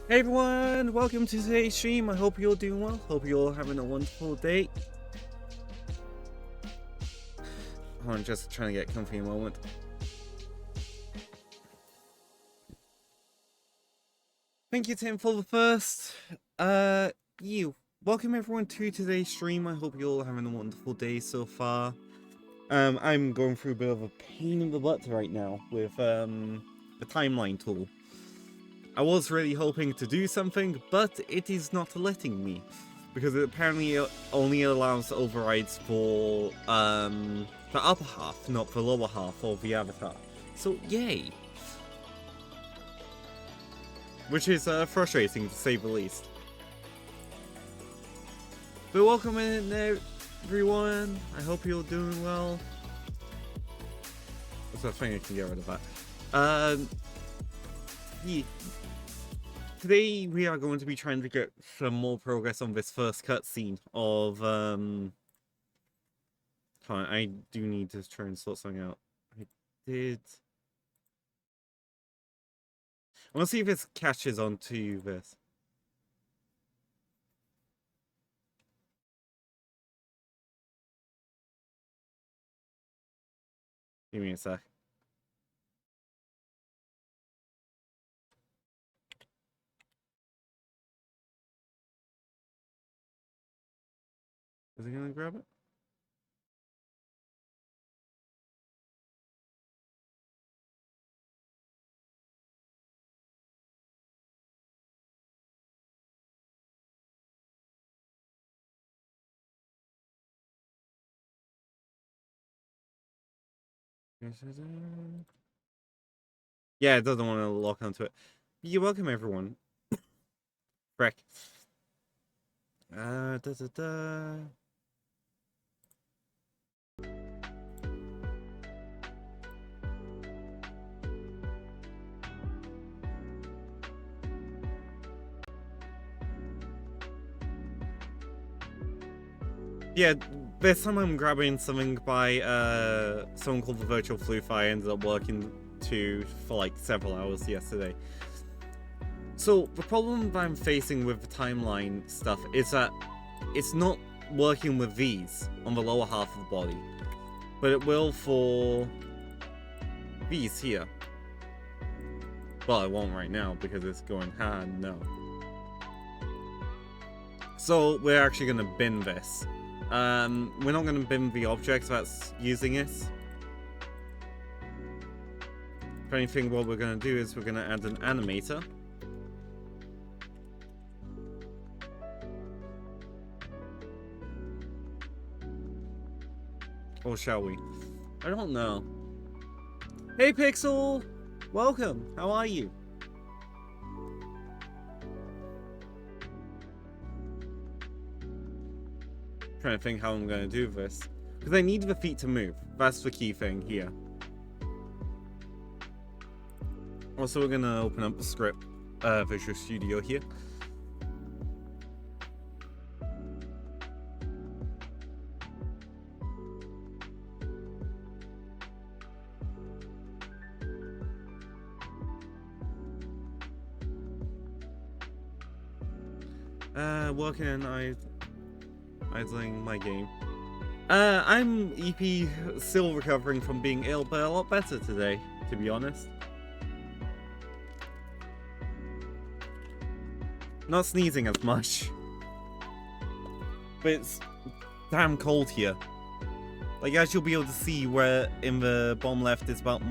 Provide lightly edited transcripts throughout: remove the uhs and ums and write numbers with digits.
Hey everyone, welcome to today's stream. I hope you're doing well. Hope you're all having a wonderful day. I'm just trying to get comfy a moment. Thank you, Tim, for the first. Welcome everyone to today's stream. I hope you're all having a wonderful day so far. I'm going through a bit of a pain in the butt right now with the timeline tool. I was really hoping to do something, but it is not letting me. because it apparently only allows overrides for the upper half, not the lower half of the avatar. So yay! Which is frustrating to say the least. But welcome in everyone. I hope you're doing well. So I think I can get rid of that. Yeah. Today we are going to be trying to get some more progress on this first cutscene of I do need to try and sort something out. I want to see if this catches onto this. Give me a sec. Is he gonna grab it? Yeah, it doesn't want to lock onto it. You're welcome, everyone. Frick. Da, da, da. Yeah, this time I'm grabbing something by someone called the Virtual Floof. I ended up working for like several hours yesterday. So the problem that I'm facing with the timeline stuff is that it's not working with these on the lower half of the body, but it will for these here. Well, it won't right now because it's going hard, no. So we're actually going to bin this. We're not going to bin the object that's using it. If anything, what we're going to do is we're going to add an animator. Or shall we? I don't know. Hey Pixel! Welcome! How are you? Trying to think how I'm going to do this. Because I need the feet to move. That's the key thing here. Also, we're going to open up the script Visual Studio here. Working and idling my game. I'm EP still recovering from being ill, but a lot better today, to be honest. Not sneezing as much. But it's damn cold here. Like, as you'll be able to see where in the bottom left it's about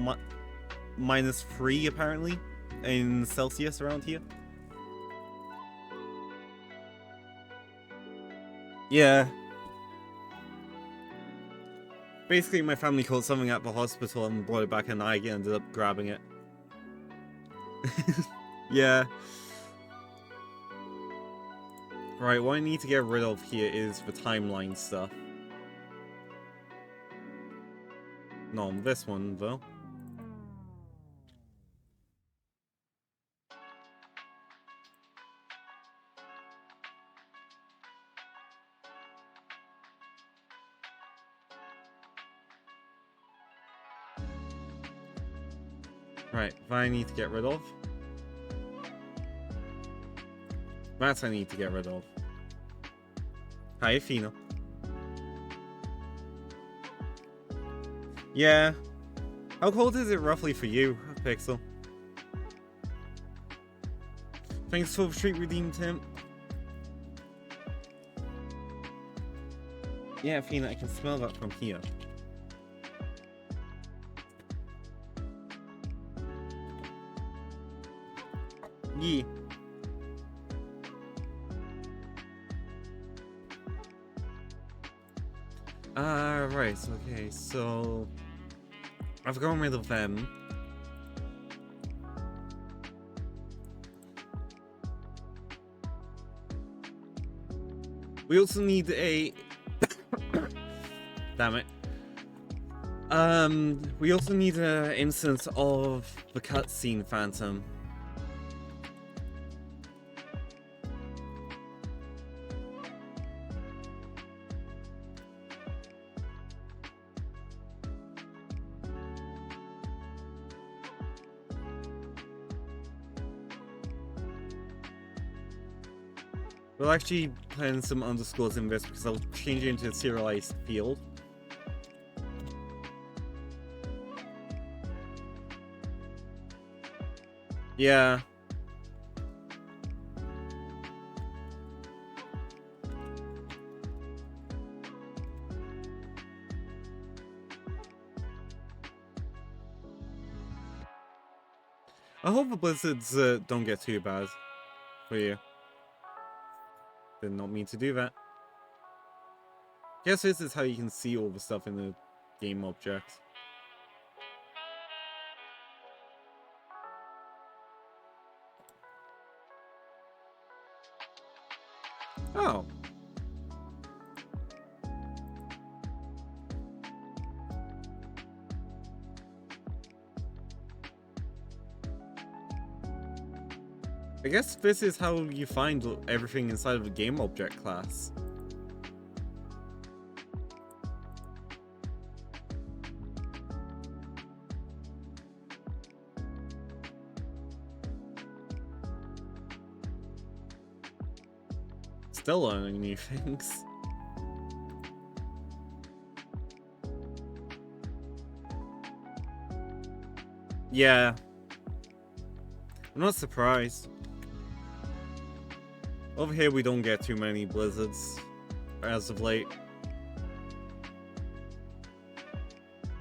-3 apparently in Celsius around here. Yeah. Basically, my family caught something at the hospital and brought it back, and I ended up grabbing it. Yeah. Right, what I need to get rid of here is the timeline stuff. Not on this one, though. Right, that I need to get rid of. That I need to get rid of. Hi, Athena. Yeah. How cold is it roughly for you, Pixel? Thanks for the treat redeemed, Tim. Yeah, Athena, I can smell that from here. Yeah. Right, okay, so I've gotten rid of them. We also need a damn it. We also need an instance of the cutscene phantom. We'll actually put in some underscores in this because I'll change it into a serialized field. Yeah. I hope the blizzards don't get too bad for you. Did not mean to do that. Guess this is how you can see all the stuff in the game object. Oh. I guess this is how you find everything inside of the game object class. Still learning new things. Yeah. I'm not surprised. Over here we don't get too many blizzards as of late.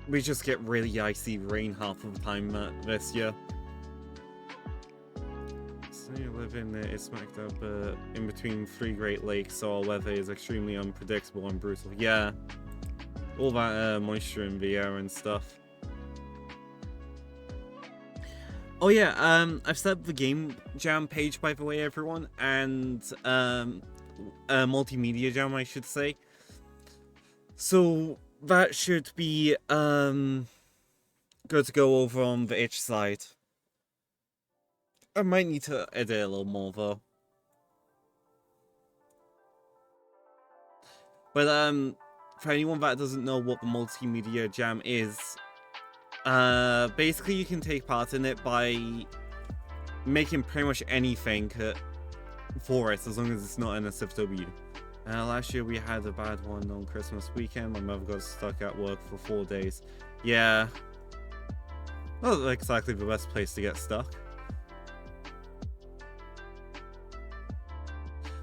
We just get really icy rain half of the time this year. So you live in it's smacked up in between 3 Great Lakes, so our weather is extremely unpredictable and brutal. Yeah. All that moisture in the air and stuff. Oh yeah, I've set up the Game Jam page, by the way, everyone, and Multimedia Jam, I should say. So that should be good to go over on the itch side. I might need to edit a little more though. But for anyone that doesn't know what the Multimedia Jam is, basically you can take part in it by making pretty much anything for it, as long as it's not an SFW. Last year we had a bad one on Christmas weekend. My mother got stuck at work for 4 days. Yeah. Not exactly the best place to get stuck.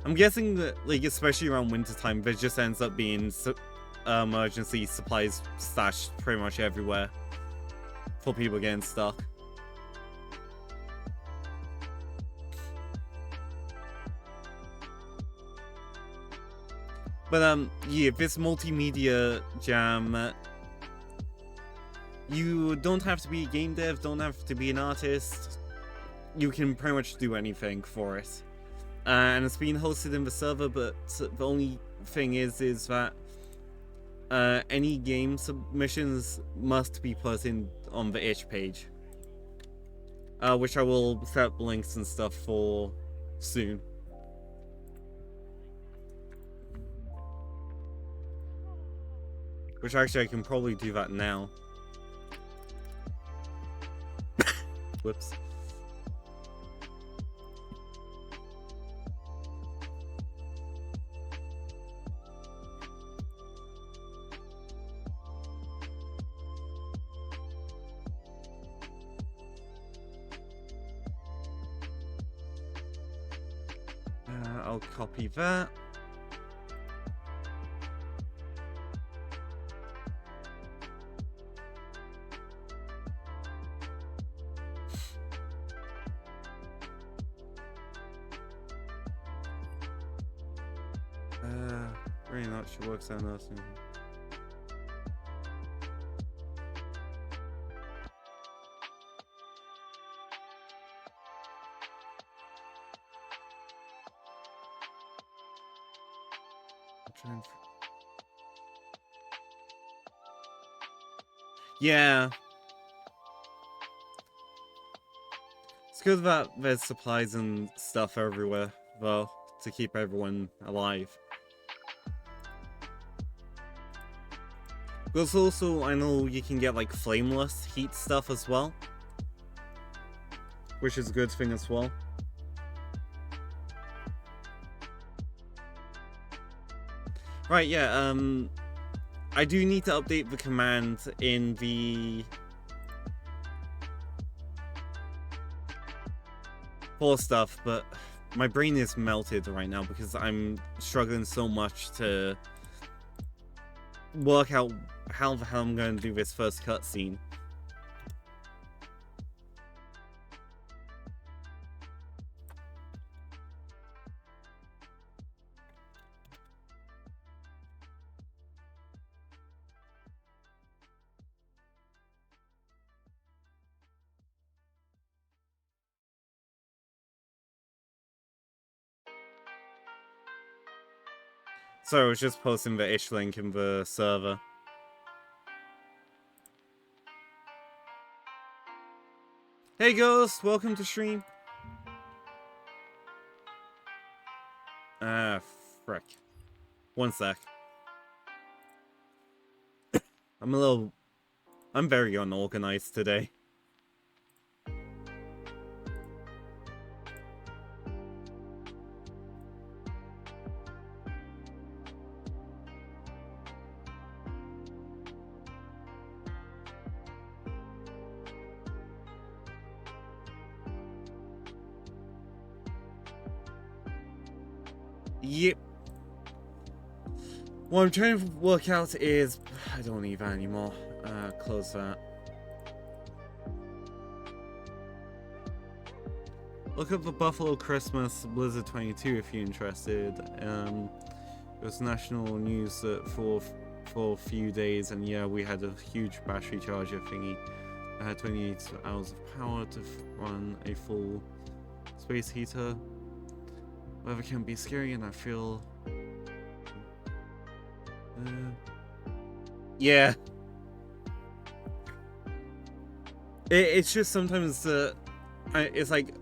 I'm guessing that, like, especially around wintertime, there just ends up being emergency supplies stashed pretty much everywhere for people getting stuck. But yeah, this multimedia jam, you don't have to be a game dev, don't have to be an artist. You can pretty much do anything for it. And it's being hosted in the server, but the only thing is that any game submissions must be put in on the itch page, which I will set up links and stuff for soon. Which actually I can probably do that now. Whoops. I'll copy that. Really not sure works out nothing. Yeah. It's good that there's supplies and stuff everywhere, though, to keep everyone alive. There's also, I know you can get like flameless heat stuff as well, which is a good thing as well. Right, yeah, I do need to update the command in the for stuff, but my brain is melted right now because I'm struggling so much to work out how the hell I'm going to do this first cutscene. So I was just posting the ish link in the server. Hey Ghost, welcome to stream. Ah, frick. One sec. I'm very unorganized today. Yep. What I'm trying to work out is... I don't need that anymore. Close that. Look up the Buffalo Christmas Blizzard 22 if you're interested. It was national news for a few days, and yeah, we had a huge battery charger thingy. I had 28 hours of power to run a full space heater. Weather can be scary, and I feel... yeah. It's just sometimes it's like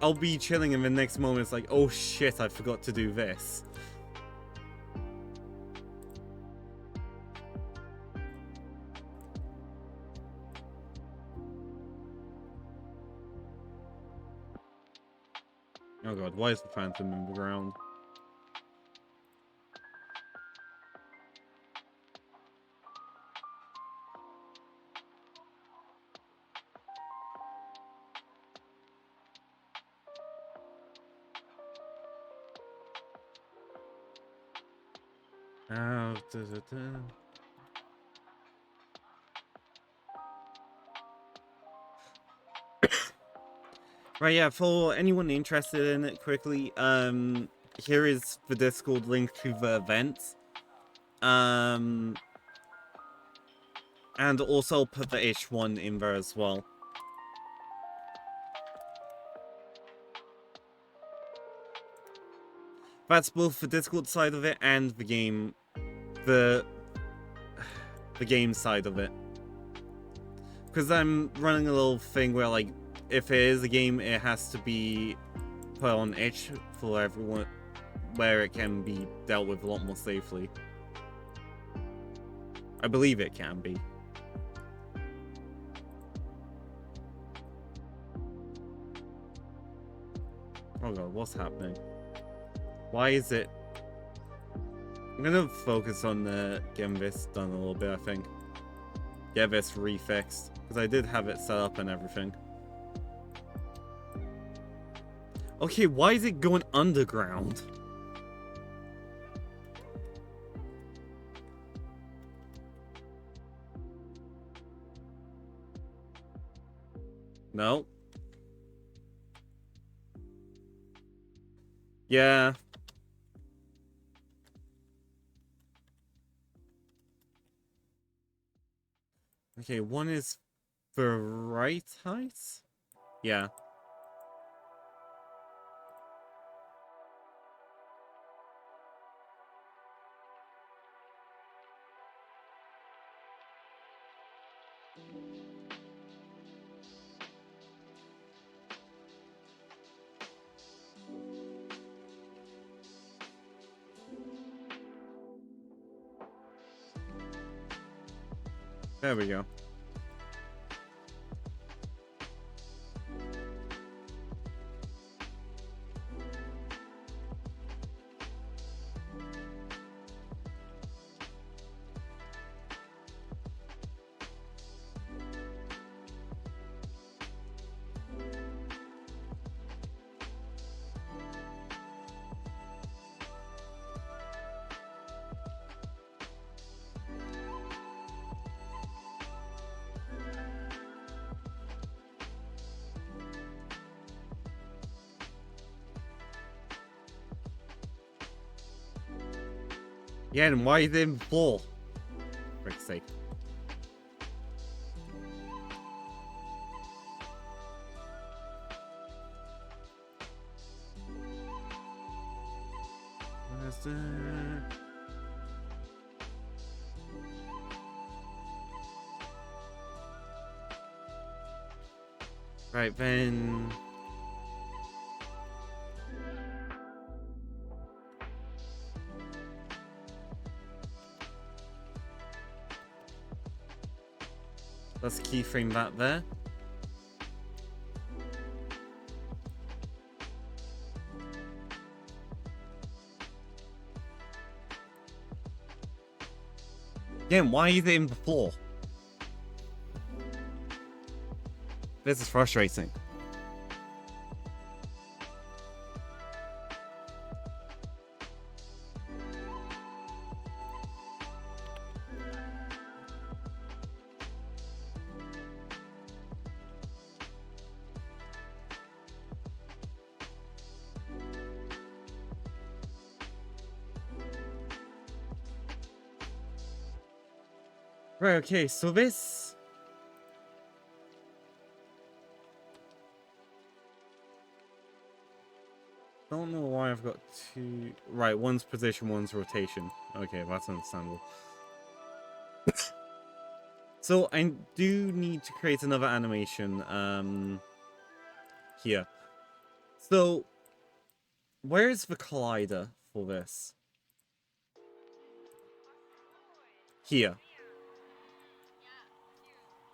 I'll be chilling and the next moment it's like, oh shit, I forgot to do this. Oh god, why is the phantom in the ground? Oh, right, yeah, for anyone interested in it quickly, here is the Discord link to the events. And also put the ish one in there as well. That's both the Discord side of it and the game, the game side of it. Because I'm running a little thing where, like, if it is a game, it has to be put on itch for everyone, where it can be dealt with a lot more safely. I believe it can be. Oh god, what's happening? Why is it... I'm gonna focus on getting this done a little bit, I think. Get this refixed. Because I did have it set up and everything. Okay, why is it going underground? No. Yeah. Okay, one is the right height? Yeah. There we go. Yeah, and why then floor? For frick's sake. Where's the... Right then. Let's keyframe that there. Again, why are they in the floor? This is frustrating. Right, okay, so this... Don't know why I've got two... Right, one's position, one's rotation. Okay, that's understandable. So, I do need to create another animation, here. So, where's the collider for this? Here.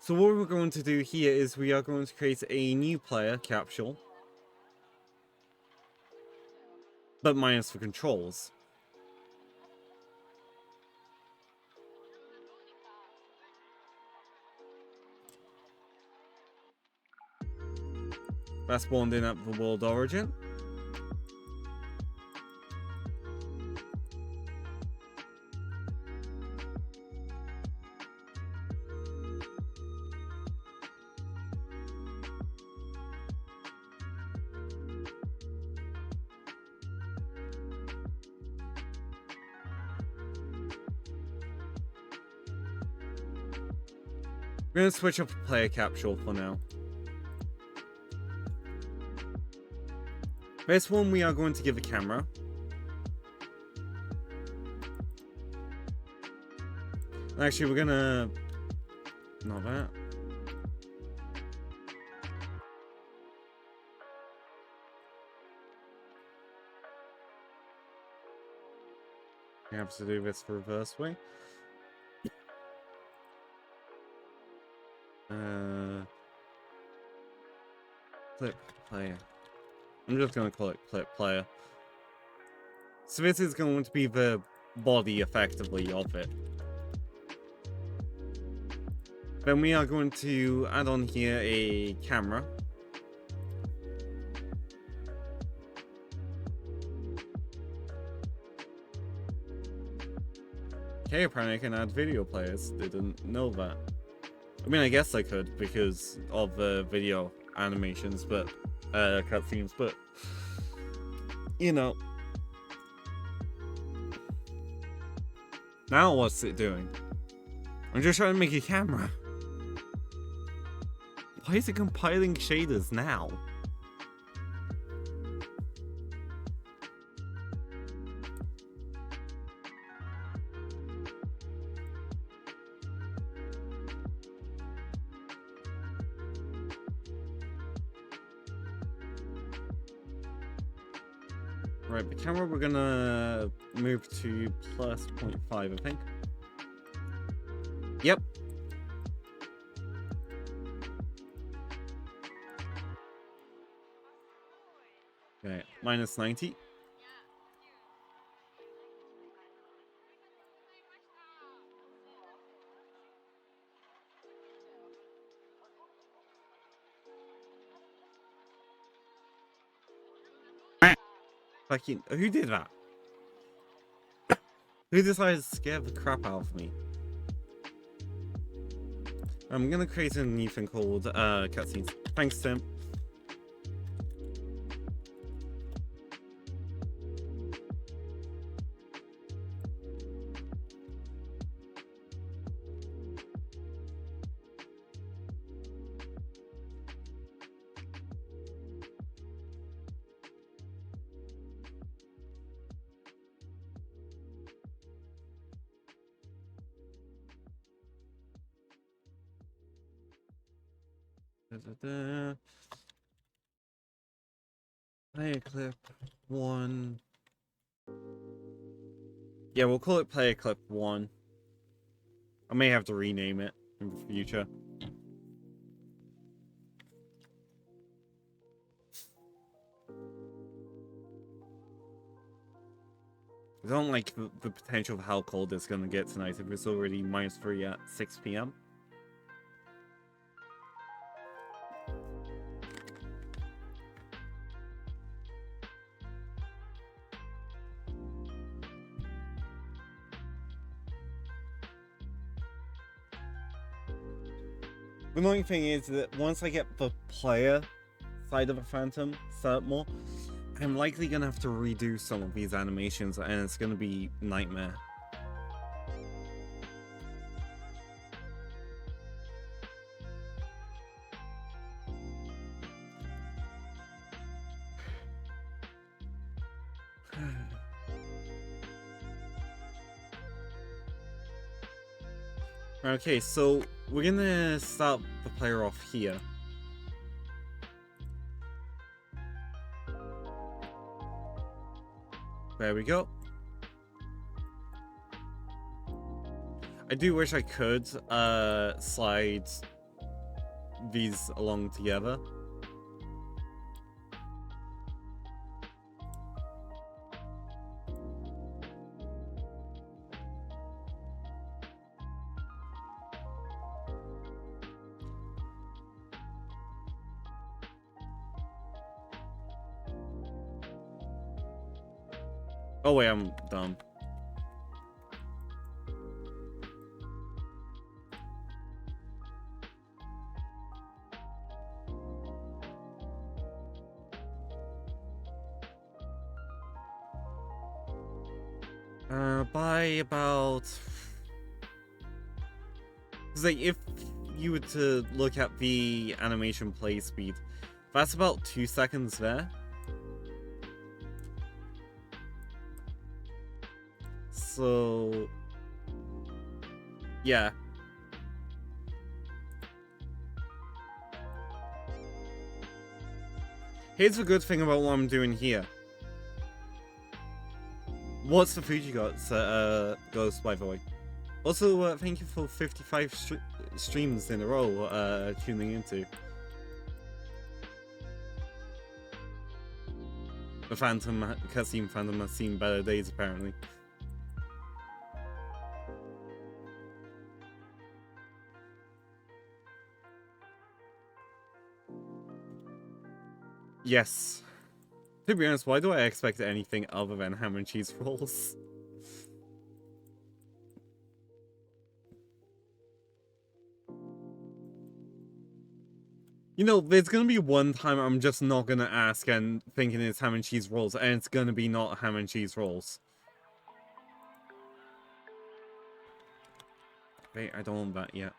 So what we're going to do here is we are going to create a new player capsule, but minus the controls. That's spawned in at the world origin. We're going to switch up player capsule for now. This one we are going to give a camera. Actually, we're gonna... Not that. We have to do this the reverse way. Clip player. I'm just gonna call it clip player. So this is going to be the body, effectively, of it. Then we are going to add on here a camera. Okay, apparently I can add video players. Didn't know that. I mean, I guess I could because of the video animations, but cutscenes, but you know. Now what's it doing? I'm just trying to make a camera. Why is it compiling shaders now? Right, the camera we're gonna move to plus 0.5, I think. Yep. Okay, minus 90. Fucking, who did that? Who decided to scare the crap out of me? I'm gonna create a new thing called cutscenes. Thanks, Tim. Play clip 1. Yeah, we'll call it player clip 1. I may have to rename it in the future. I don't like the potential of how cold it's gonna get tonight if it's already -3 at 6 p.m. The annoying thing is that once I get the player side of the Phantom set up more, I'm likely gonna have to redo some of these animations and it's gonna be nightmare. Okay, so we're gonna start the player off here. There we go. I do wish I could slide these along together. Oh wait, I'm dumb. By about... like, if you were to look at the animation play speed, that's about 2 seconds there. So... yeah. Here's the good thing about what I'm doing here. What's the food you got, Ghost, by the way? Also, thank you for 55 streams in a row, tuning into. The Phantom, cutscene Phantom has seen better days, apparently. Yes. To be honest, why do I expect anything other than ham and cheese rolls? You know, there's gonna be one time I'm just not gonna ask and thinking it's ham and cheese rolls, and it's gonna be not ham and cheese rolls. Wait, I don't want that yet.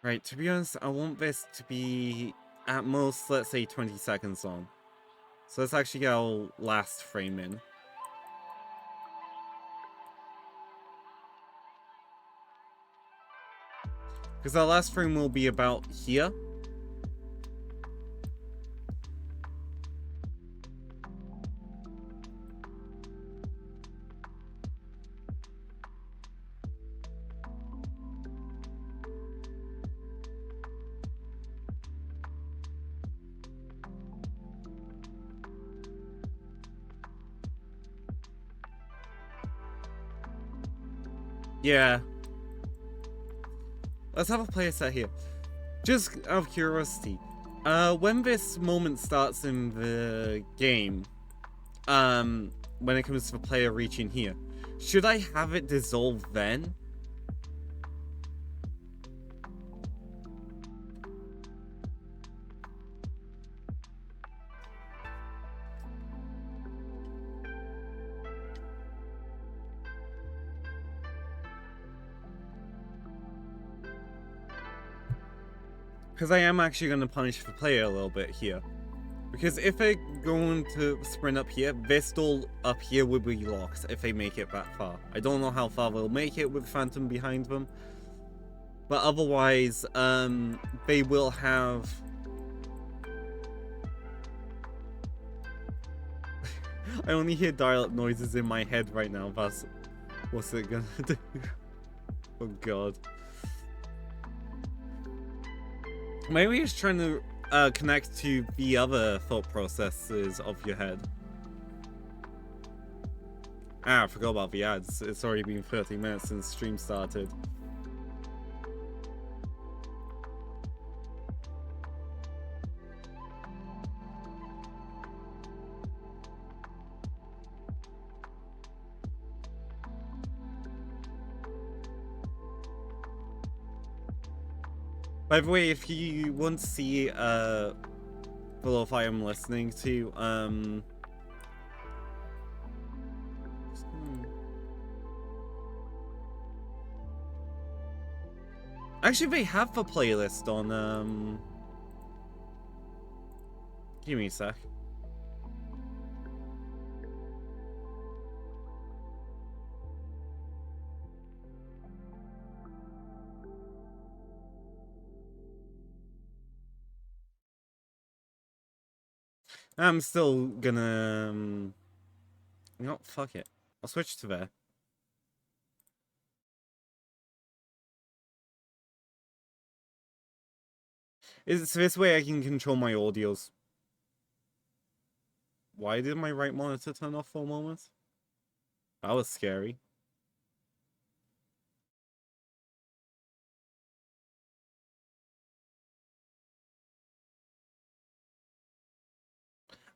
Right, to be honest, I want this to be at most, let's say, 20 seconds long. So let's actually get our last frame in. Because our last frame will be about here. Yeah. Let's have a player set here. Just out of curiosity, when this moment starts in the game, when it comes to the player reaching here, should I have it dissolve then? Because I am actually going to punish the player a little bit here. Because if they're going to sprint up here, this door up here will be locked if they make it that far. I don't know how far they'll make it with Phantom behind them. But otherwise, they will have... I only hear dial-up noises in my head right now. That's... What's it gonna do? Oh god. Maybe it's trying to connect to the other thought processes of your head. Ah, I forgot about the ads. It's already been 30 minutes since stream started. By the way, if you want to see the lo-fi I'm listening to, actually they have the playlist on give me a sec. I'm still gonna... you know, fuck it. I'll switch to there. It's this way I can control my audios. Why did my right monitor turn off for a moment? That was scary.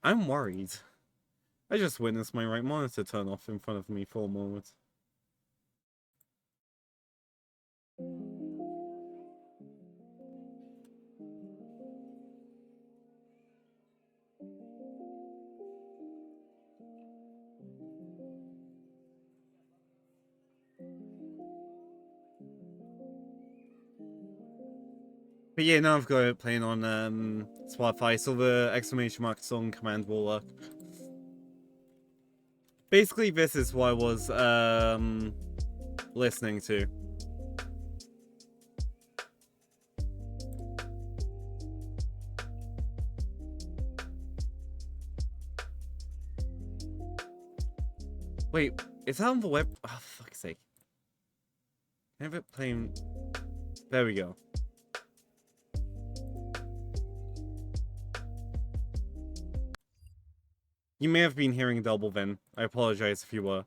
I'm worried. I just witnessed my right monitor turn off in front of me for a moment. But yeah, now I've got it playing on Spotify, so the exclamation mark song command will work. Basically, this is what I was listening to. Wait, is that on the web? Oh, fuck's sake. Can I have it playing? There we go. You may have been hearing double then. I apologize if you were.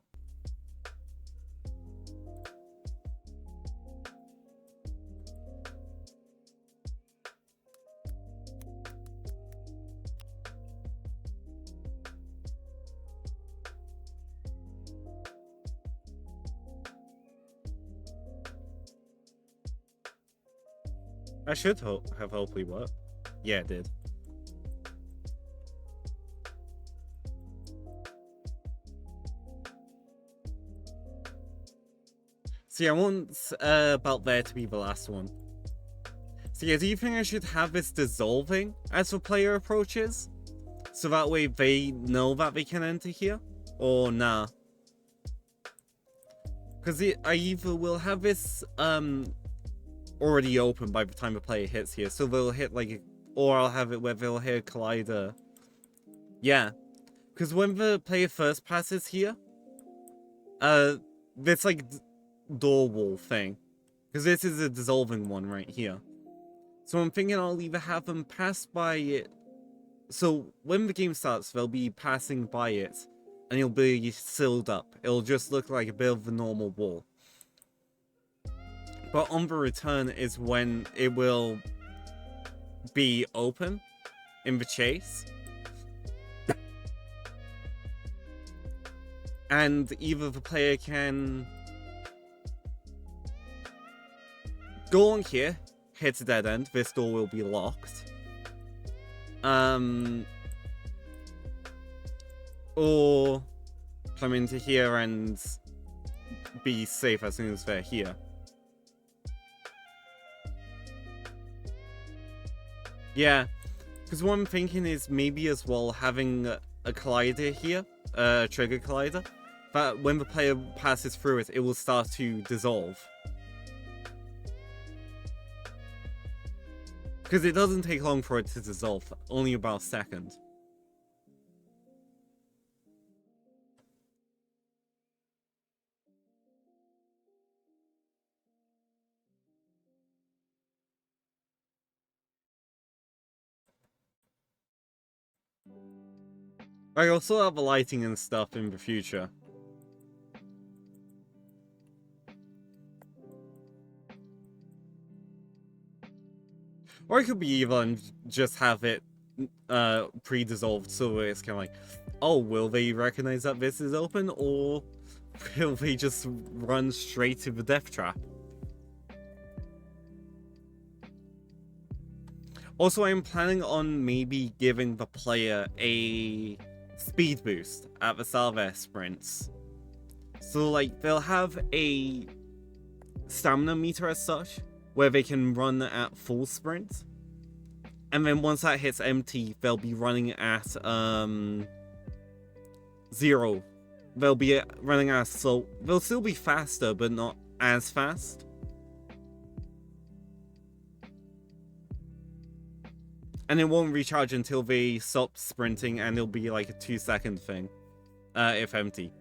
I should have hopefully worked. Yeah, it did. See, I want about there to be the last one. So yeah, do you think I should have this dissolving as the player approaches? So that way they know that they can enter here? Or nah? Because I either will have this already open by the time the player hits here, so they'll hit like, or I'll have it where they'll hit a collider. Yeah, because when the player first passes here, this like door wall thing, because this is a dissolving one right here. So I'm thinking I'll either have them pass by it. So when the game starts, they'll be passing by it, and it'll be sealed up. It'll just look like a bit of a normal wall. But on the return is when it will be open in the chase. And either the player can go on here, hit a dead end, this door will be locked. Or come into here and be safe as soon as they're here. Yeah, because what I'm thinking is maybe as well having a collider here, a trigger collider, that when the player passes through it, it will start to dissolve. Because it doesn't take long for it to dissolve, only about a second. I also have the lighting and stuff in the future. Or it could be even just have it pre-dissolved, so it's kind of like, oh, will they recognize that this is open, or will they just run straight to the death trap? Also, I'm planning on maybe giving the player a speed boost at the start of their sprints. So, like, they'll have a stamina meter as such, where they can run at full sprint. And then once that hits empty, they'll be running at 0. They'll be running at slow. They'll still be faster, but not as fast. And it won't recharge until they stop sprinting, and it'll be like a 2-second thing, if empty.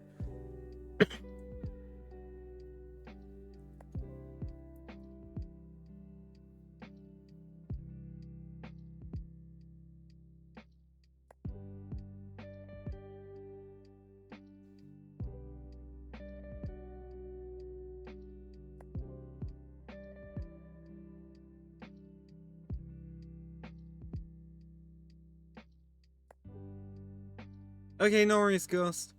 Okay, no worries, Ghost.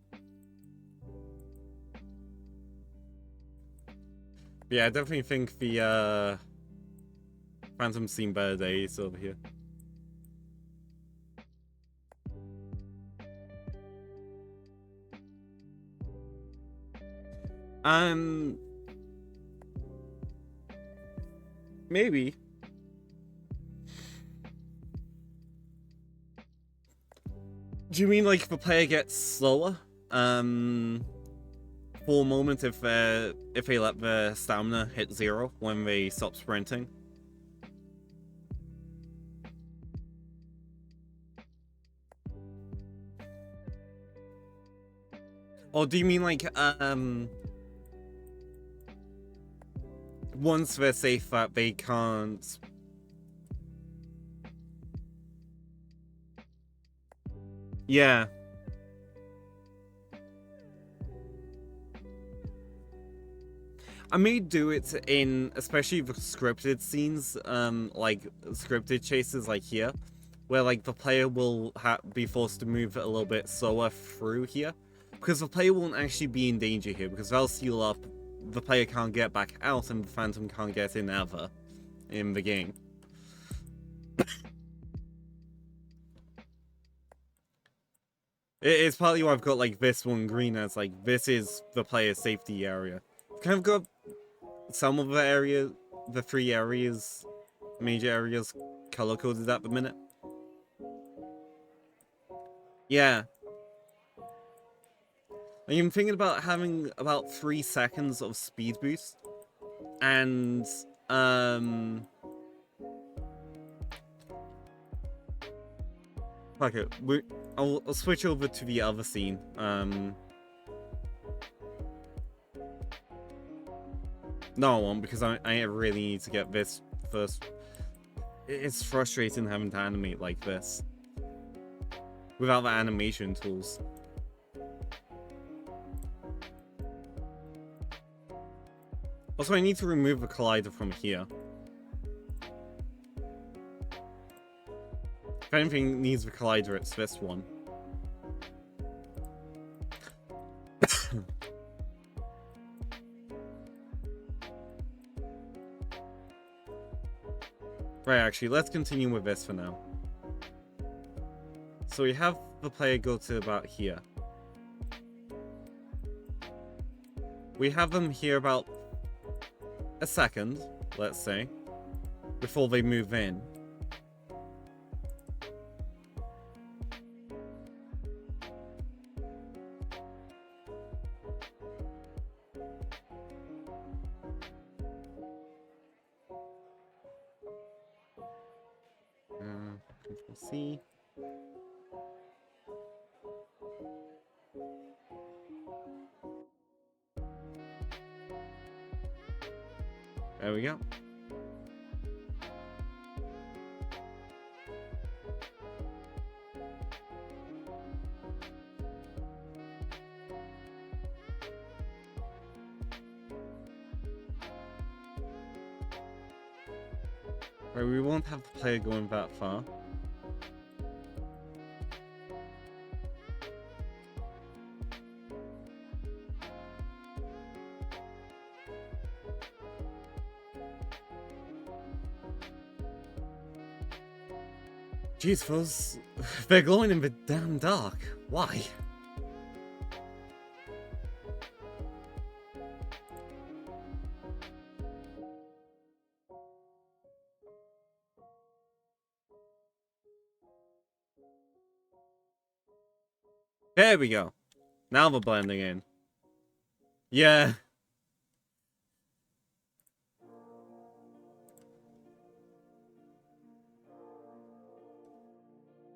Yeah, I definitely think the Phantom's seen better days over here. Maybe. Do you mean like the player gets slower? For a moment if they let the stamina hit 0 when they stop sprinting? Or do you mean like once they're safe that they can't? Yeah. I may do it in, especially the scripted scenes, like scripted chases like here, where like the player will be forced to move a little bit slower through here, because the player won't actually be in danger here, because they'll seal up, the player can't get back out, and the Phantom can't get in ever in the game. It's partly why I've got like this one green as like this is the player's safety area. Kind of got some of the area, the 3 areas, major areas, color coded at the minute. Yeah. I'm thinking about having about 3 seconds of speed boost, and fuck it. I'll switch over to the other scene. No, I won't, because I really need to get this first. It's frustrating having to animate like this without the animation tools. Also, I need to remove the collider from here. If anything needs the collider, it's this one. Right, actually, let's continue with this for now. So we have the player go to about here. We have them here about a second, let's say, before they move in. Control C. There we go. Right, we won't have the player going that far. Jeez, those... they're glowing in the damn dark. Why? There we go. Now they're blending in. Yeah.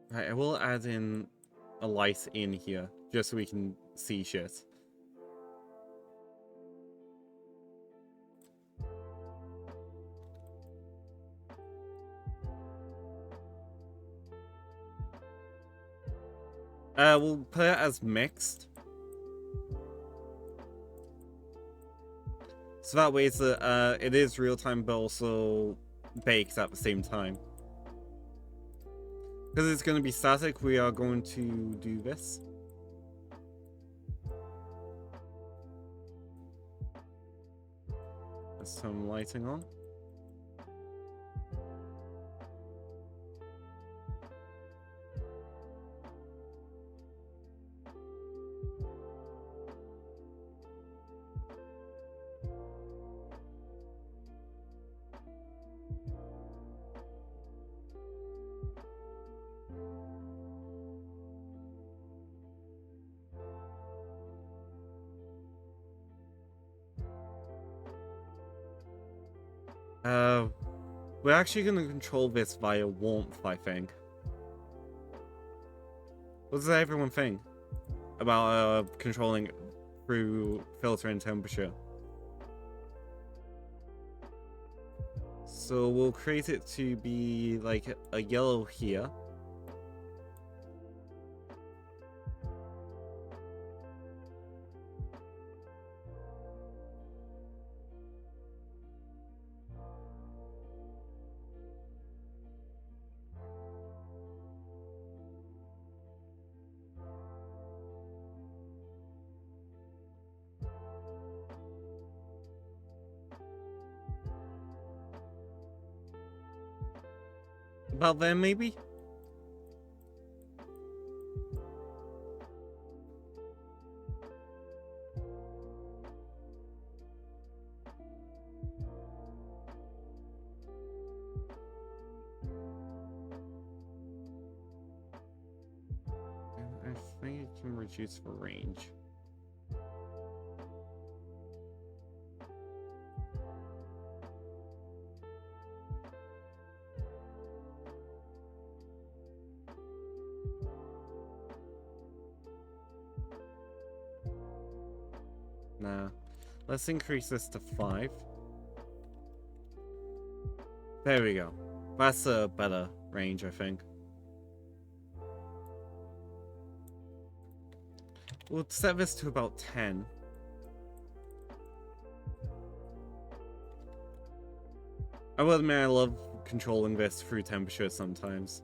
Right, I will add in a light in here, just so we can see shit. We'll put it as mixed. So that way it's it is real time, but also baked at the same time. Because it's going to be static, we are going to do this. There's some lighting on. We're actually going to control this via warmth, I think. What does everyone think about controlling through filter and temperature? So we'll create it to be like a yellow here. About there, maybe? I think it can reduce the range. Nah. Let's increase this to 5. There we go. That's a better range, I think. We'll set this to about 10. I will admit I love controlling this through temperature sometimes.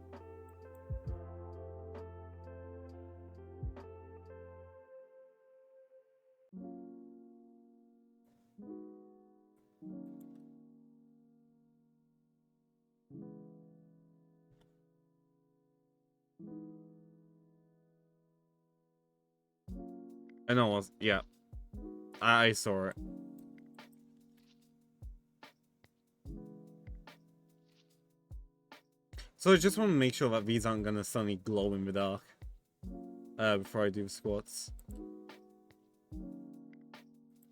I know, yeah. I saw it. So I just want to make sure that these aren't gonna suddenly glow in the dark. Before I do the squats.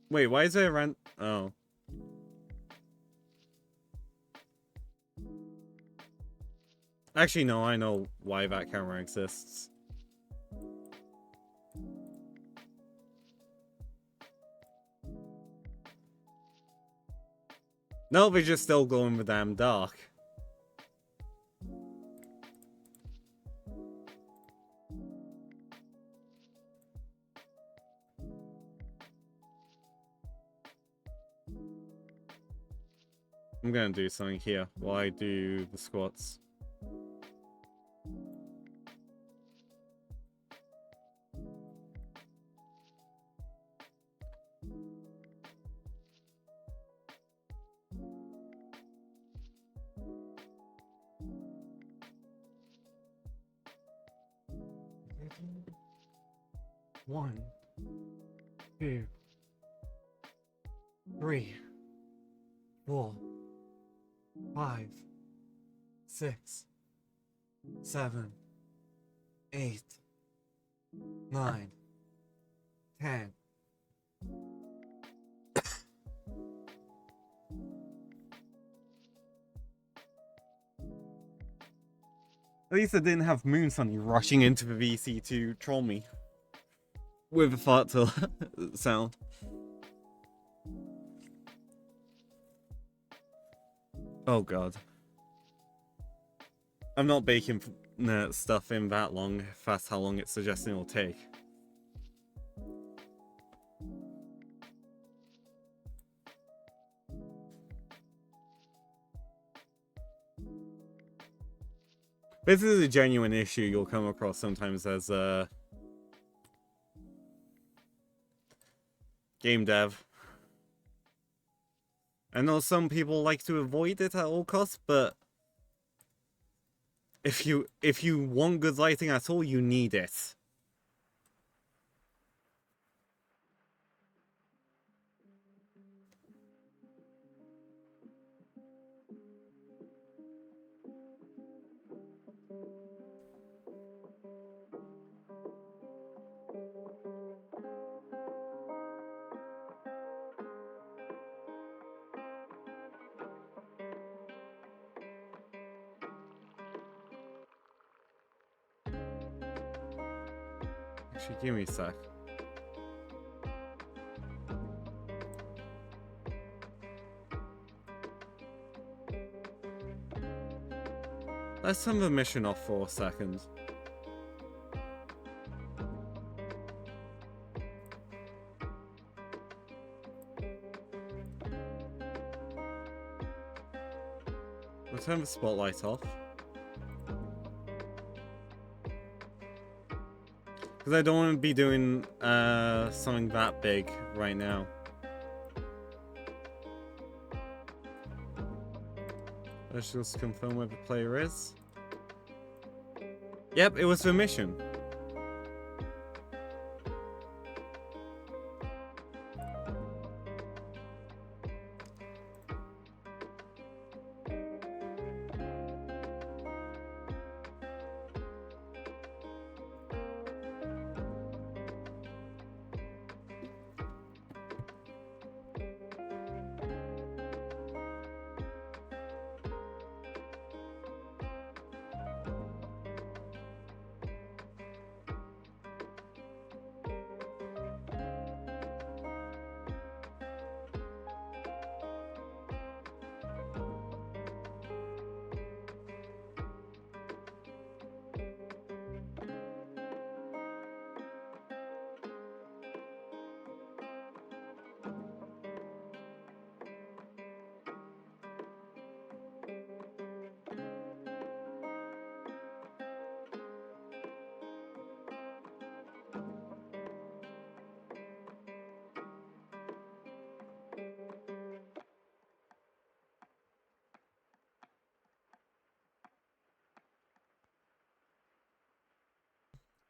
Wait, why is there a rent? Oh. Actually, no, I know why that camera exists. No, they're just still glowing the damn dark. I'm gonna do something here while I do the squats. One, 2, 3, 4, 5, 6, 7, 8, 9, 10. At least I didn't have Moon suddenly rushing into the VC to troll me with a fart to sound. Oh god. I'm not baking stuff in that long, if that's how long it's suggesting it'll take. This is a genuine issue you'll come across sometimes as a game dev. I know some people like to avoid it at all costs, but if you want good lighting at all, you need it. Actually, give me a sec. Let's turn the mission off for a second. We'll turn the spotlight off. Because I don't want to be doing something that big right now. Let's just confirm where the player is. Yep, it was the mission.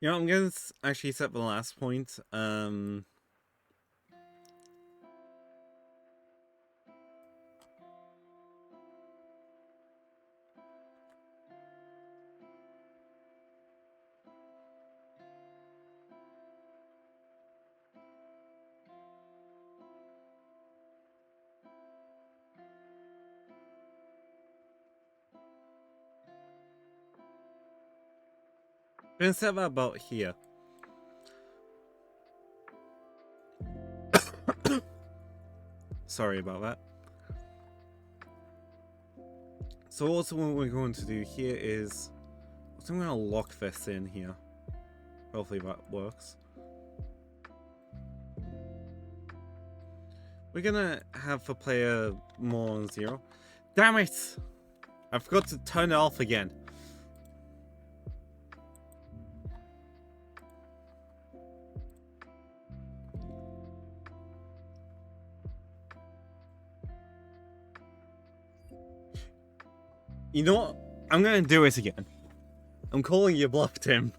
You know, I'm gonna actually set the last point. I'm gonna set that about here. Sorry about that. So also what we're going to do here is, I'm going to lock this in here. Hopefully that works. We're going to have the player more on 0. Damn it! I forgot to turn it off again. You know what? I'm going to do it again. I'm calling you bluff, Tim.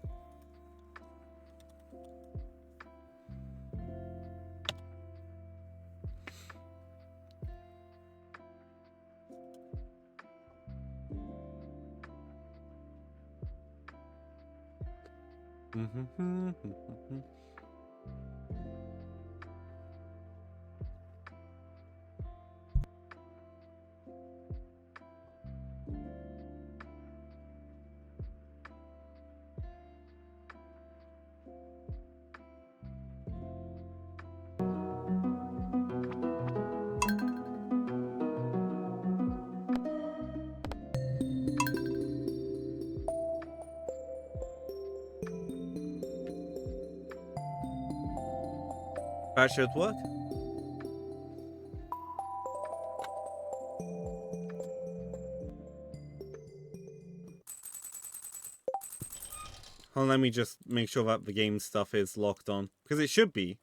That should work. Well, let me just make sure that the game stuff is locked on, because it should be.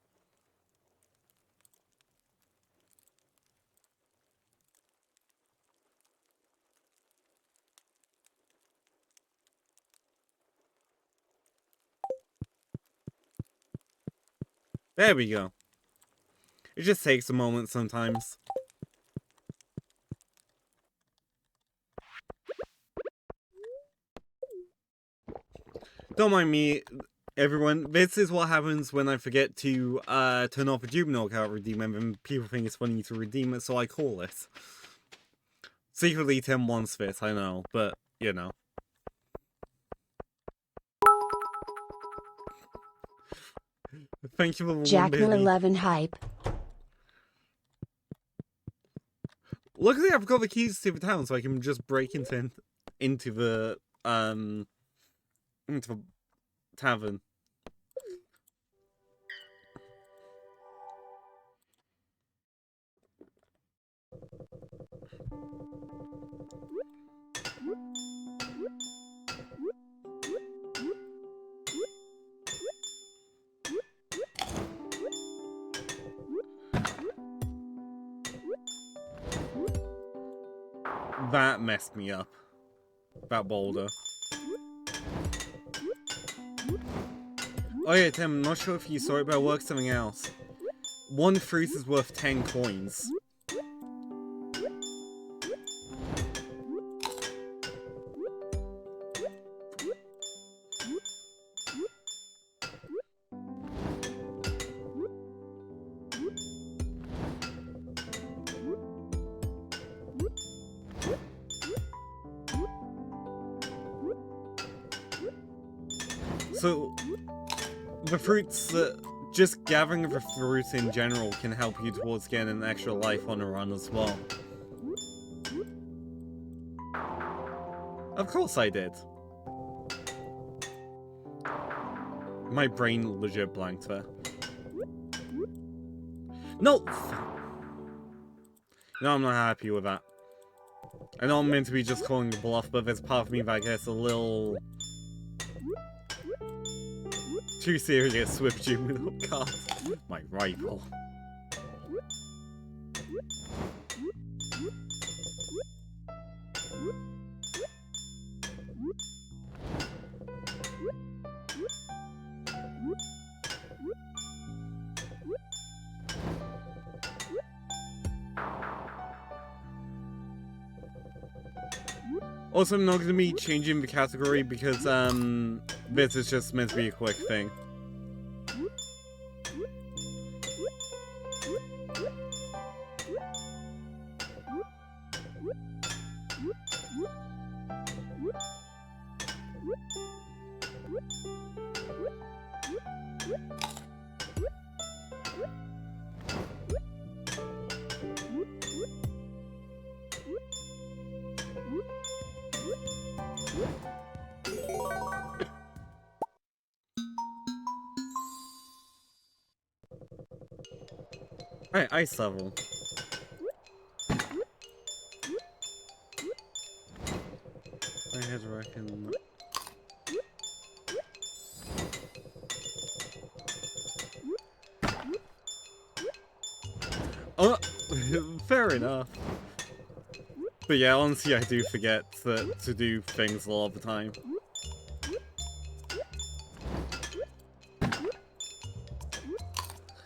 There we go. It just takes a moment sometimes. Don't mind me, everyone. This is what happens when I forget to turn off a juvenile account redeem, and then people think it's funny to redeem it, so I call it. Secretly, Tim wants this, I know, but, you know. Thank you for the Jackman 11 hype. Luckily, I've got the keys to the town, so I can just break into the tavern. That messed me up. That boulder. Oh yeah, Tim, I'm not sure if you saw it, but I worked something else. 1 fruit is worth 10 coins. So, the fruits, just gathering the fruit in general can help you towards getting an extra life on a run as well. Of course I did. My brain legit blanked there. No! No, I'm not happy with that. I know I'm meant to be just calling a bluff, but there's part of me that gets a little too serious with juvenile cards. My rifle. Also, I'm not going to be changing the category because this is just meant to be a quick thing. Alright, ice level. I had to reckon. Oh, fair enough. But yeah, honestly, I do forget to do things a lot of the time.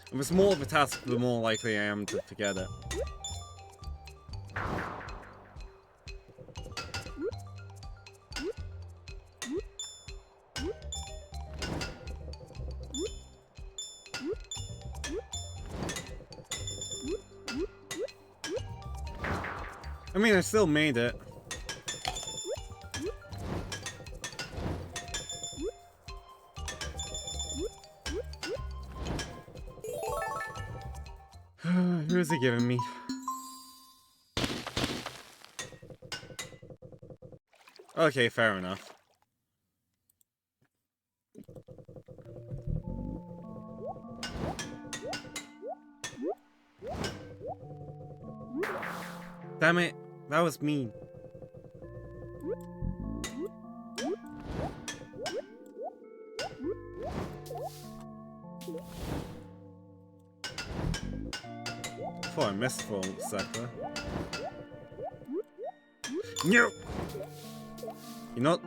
If it's more of a task, the more likely I am to forget it. I mean, I still made it. Who is he giving me? Okay, fair enough. Damn it, that was mean. Before I missed for a second. No! You're not.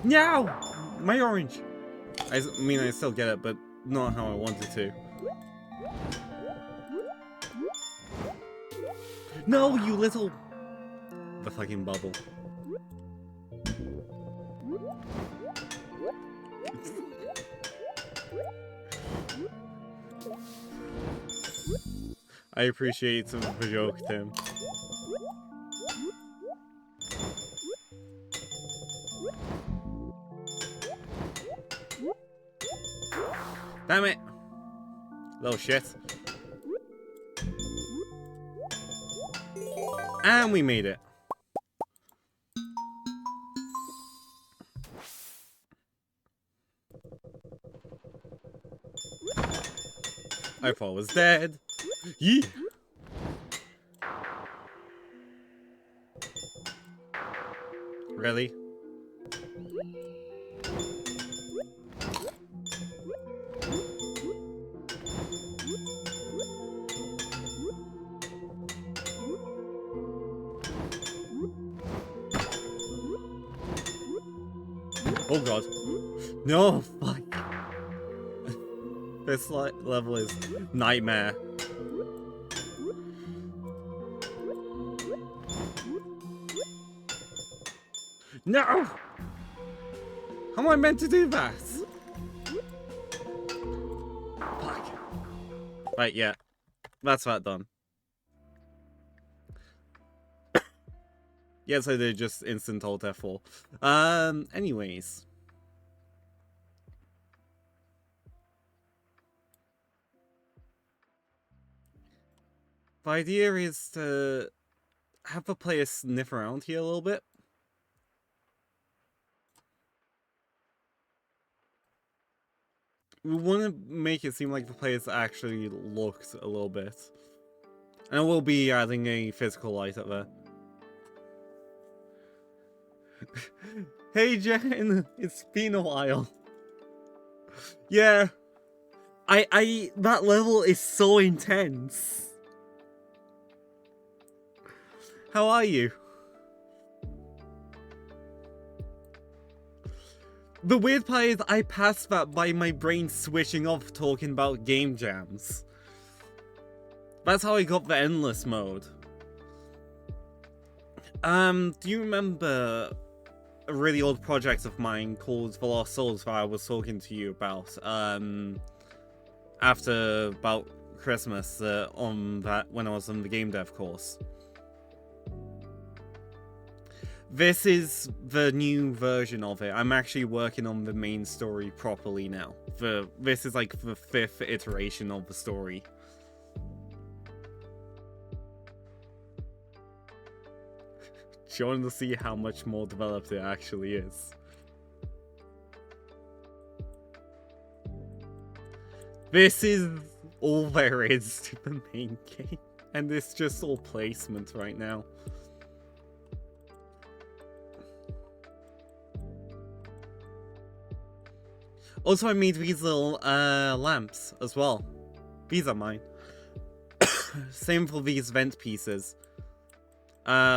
No! My orange! I mean, I still get it, but not how I wanted to. No, you little... The fucking bubble. I appreciate the joke, Tim. Damn it! Little shit. And we made it. I thought I was dead. Yee! Really? Oh god. No, fuck. This level is nightmare. No! How am I meant to do that? Fuck. Right, yeah. That's that done. Yes, I did just instant alt F4. Anyways. The idea is to have the player sniff around here a little bit. We want to make it seem like the place actually looked a little bit. And we'll be adding a physical light up there. Hey Jen, it's been a while. Yeah. That level is so intense. How are you? The weird part is I passed that by my brain switching off talking about game jams. That's how I got the endless mode. Do you remember a really old project of mine called The Lost Souls that I was talking to you about, after about Christmas, when I was on the game dev course? This is the new version of it. I'm actually working on the main story properly now. This is like the 5th iteration of the story. Do you want to see how much more developed it actually is? This is all there is to the main game. And it's just all placement right now. Also, I made these little lamps as well. These are mine. Same for these vent pieces,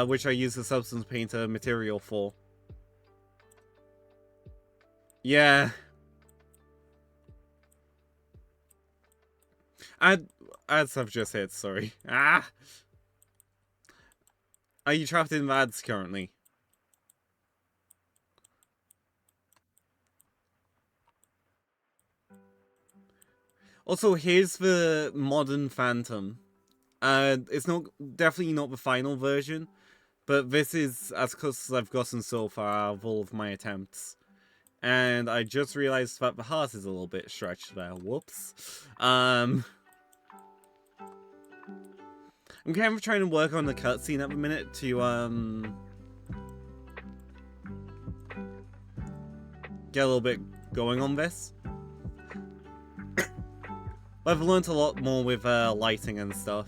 which I use the substance painter material for. Yeah. Ads have just hit, sorry. Ah! Are you trapped in ads currently? Also, here's the modern Phantom. It's definitely not the final version, but this is as close as I've gotten so far out of all of my attempts. And I just realized that the heart is a little bit stretched there. Whoops. I'm kind of trying to work on the cutscene at the minute to get a little bit going on this. I've learned a lot more with lighting and stuff.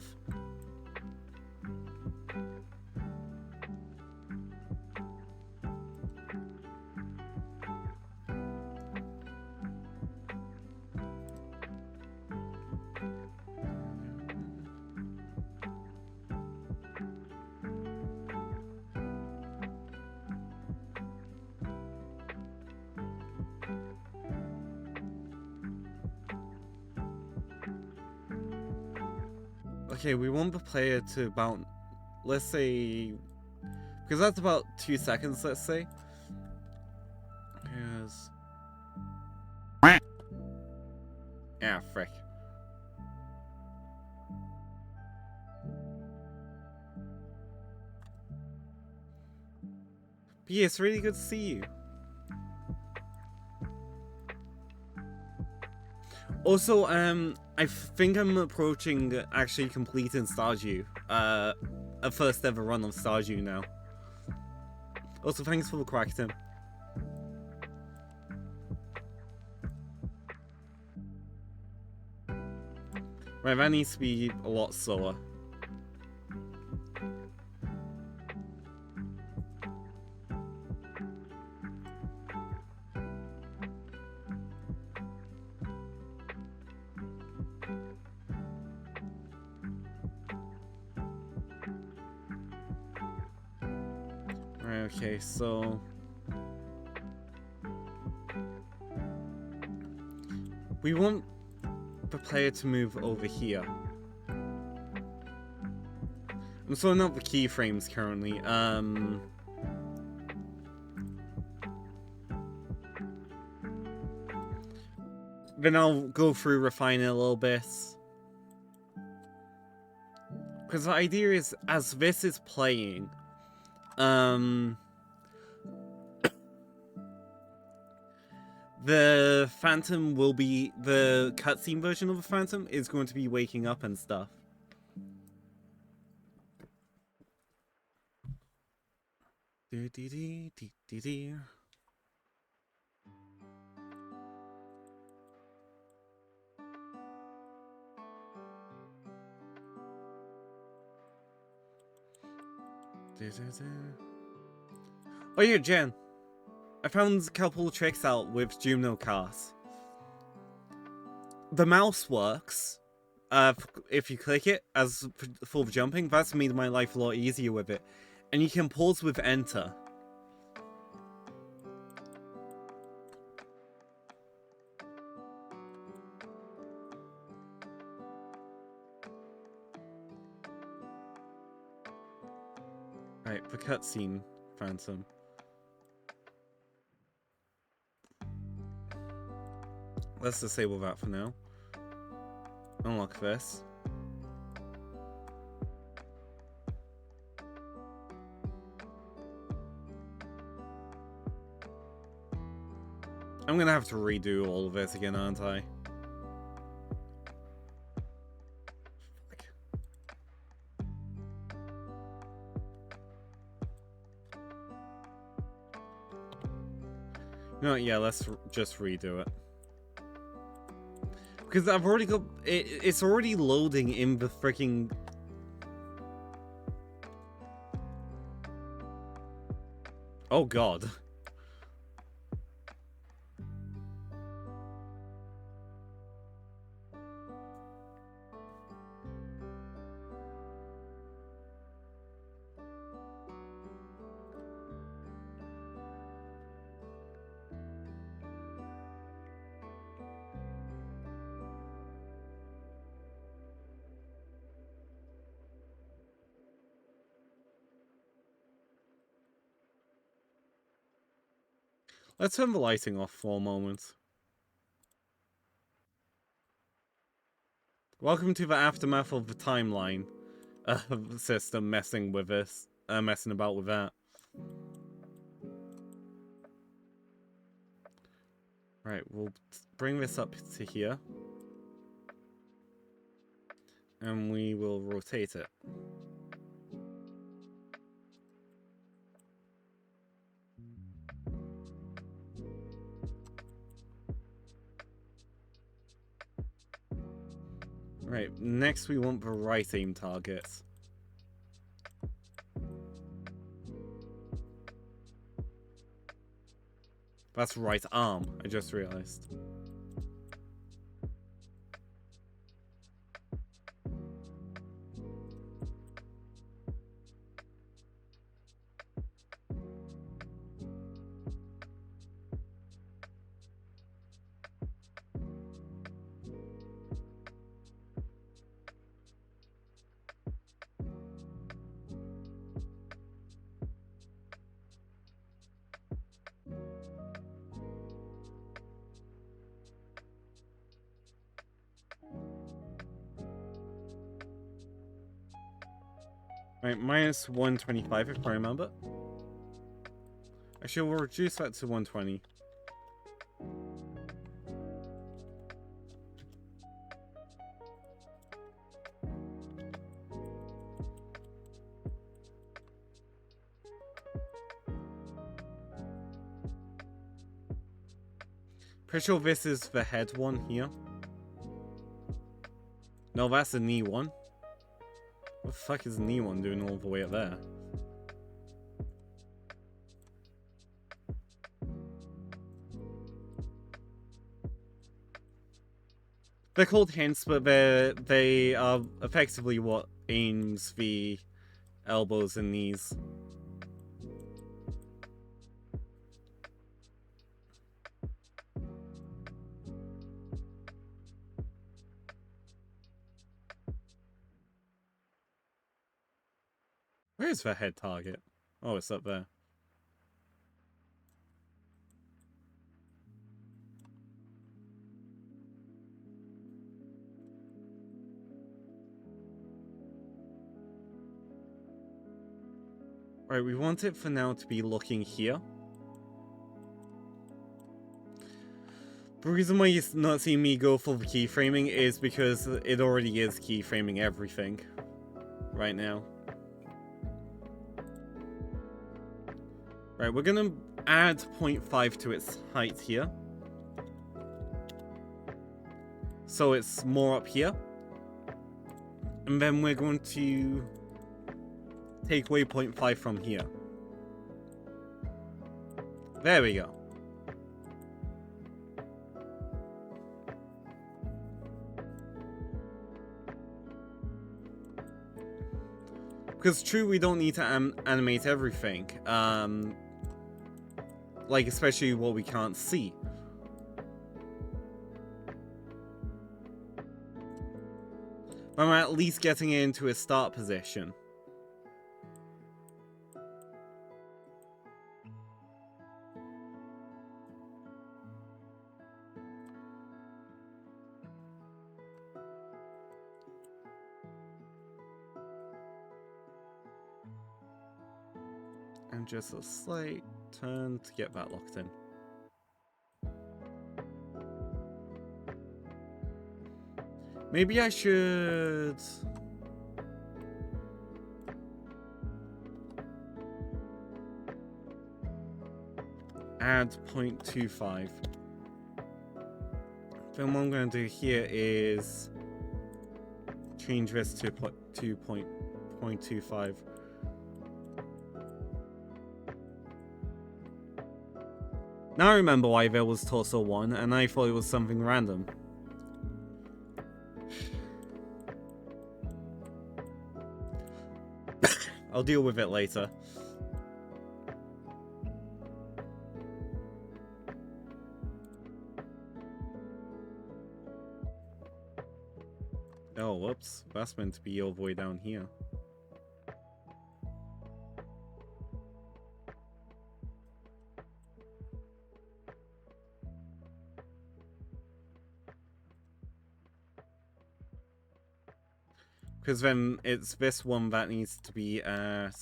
Okay, we want the player to about, let's say, because that's about 2 seconds, let's say. Yes. Ah, frick. But yeah, it's really good to see you. Also, I think I'm approaching actually completing Stardew. A first ever run of Stardew now. Also, thanks for the crack, Tim. Right, that needs to be a lot slower. Okay, so we want the player to move over here. I'm sorting out the keyframes currently. Then I'll go through, refine it a little bit. Because the idea is, as this is playing, the Phantom will be, the cutscene version of the Phantom is going to be waking up and stuff. Oh yeah, Jen. I found a couple of tricks out with Juno cars. The mouse works. If you click it as for jumping, that's made my life a lot easier with it. And you can pause with enter. Right, the cutscene phantom. Let's disable that for now. Unlock this. I'm gonna have to redo all of this again, aren't I? No, yeah, let's just redo it. Because I've already got... It's already loading in the freaking... Oh god. Let's turn the lighting off for a moment. Welcome to the aftermath of the timeline system messing with this, messing about with that. Right, we'll bring this up to here. And we will rotate it. Right, next we want the right aim targets. That's right arm, I just realized. Right, minus 125 if I remember. Actually, we'll reduce that to 120. Pretty sure this is the head one here. No, that's the knee one. What the fuck is the knee one doing all the way up there? They're called hints, but they are effectively what aims the elbows and knees. Where's the head target? Oh, it's up there. Right, we want it for now to be looking here. The reason why you're not seeing me go for the keyframing is because it already is keyframing everything right now. Right, we're gonna add 0.5 to its height here. So it's more up here. And then we're going to take away 0.5 from here. There we go. Because true, we don't need to animate everything. Like, especially what we can't see. But I'm at least getting it into a start position. And just a slight turn to get that locked in. Maybe I should... add 0.25. Then what I'm going to do here is change this to 0.25. Now I remember why there was torso 1 and I thought it was something random. I'll deal with it later. Oh, whoops. That's meant to be all the way down here. Because then it's this one that needs to be at...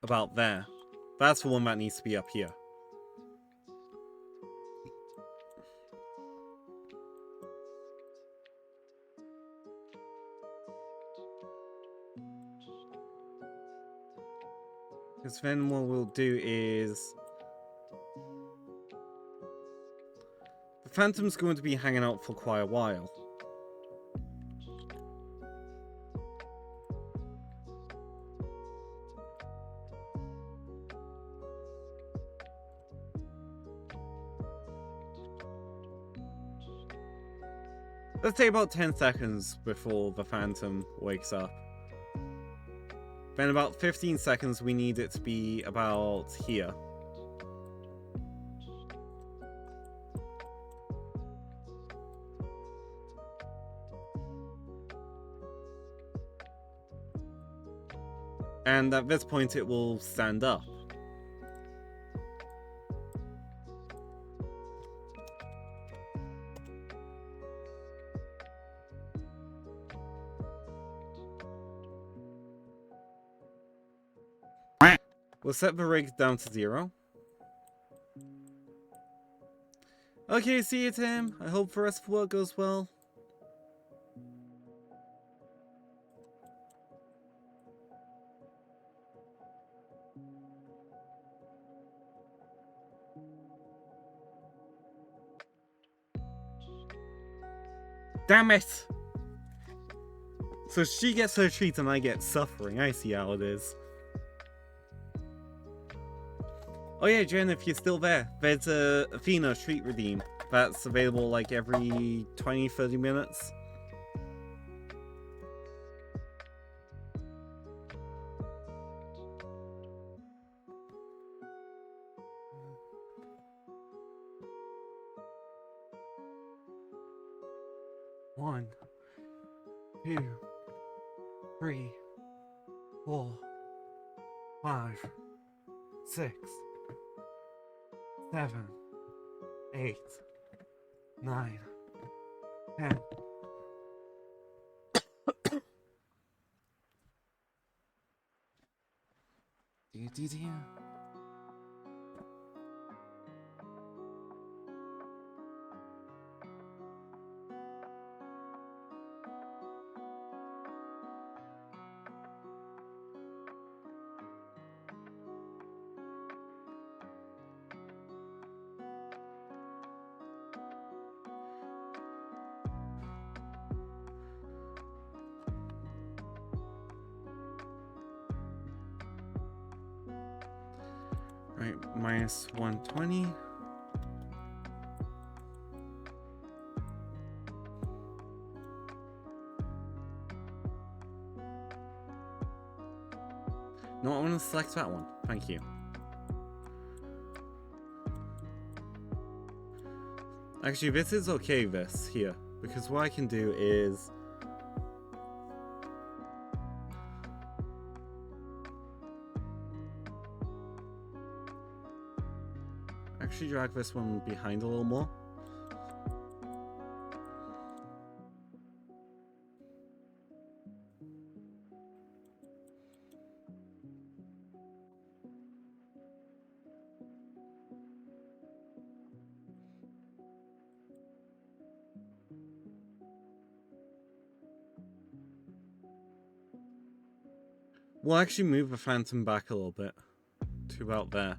about there. That's the one that needs to be up here. Because then what we'll do is... the Phantom's going to be hanging out for quite a while. Let's take about 10 seconds before the Phantom wakes up. Then about 15 seconds we need it to be about here. And at this point it will stand up. We'll set the rig down to 0. Okay, see you, Tim. I hope the rest of the work goes well. Damn it! So she gets her treat and I get suffering. I see how it is. Oh yeah, Jen, if you're still there, there's a Athena treat redeem that's available like every 20-30 minutes. One, 2, 3, 4, 5, 6, 7, 8, 9, 10. Do. Right, minus 120. No, I want to select that one. Thank you. Actually, this is okay, this here, because what I can do is actually drag this one behind a little more. We'll actually move the Phantom back a little bit to about there.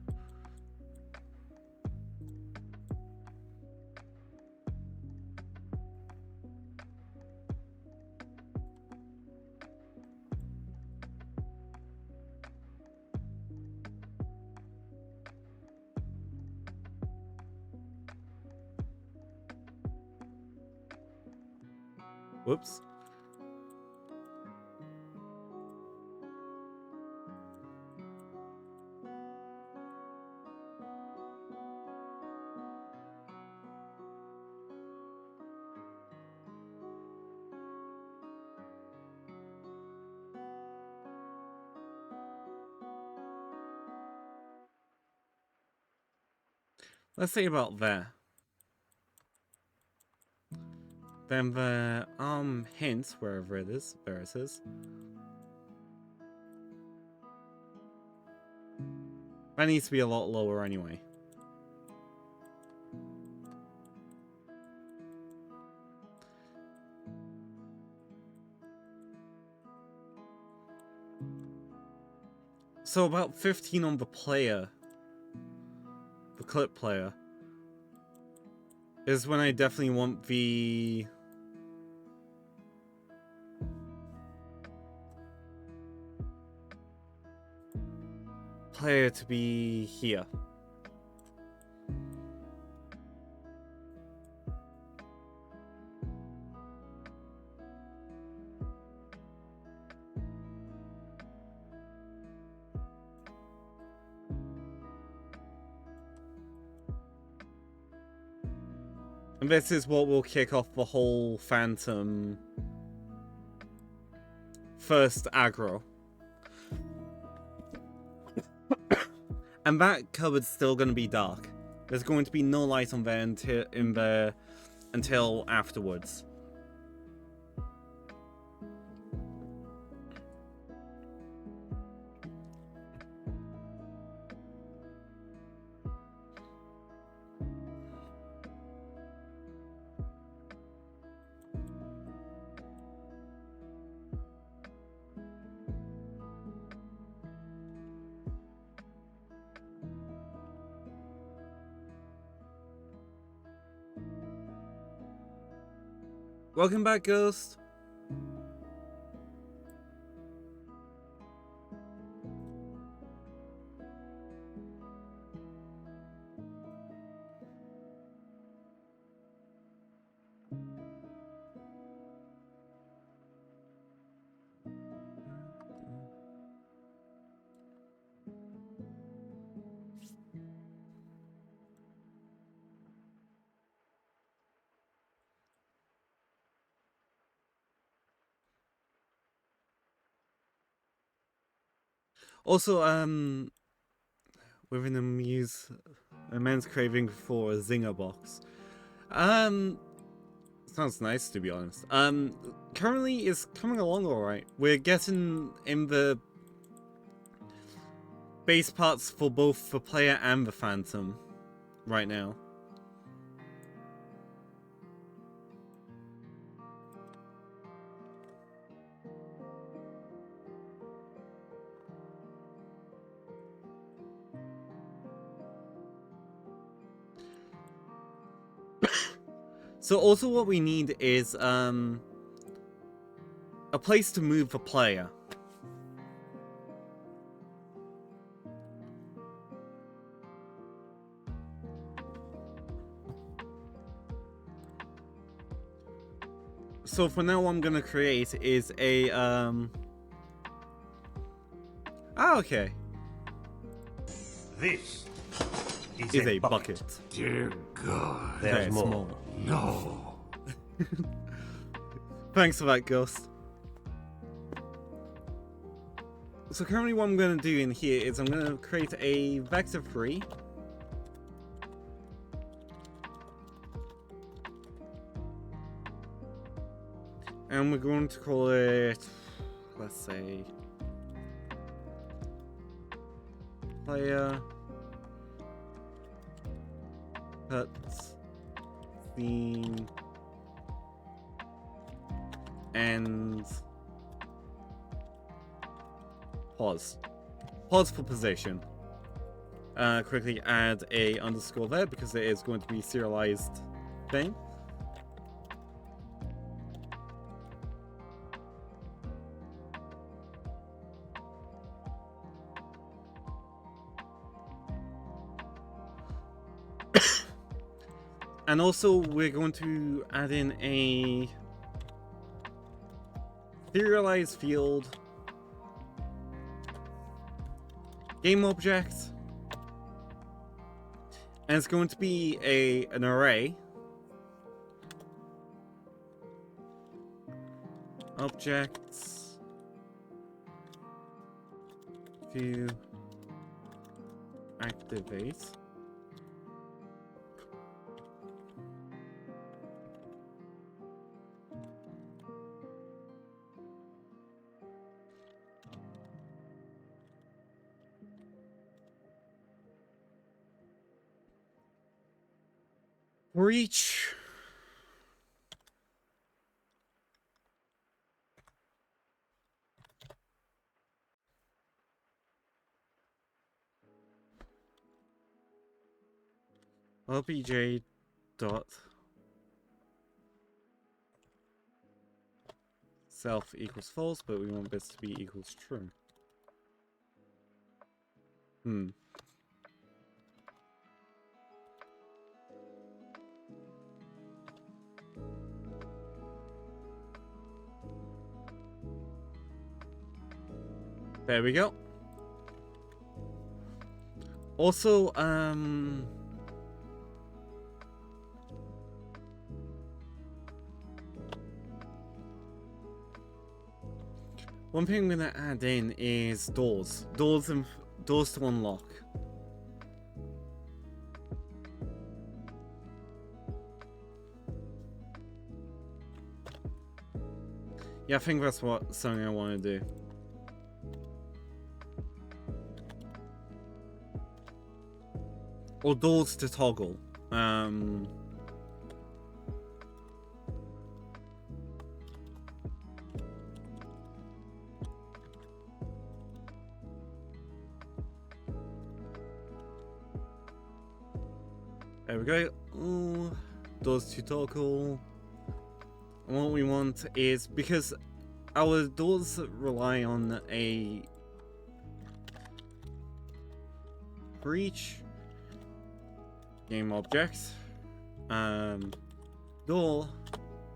Whoops. Let's say about there. Then the hint, wherever it is, there it is. That needs to be a lot lower anyway. So about 15 on the player, the clip player, is when I definitely want the player to be here. And this is what will kick off the whole Phantom first aggro. And that cupboard's still going to be dark. There's going to be no light on there until afterwards. Welcome back, Ghost. Also, within a man's craving for a zinger box. Sounds nice, to be honest. Currently it's coming along alright. We're getting in the base parts for both the player and the Phantom right now. So also what we need is a place to move the player. So for now what I'm gonna create is a okay. This is a bucket. Dear God. There's more. No. Thanks for that, Ghost. So currently what I'm going to do in here is I'm going to create a vector 3. And we're going to call it, let's say, player cut scene and pause. Pause for position. Quickly add a underscore there because it is going to be serialized thing. And also we're going to add in a serialized field game object, and it's going to be an array objects to activate. Reach. LBJ dot self equals false, but we want this to be equals true. There we go. Also, one thing I'm gonna add in is doors. Doors to unlock. Yeah, I think that's something I want to do. Or doors to toggle. There we go. Ooh, doors to toggle. And what we want is, because our doors rely on a breach game object, door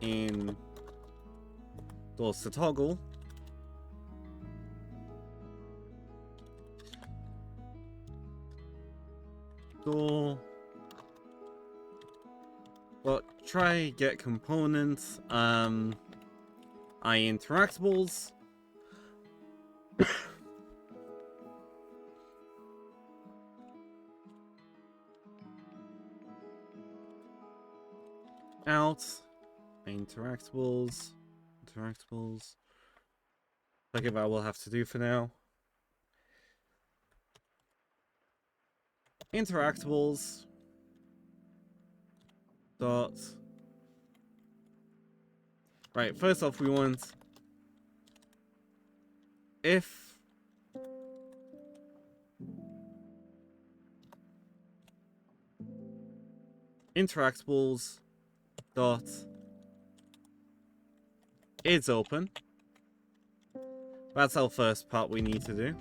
in doors to toggle, door, well, try get components, interactables, out, interactables. Like if I will have to do for now. Interactables dot. Right, first off we want if interactables dot is open. That's our first part we need to do.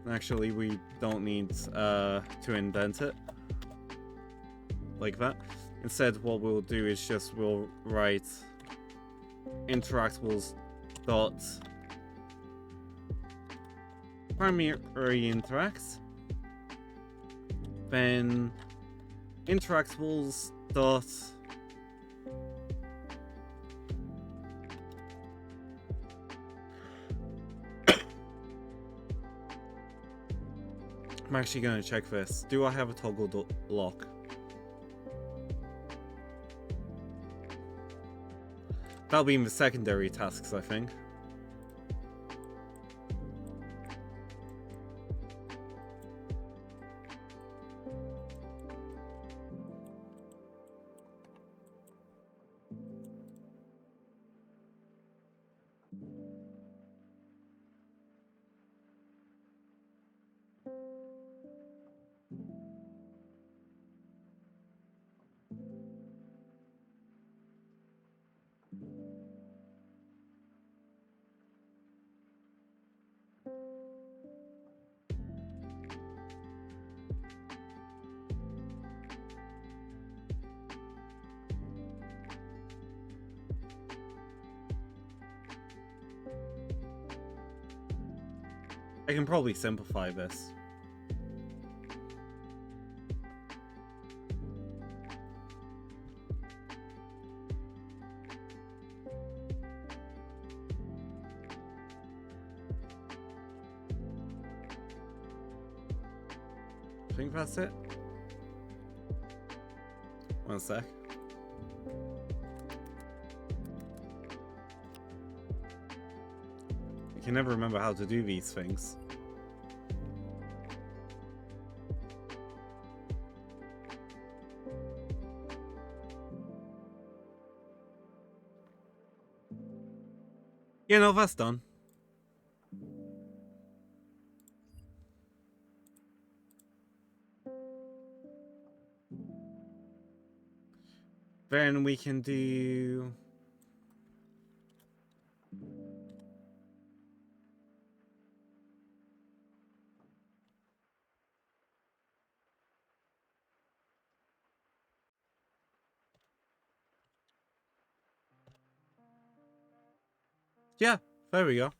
Actually, we don't need to indent it like that. Instead, what we'll do is just we'll write interactables dot primary interacts, then interactables dot I'm actually going to check this. Do I have a toggle lock? That'll be in the secondary tasks, I think. I can probably simplify this. I think that's it. One sec. I can never remember how to do these things. You know, that's done. Then we can do... Yeah, there we go.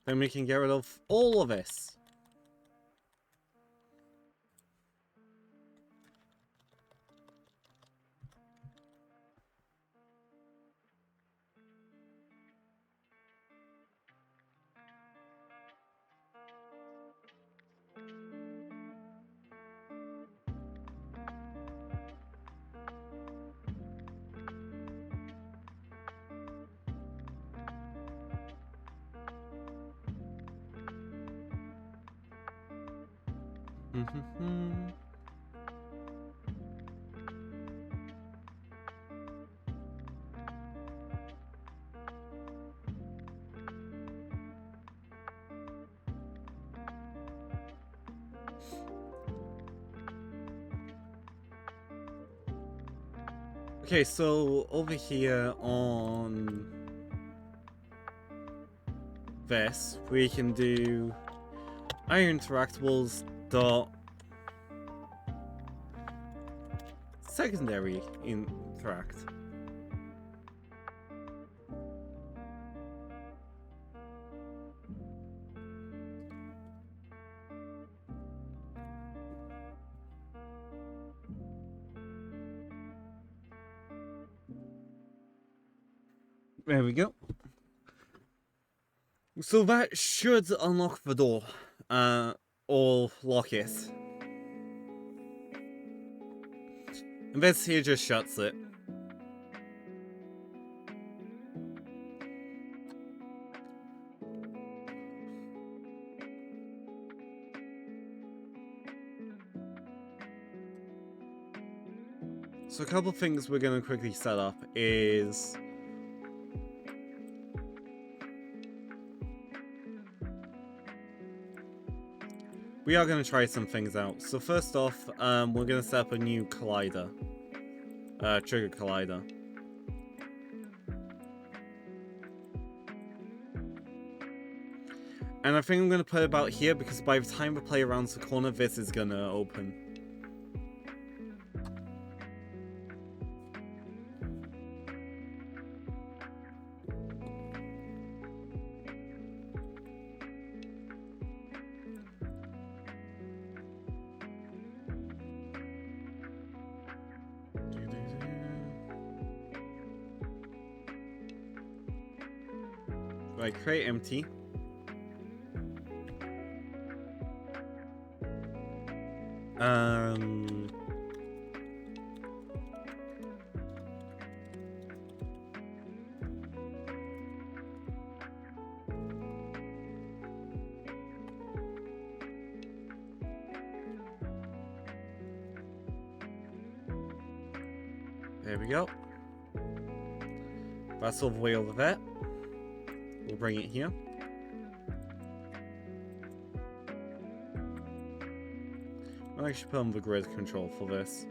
Then we can get rid of all of this. Okay, so over here on this, we can do iron interactables dot secondary interact. There we go. So that should unlock the door, or lock it. And this here just shuts it. So a couple things we're going to quickly set up is... we are going to try some things out. So first off, we're going to set up a new collider. Trigger collider. And I think I'm going to put it about here because by the time we play around the corner, this is going to open. Right, create empty. There we go. That's all the way over there. We'll bring it here. I'll actually put on the grid control for this.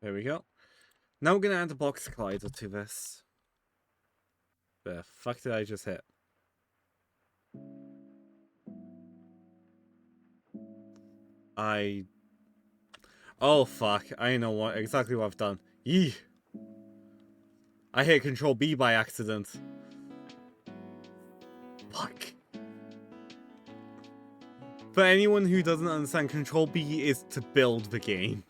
There we go. Now we're gonna add a box collider to this. The fuck did I just hit? Oh fuck, I know exactly what I've done. Yee! I hit Control B by accident. Fuck. For anyone who doesn't understand, Control B is to build the game.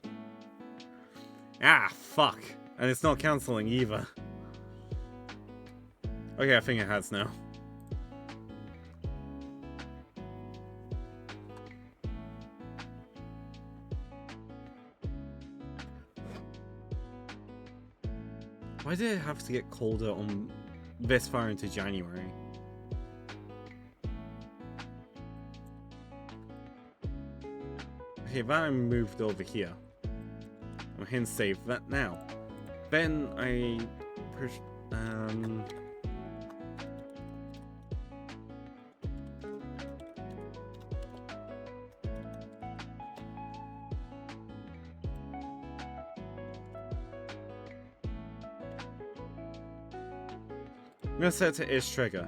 Ah, fuck. And it's not cancelling either. Okay, I think it has now. Why did it have to get colder on this far into January? Okay, that I moved over here. I'm hitting save that now. Then I push, I'm gonna set it to is trigger.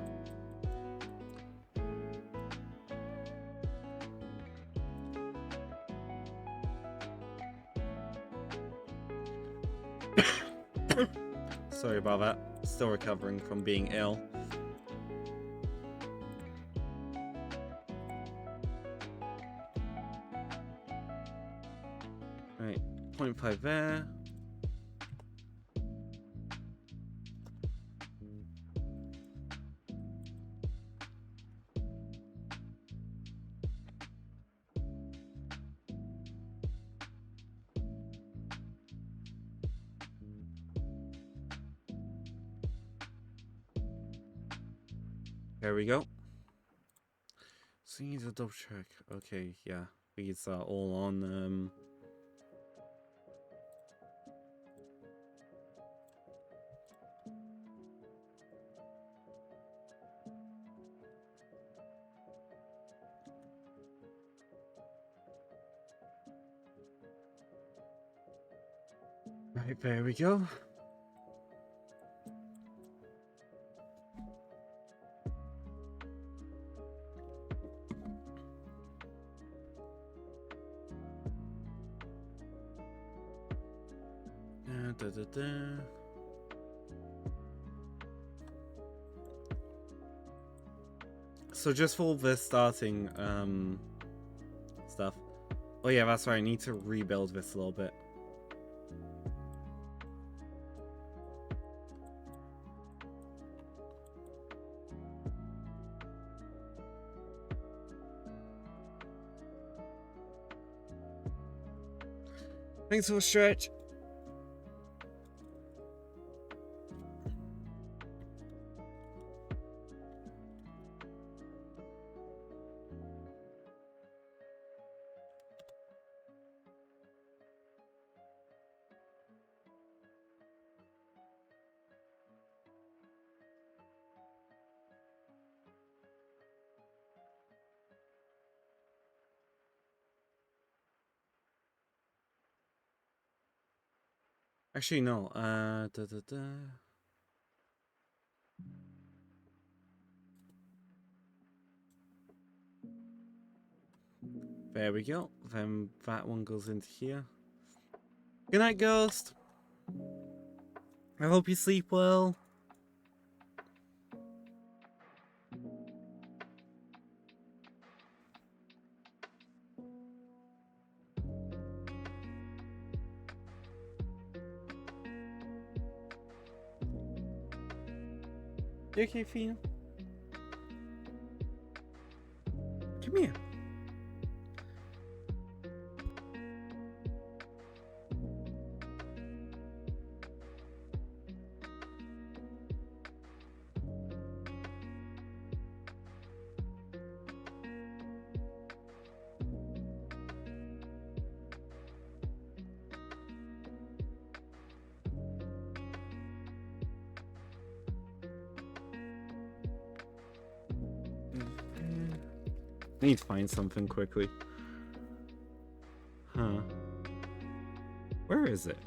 Sorry about that. Still recovering from being ill. Right, 0.5 there. There we go. So you need to double check. Okay, yeah. These are all on, Right, there we go. Da, da, da. So just for the starting stuff. Oh yeah, that's right. I need to rebuild this a little bit. Thanks for the stretch. Actually, no. Da, da, da. There we go. Then that one goes into here. Good night, Ghost. I hope you sleep well. You okay, Fia? Come here. I need to find something quickly. Huh. Where is it?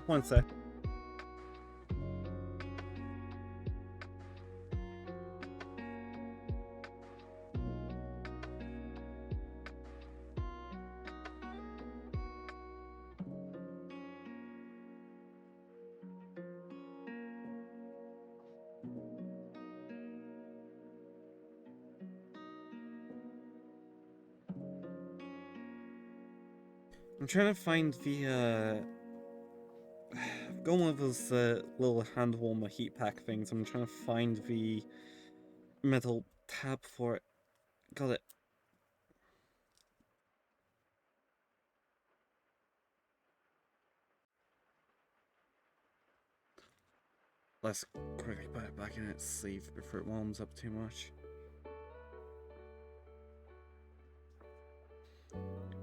One sec. I'm trying to find the, I've got one of those little hand warmer heat pack things. I'm trying to find the metal tab for it. Got it. Let's quickly put it back in its sleeve before it warms up too much.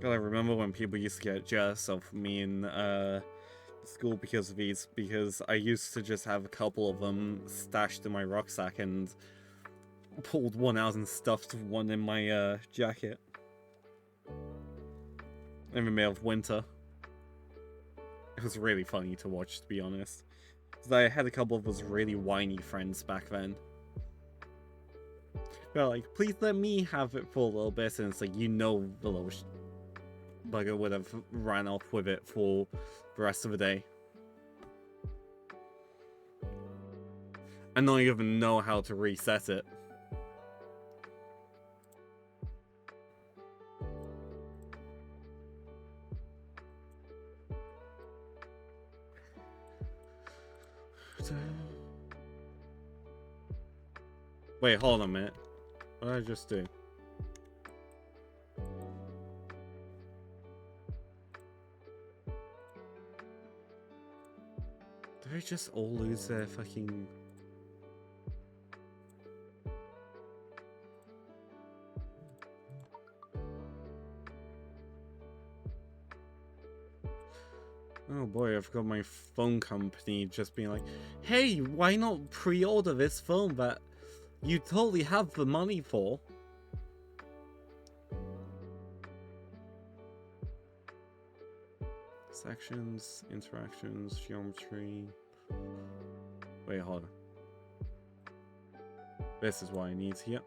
Gotta remember when people used to get jealous of me in school because of these, because I used to just have a couple of them stashed in my rucksack and pulled one out and stuffed one in my jacket in the middle of winter. It was really funny to watch, to be honest. Because I had a couple of those really whiny friends back then. They're like, please let me have it for a little bit, and it's like, you know, the little bugger would have ran off with it for the rest of the day. And not even know how to reset it. Wait, hold on a minute. What did I just do? Did they just all lose their fucking... Oh boy, I've got my phone company just being like, hey, why not pre-order this phone that you totally have the money for? Sections, interactions, geometry... Wait, hold on. This is what I need here.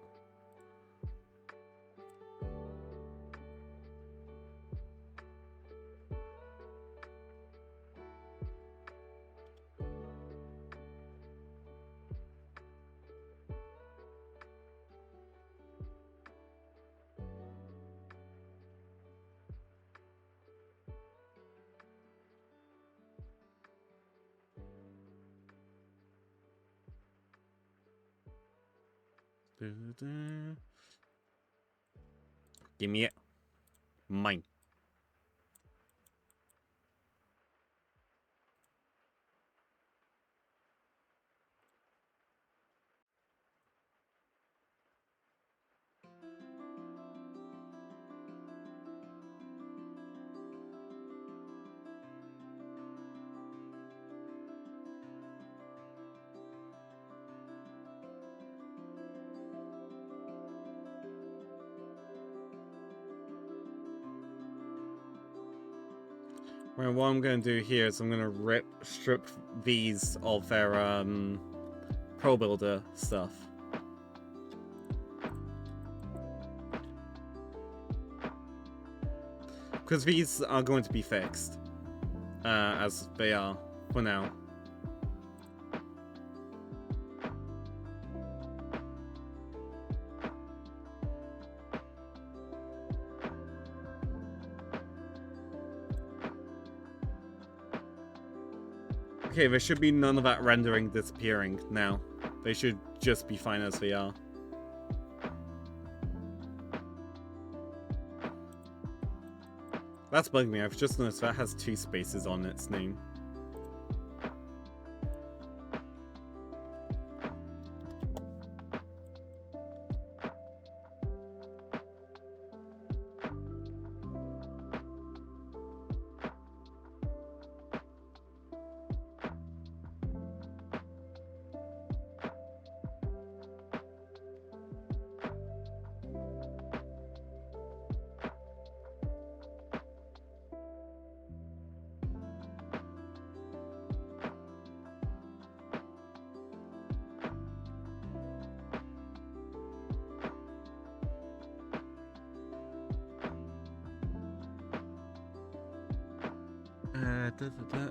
Give me it. Mine. Well, what I'm going to do here is I'm going to strip these of their Pro Builder stuff. Because these are going to be fixed, as they are for now. Okay, there should be none of that rendering disappearing now. They should just be fine as they are. That's bugging me. I've just noticed that has 2 spaces on its name.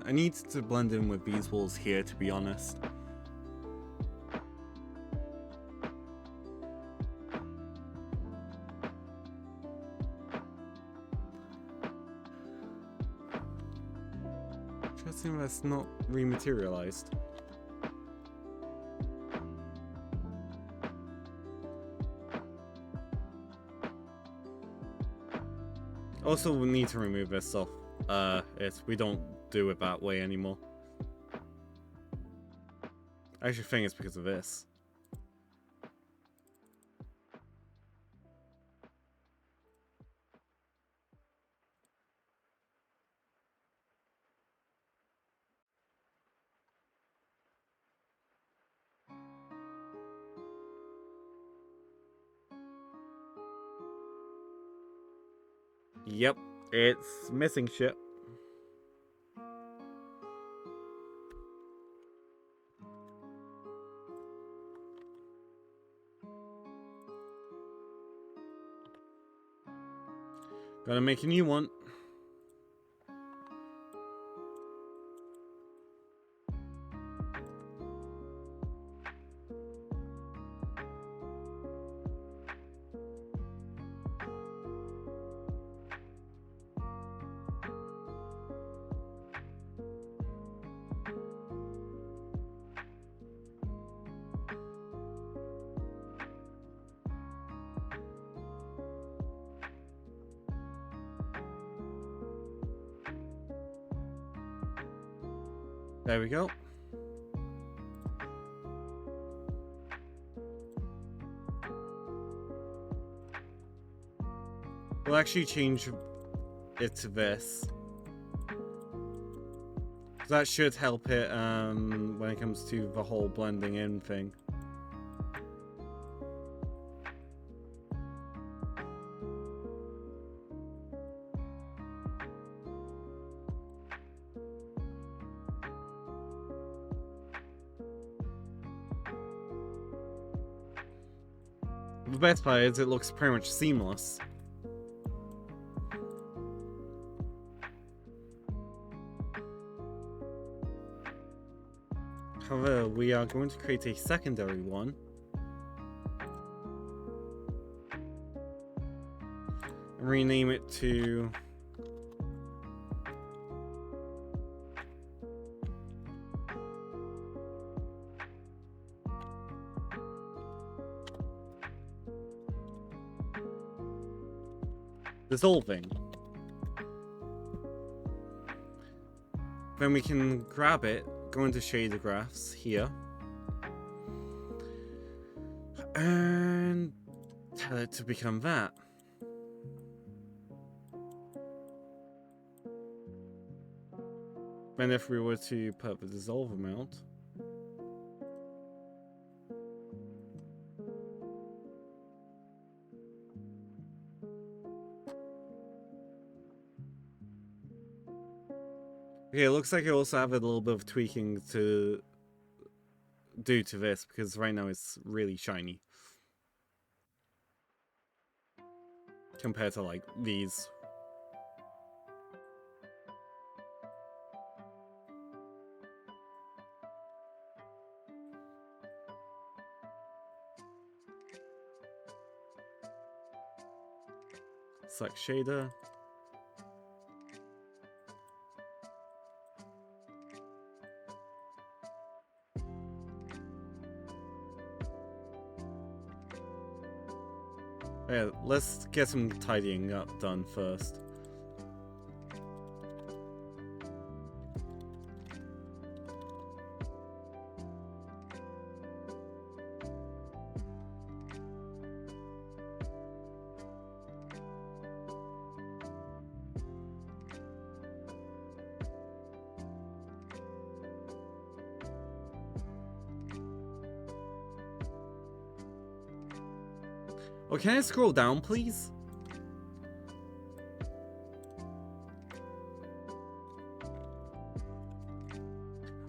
I need to blend in with these walls here, to be honest. Interesting that's not rematerialized. Also, we need to remove this off. We don't do it that way anymore. I actually think it's because of this. Yep, it's missing shit. Gotta make a new one. There we go. We'll actually change it to this. That should help it when it comes to the whole blending in thing. The best part is it looks pretty much seamless. However, we are going to create a secondary one. And rename it to... Dissolving. Then we can grab it, go into shader graphs here, and tell it to become that. And if we were to put the dissolve amount, okay, it looks like I also have a little bit of tweaking to do to this, because right now it's really shiny. Compared to, like, these. Select shader. Yeah, let's get some tidying up done first. Oh, can I scroll down, please?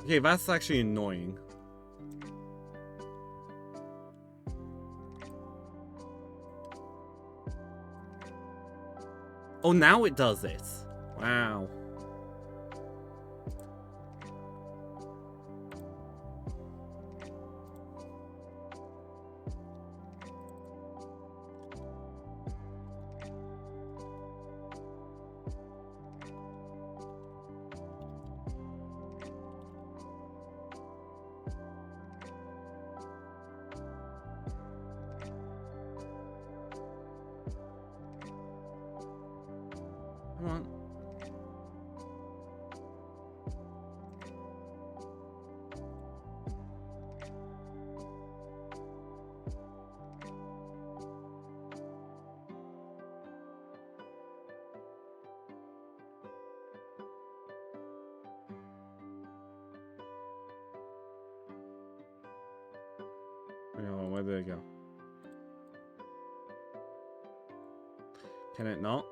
Okay, that's actually annoying. Oh, now it does it. Wow. Come on. Where did it go? Can it not?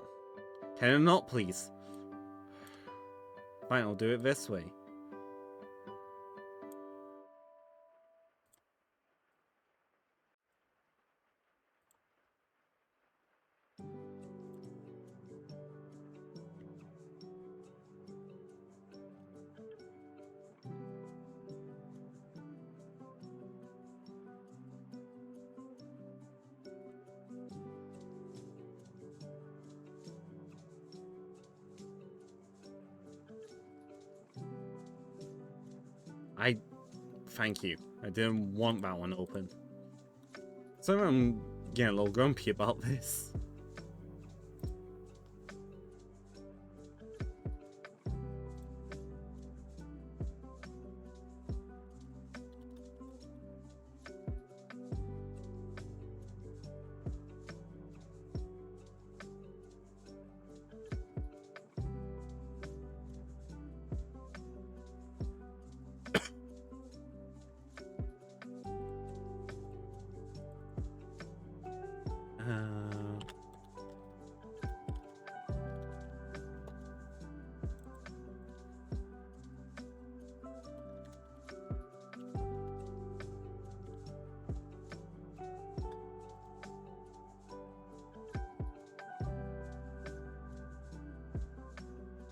Can it not, please? Fine, I'll do it this way. Thank you. I didn't want that one open. So I'm getting a little grumpy about this.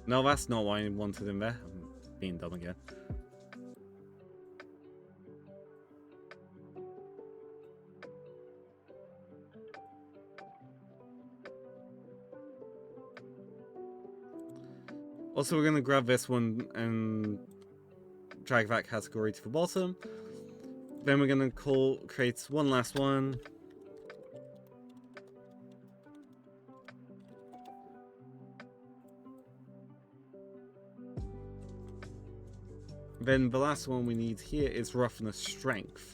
No, that's not what I wanted in there. I'm being dumb again. Also, we're going to grab this one and drag that category to the bottom. Then we're going to create one last one. Then the last one we need here is roughness strength.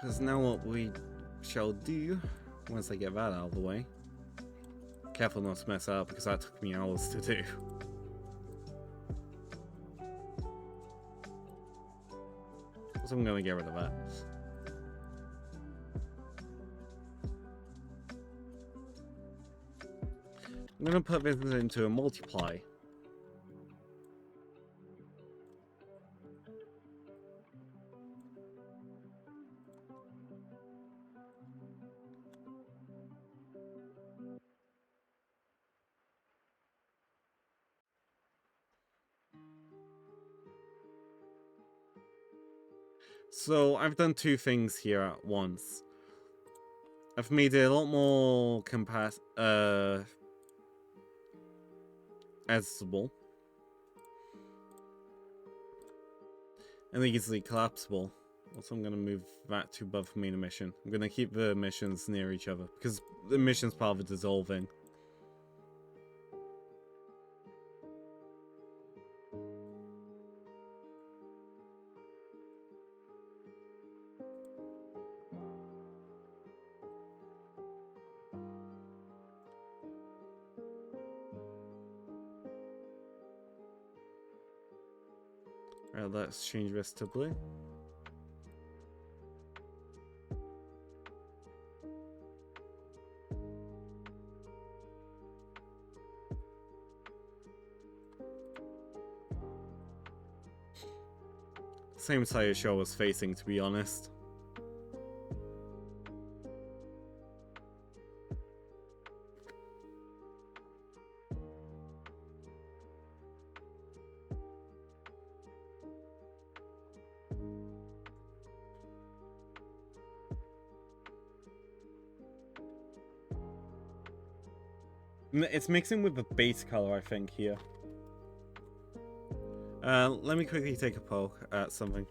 Because now what we shall do, once I get that out of the way, careful not to mess that up because that took me hours to do. So I'm going to get rid of that. I'm going to put this into a multiply. So I've done two things here at once. I've made it a lot more editable and easily collapsible. Also, I'm going to move that to above main emission. I'm going to keep the emissions near each other because the emission's part of the dissolving. Alright, let's change this to blue. Same side the show was facing, to be honest. It's mixing with the base color, I think, here. Let me quickly take a poke at something.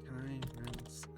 Can I mask?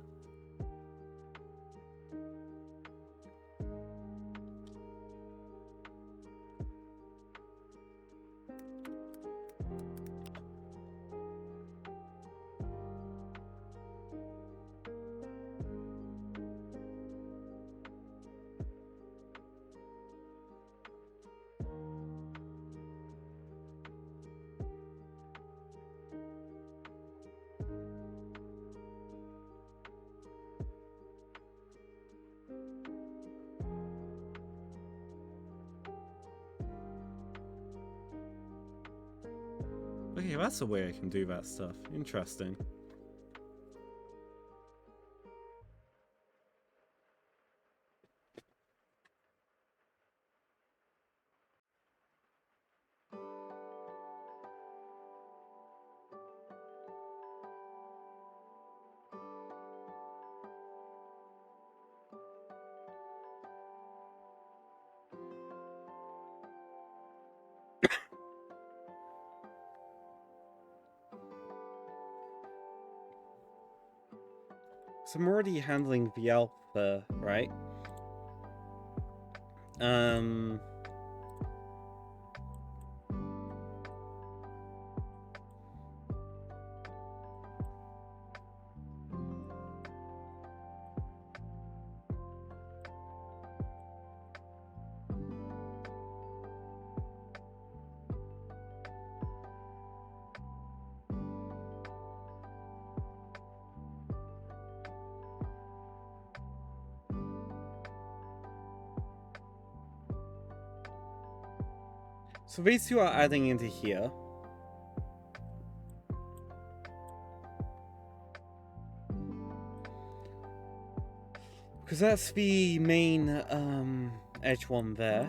Okay, that's the way I can do that stuff. Interesting. So I'm already handling the alpha, right? So these two are adding into here. Because that's the main edge one there.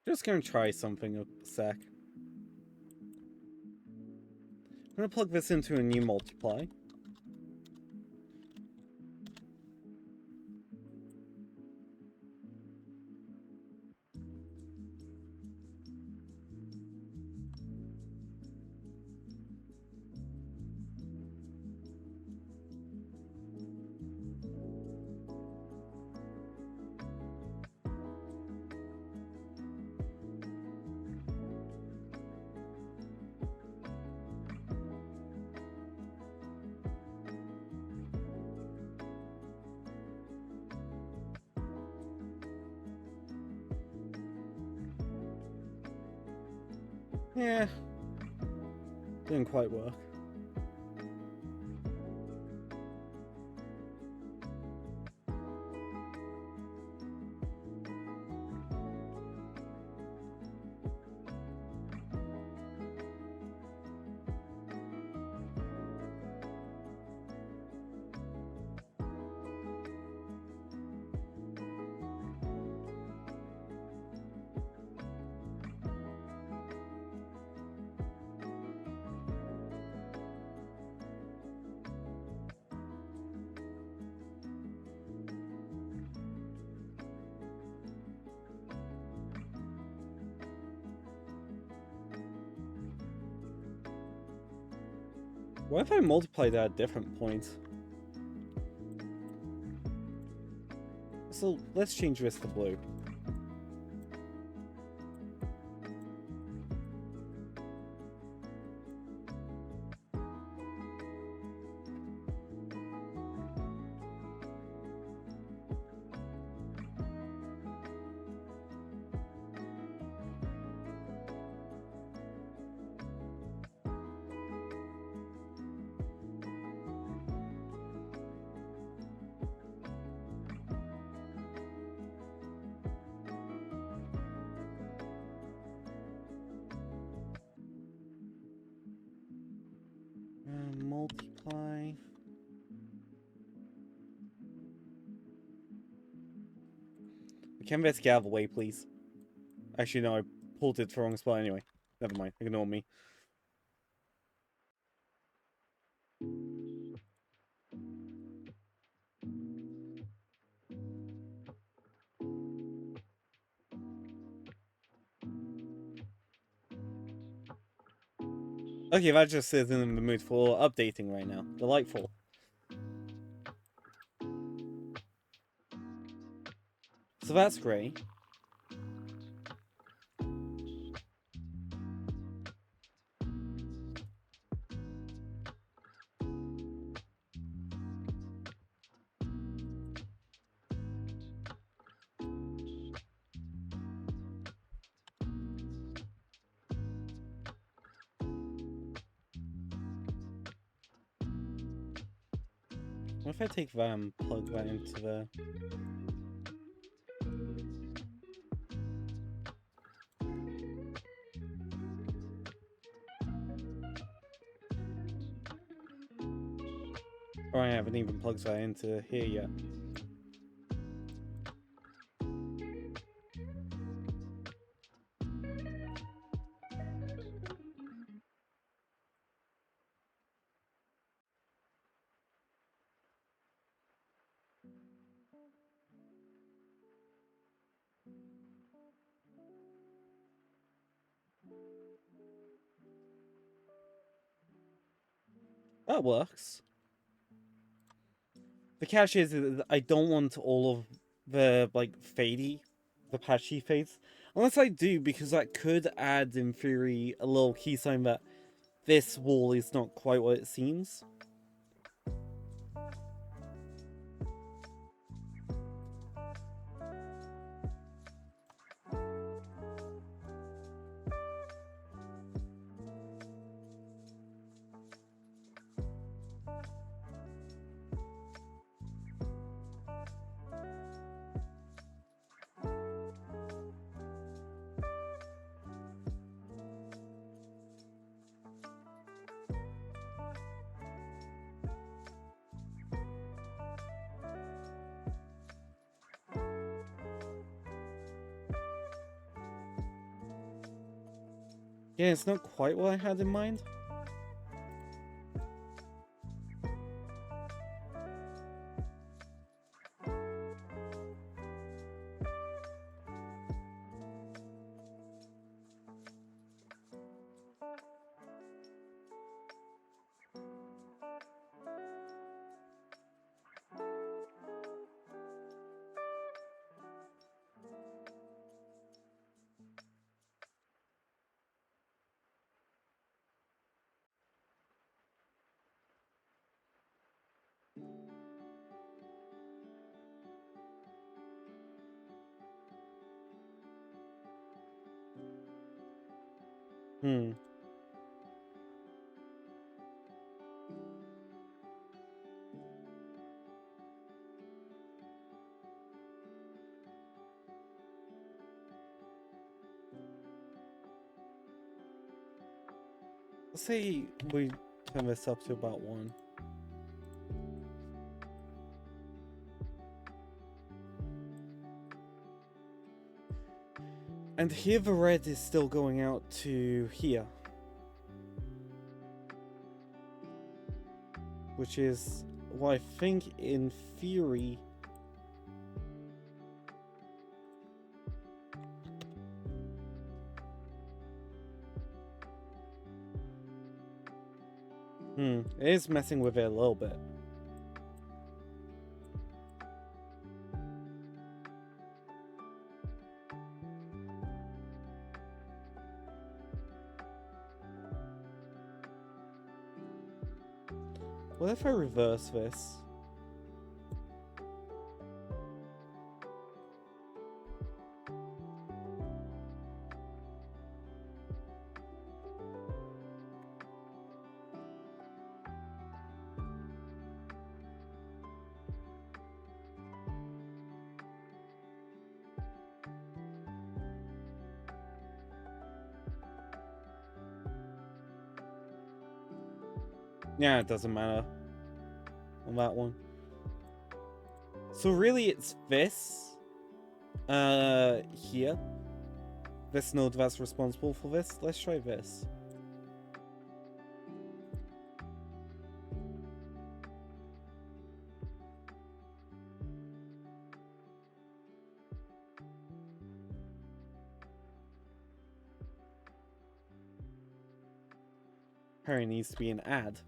Just gonna try something a sec. I'm gonna plug this into a new multiply. Yeah, didn't quite work. What if I multiply that at different points? So let's change this to blue. multiply. Can this get out of the way, please? Actually, no, I pulled it to the wrong spot anyway. Never mind, ignore me. Okay, that just isn't in the mood for updating right now. Delightful. So that's great. What if I take that and plug that into the... Oh, I haven't even plugged that into here yet. That works. The catch is that I don't want all of the, like, fadey, the patchy fades. Unless I do, because that could add, in theory, a little key sign that this wall is not quite what it seems. Yeah, it's not quite what I had in mind. Hmm. Let's say we turn this up to about 1. And here the red is still going out to here. Which is what I think, in theory... it is messing with it a little bit. What if I reverse this? Yeah, it doesn't matter on that one. So really it's this here. This node that's responsible for this. Let's try this. Apparently needs to be an ad.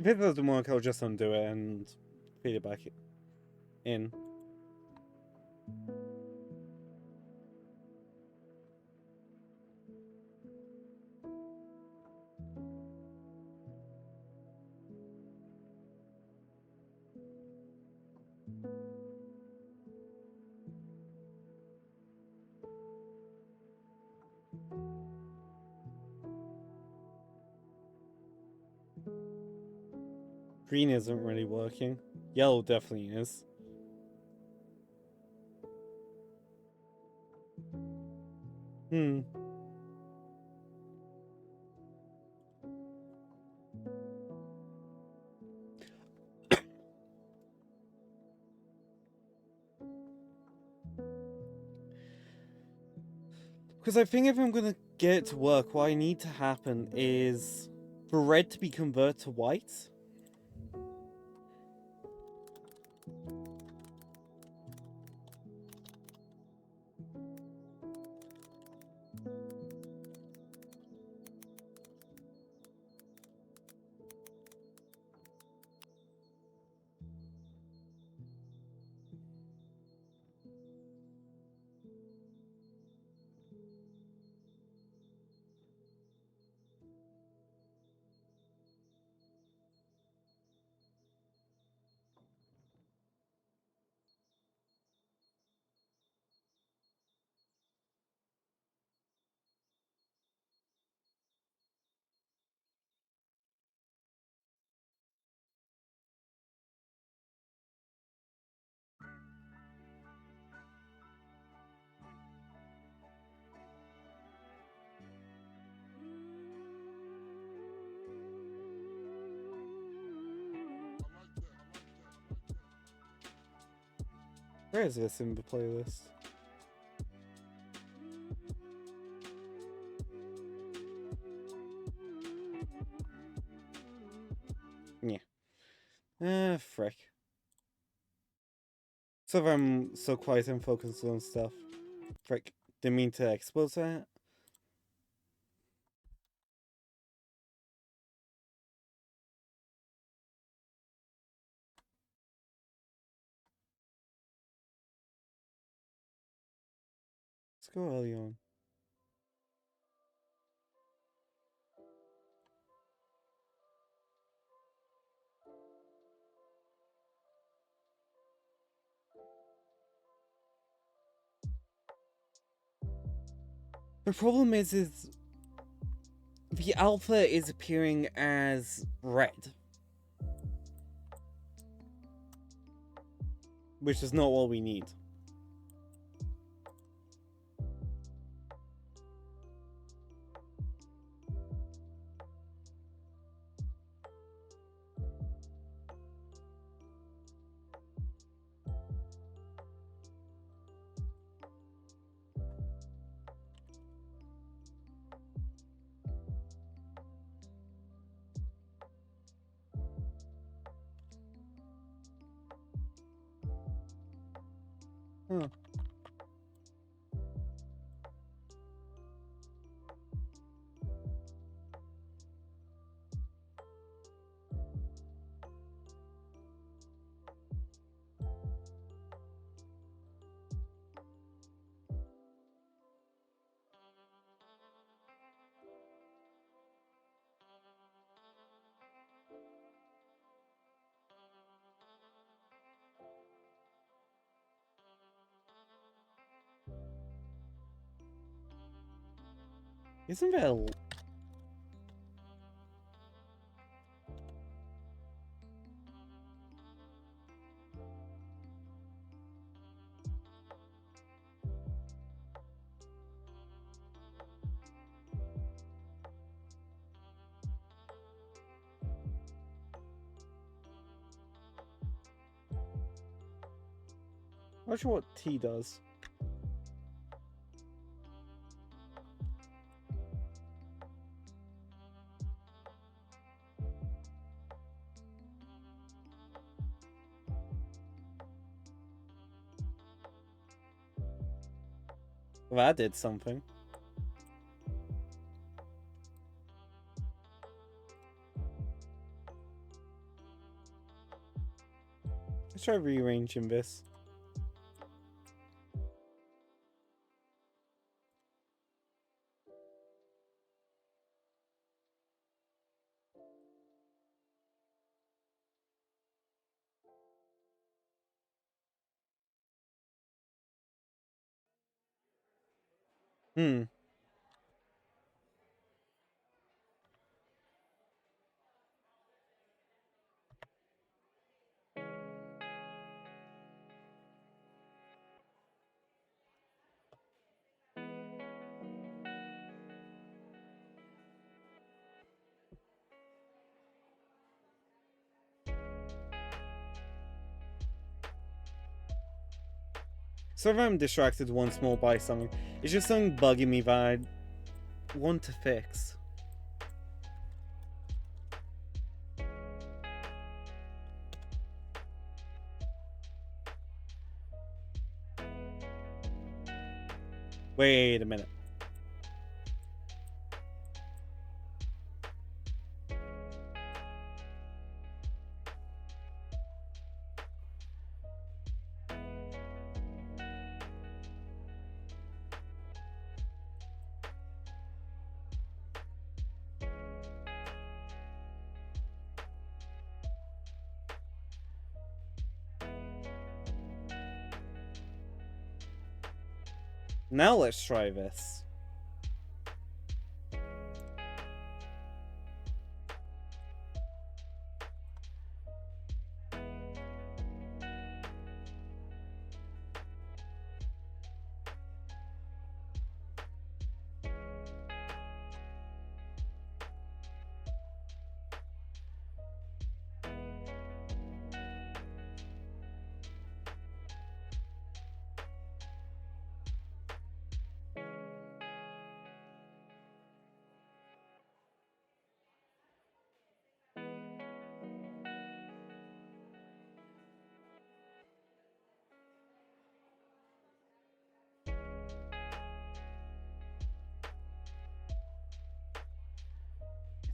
If it doesn't work, I'll just undo it and feed it back in. Green isn't really working. Yellow definitely is. Because I think if I'm gonna get it to work, what I need to happen is for red to be converted to white. Where is this in the playlist? Yeah. Frick. So I'm so quiet and focused on stuff. Frick. Didn't mean to expose that. Let's go early on. The problem is the alpha is appearing as red, which is not what we need. Huh. Isn't there a... Not sure what T does. Well, that did something. Let's try rearranging this. Hmm. So if I'm distracted once more by something, it's just something bugging me that I want to fix. Wait a minute. Now let's try this.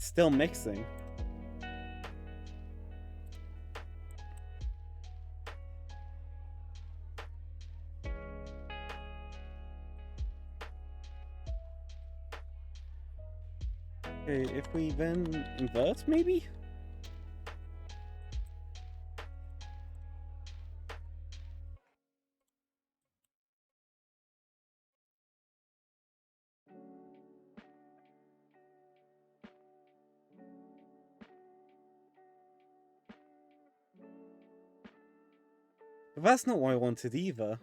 It's still mixing. Okay, if we then invert, maybe? But that's not what I wanted either.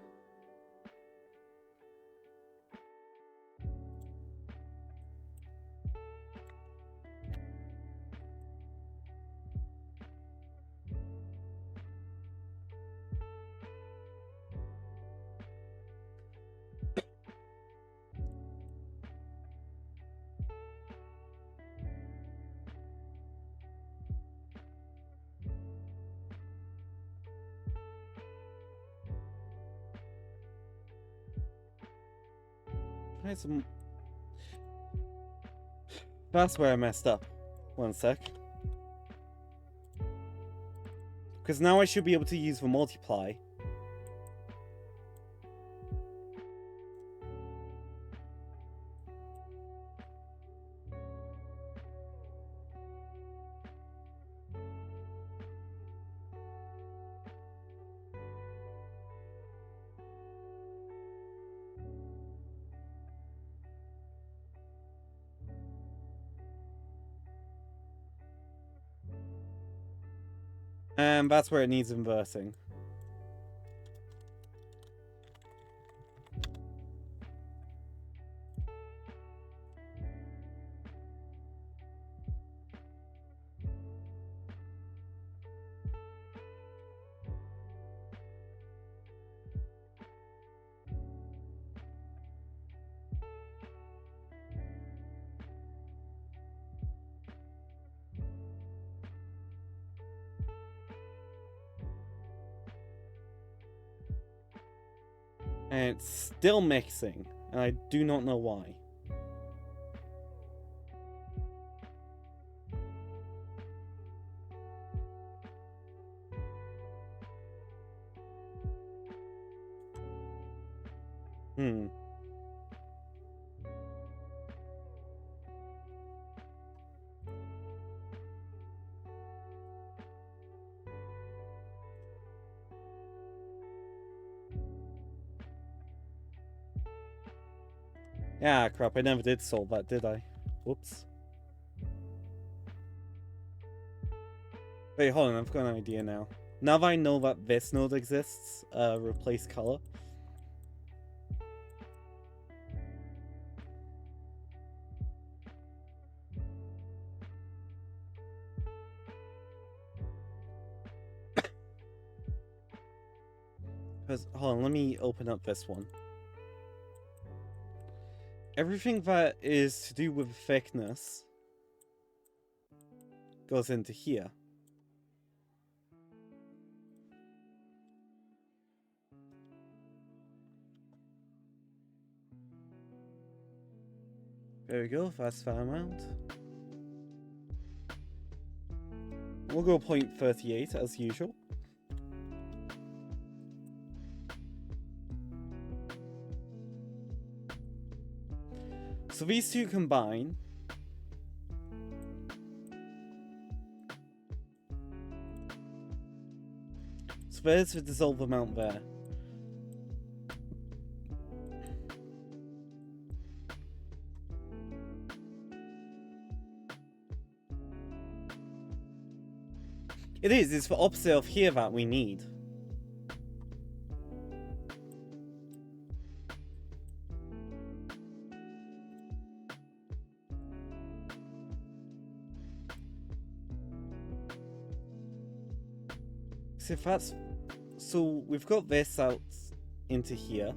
That's where I messed up. One sec. Because now I should be able to use the multiply. And that's where it needs inverting. And it's still mixing, and I do not know why. Ah, crap, I never did solve that, did I? Whoops. Wait, hold on, I've got an idea now. Now that I know that this node exists, replace color. Hold on, let me open up this one. Everything that is to do with thickness goes into here. There we go, that's that amount. We'll go 0.38 as usual. So these two combine. So there's the dissolve amount there. It's the opposite of here that we need. So if that's... So we've got this out into here.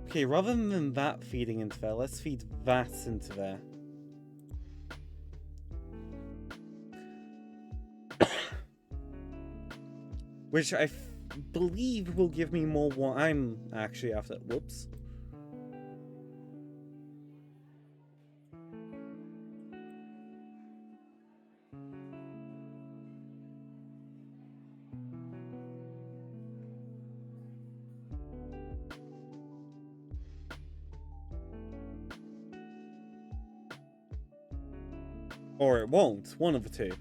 Okay, rather than that feeding into there, let's feed that into there. Which I believe will give me more what I'm actually after. Whoops. Or it won't. One of the two.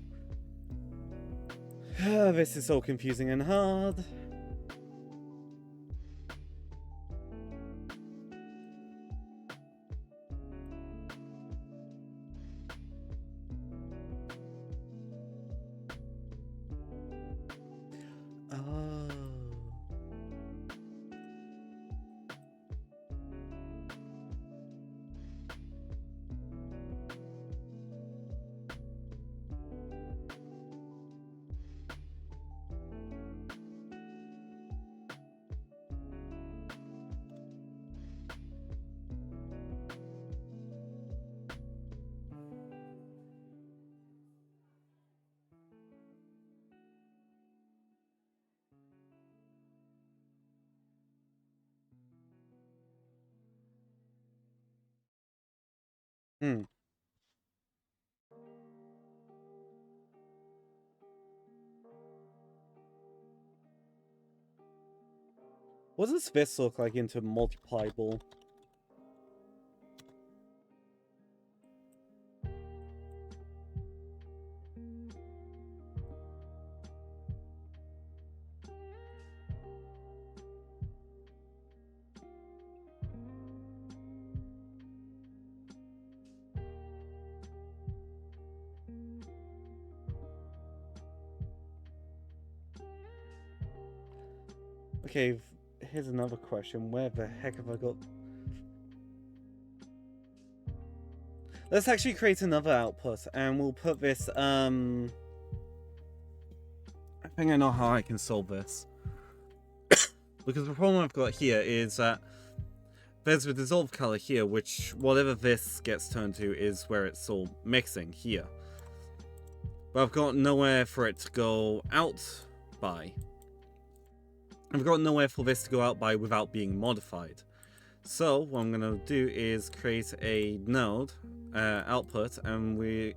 This is so confusing and hard. Oh. What does this look like into multiply ball? Okay, here's another question. Where the heck have I got... Let's actually create another output, and we'll put this, I think I know how I can solve this. Because the problem I've got here is that there's the dissolved color here, which whatever this gets turned to is where it's all mixing here. But I've got nowhere for it to go out by. I've got nowhere for this to go out by without being modified. So what I'm going to do is create a node output, and we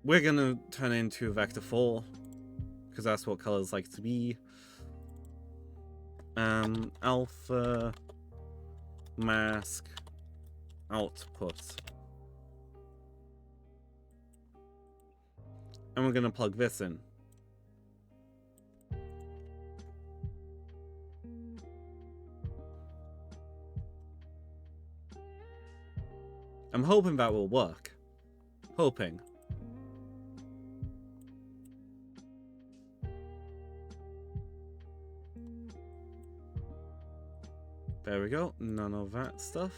we're going to turn it into vector 4 because that's what colors like to be. Alpha mask output, and we're going to plug this in. I'm hoping that will work. Hoping. There we go. None of that stuff.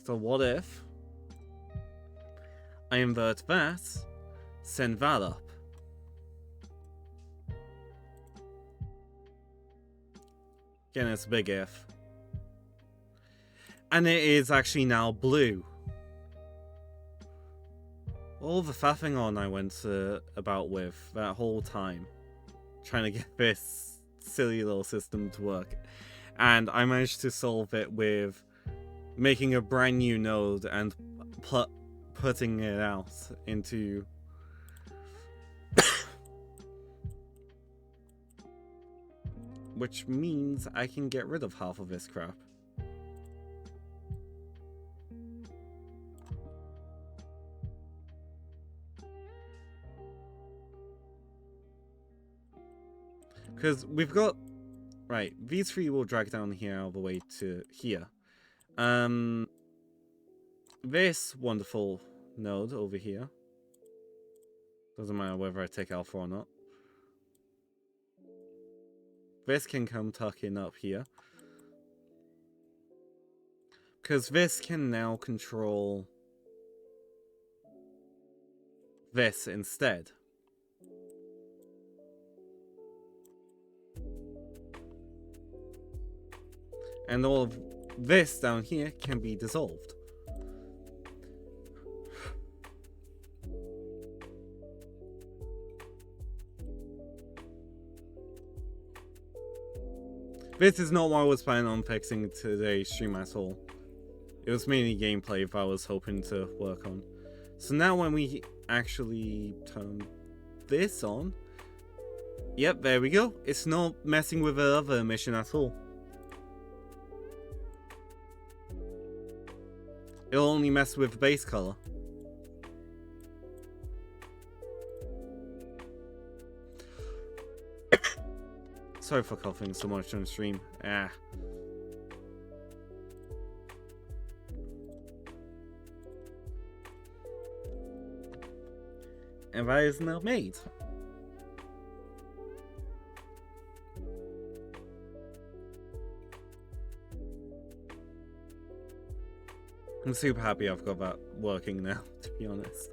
So what if I invert that, send that up? Again, it's a big if. And it is actually now blue. All the faffing on I went about with that whole time, trying to get this silly little system to work. And I managed to solve it with making a brand new node and putting it out into... which means I can get rid of half of this crap. Because we've got... Right, these three will drag down here all the way to here. This wonderful node over here. Doesn't matter whether I take alpha or not. This can come tucking up here. Because this can now control this instead. And all of this down here can be dissolved. This is not what I was planning on fixing today's stream at all. It was mainly gameplay that I was hoping to work on. So now when we actually turn this on, yep, there we go. It's not messing with the other emission at all. It'll only mess with the base color. Sorry for coughing so much on stream. Ah. And that is now made. I'm super happy I've got that working now, to be honest.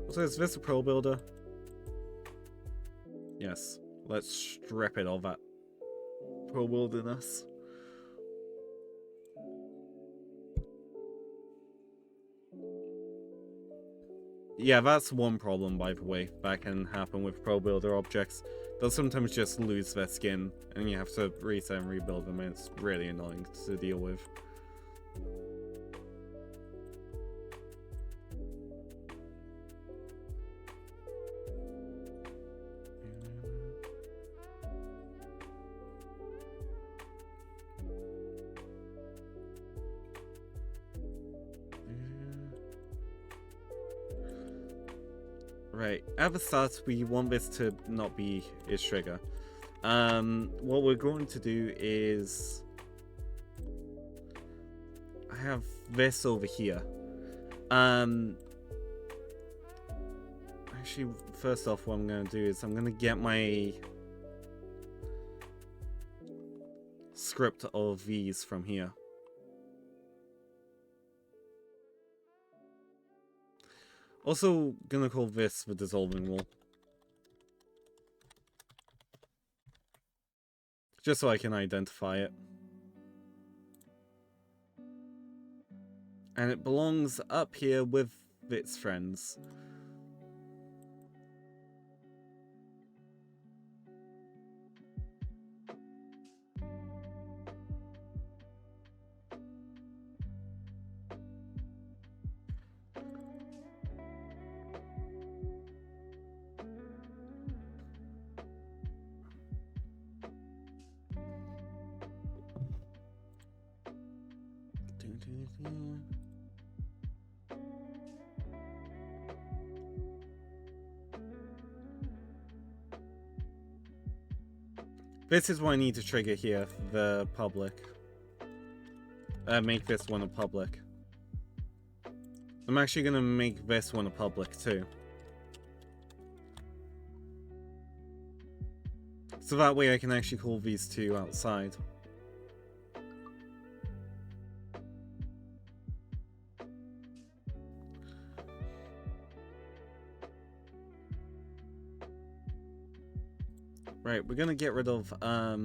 Also, is this a Pro Builder? Yes. Let's strip it of that Pro Wilderness. Yeah, that's one problem, by the way, that can happen with Pro Builder objects. They'll sometimes just lose their skin, and you have to reset and rebuild them, and it's really annoying to deal with. Right, at the start we want this to not be its trigger. What we're going to do is have this over here. Actually, first off, what I'm going to do is I'm going to get my script of these from here. Also, gonna call this the dissolving wall. Just so I can identify it. And it belongs up here with its friends. This is what I need to trigger here, the public. Make this one a public. I'm actually gonna make this one a public too. So that way I can actually call these two outside. Right, we're gonna get rid of, I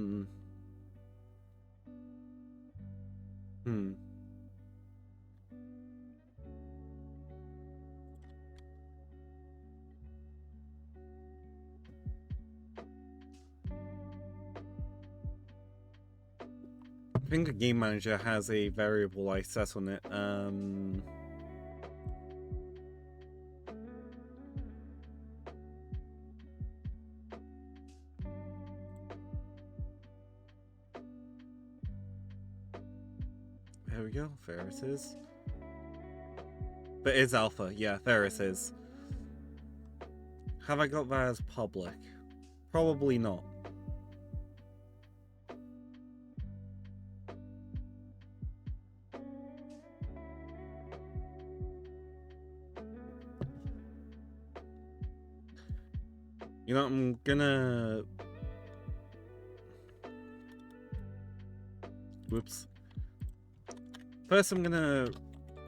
think the game manager has a variable I set on it. There we go. There it is. But it's alpha. Yeah, there it is. Have I got that as public? Probably not. You know, I'm gonna... Whoops. First, I'm gonna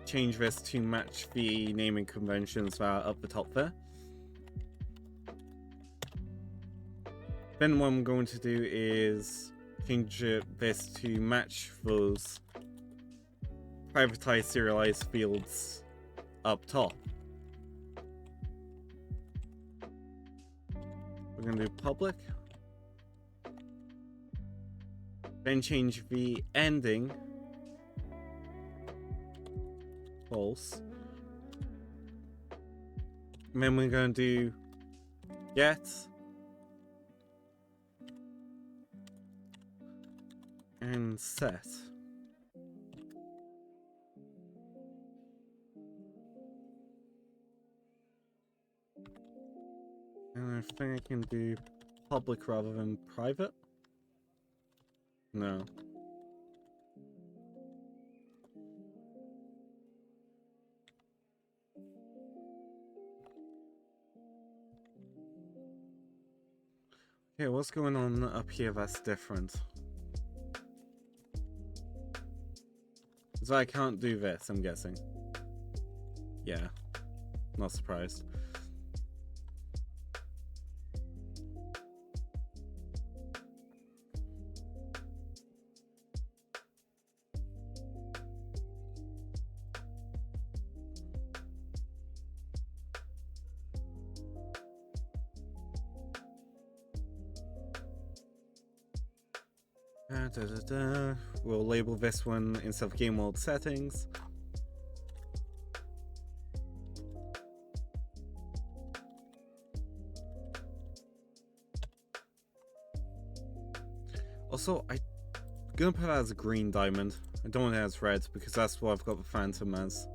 change this to match the naming conventions that are up the top there. Then what I'm going to do is change this to match those privatized serialized fields up top. We're going to do public. Then change the ending false. And then we're going to do get and set. And I think I can do public rather than private. No. Okay, what's going on up here that's different? So I can't do this, I'm guessing. Yeah, not surprised. We'll label this one instead of game world settings. Also, I'm gonna put that as a green diamond. I don't want it as red because that's what I've got the Phantom as.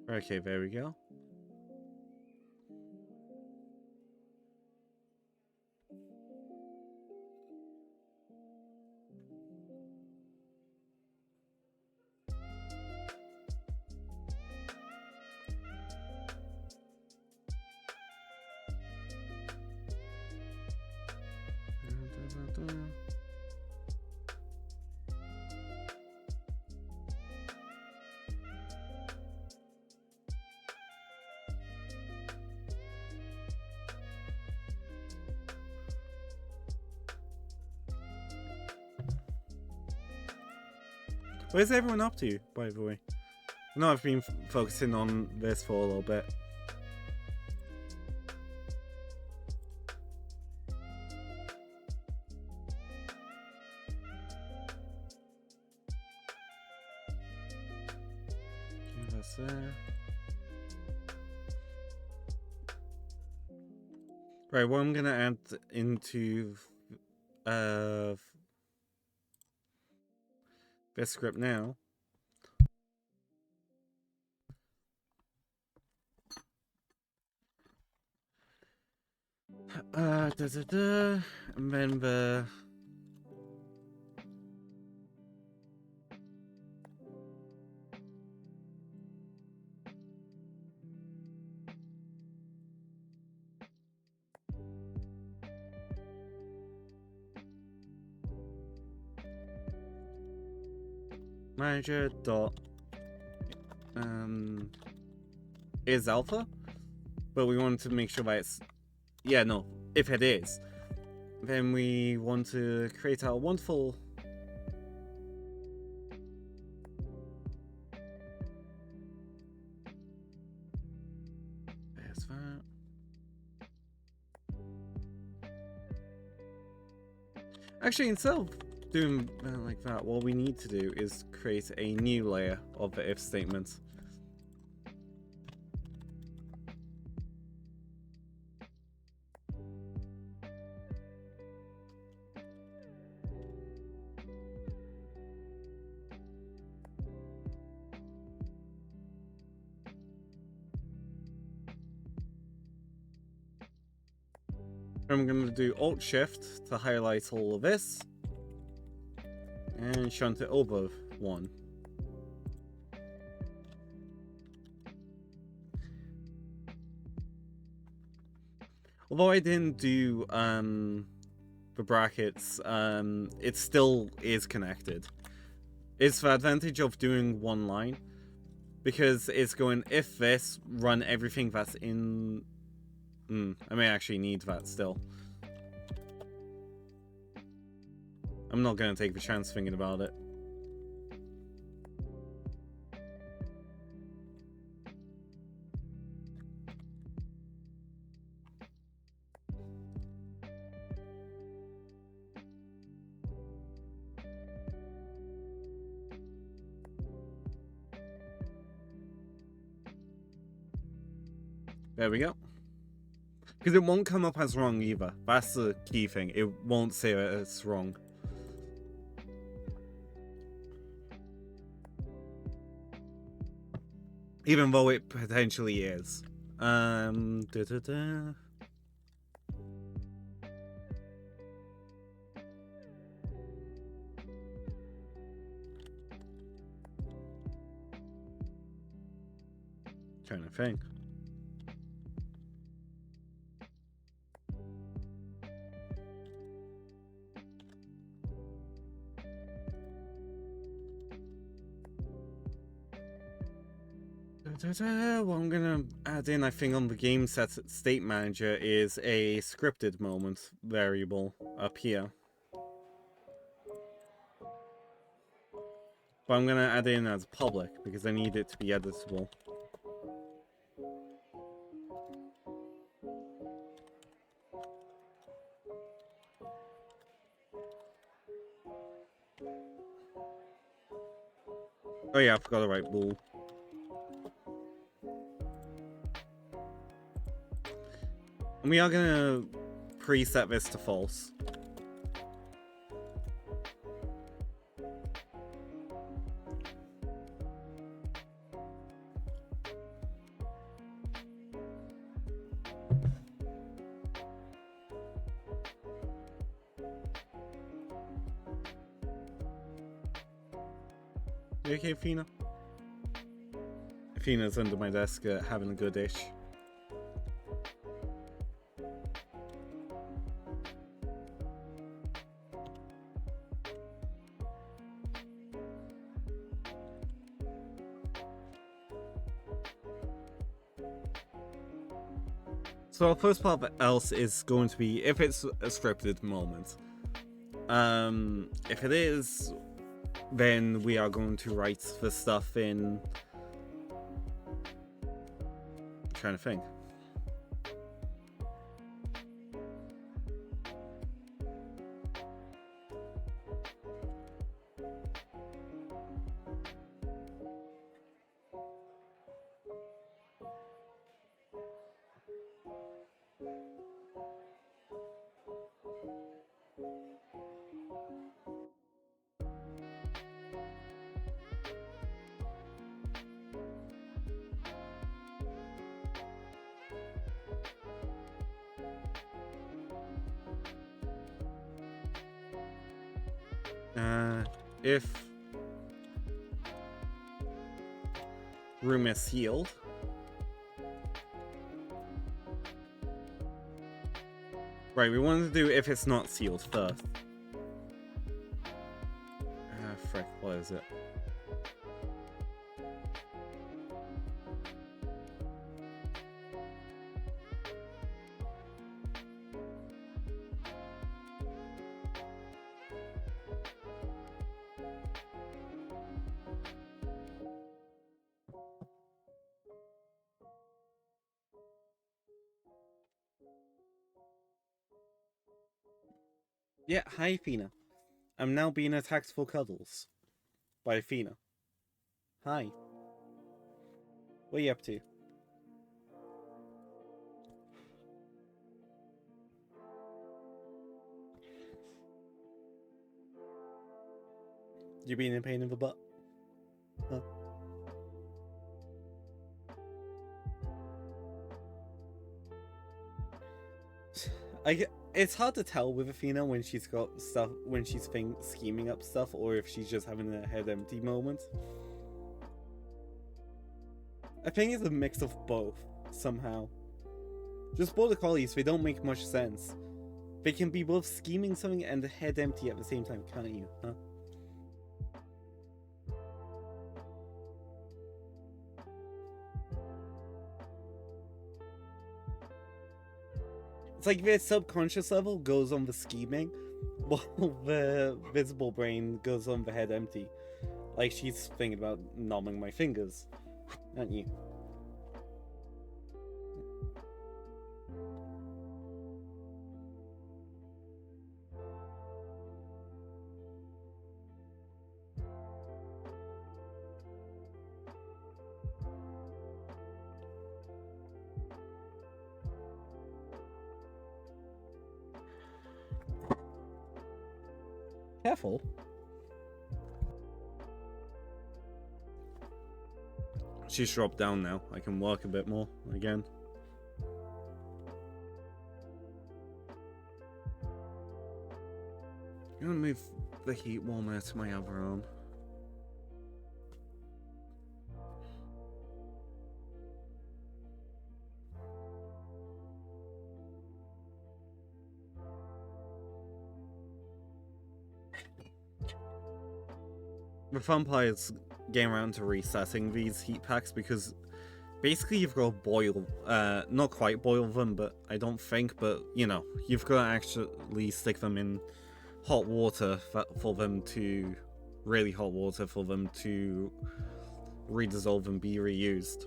Okay, there we go. Where's everyone up to, by the way? I know I've been focusing on this for a little bit. Okay, that's there. Right, what I'm gonna add into this script now. And then the manager dot is alpha, but we want to make sure that it's if it is, then we want to create our wonderful there's that. Actually, instead of doing like that, what we need to do is create a new layer of the if statement. I'm going to do Alt-Shift to highlight all of this and shunt it over one. Although I didn't do the brackets, it still is connected. It's the advantage of doing one line, because it's going if this, run everything that's in. I may actually need that still. I'm not going to take the chance thinking about it. There we go. Because it won't come up as wrong either. That's the key thing. It won't say that it's wrong. Even though it potentially is. Trying to think. What I'm gonna add in, I think, on the game state manager is a scripted moment variable up here. But I'm gonna add in as public because I need it to be editable. Oh yeah, I forgot to write bool. And we are gonna preset this to false. You okay, Fina? Fina's under my desk having a good ish. So our first part of else is going to be if it's a scripted moment. If it is, then we are going to write the stuff in. I'm trying to think. If room is sealed, right, we wanted to do if it's not sealed first. Frick, what is it? Yeah, hi Fina. I'm now being attacked for cuddles. By Fina. Hi. What are you up to? You being in pain in the butt? Huh? It's hard to tell with Athena when she's got stuff, when she's scheming up stuff, or if she's just having a head empty moment. I think it's a mix of both, somehow. Just border collies, they don't make much sense. They can be both scheming something and head empty at the same time, can't you, huh? It's like their subconscious level goes on the scheming, while the visible brain goes on the head empty. Like she's thinking about numbing my fingers, aren't you? Careful. She's dropped down now. I can work a bit more again. I'm gonna move the heat warmer to my other arm. The fun part is getting around to resetting these heat packs because basically you've got to boil, not quite boil them, but I don't think, but you know, you've got to actually stick them in hot water for them to, really hot water for them to redissolve and be reused.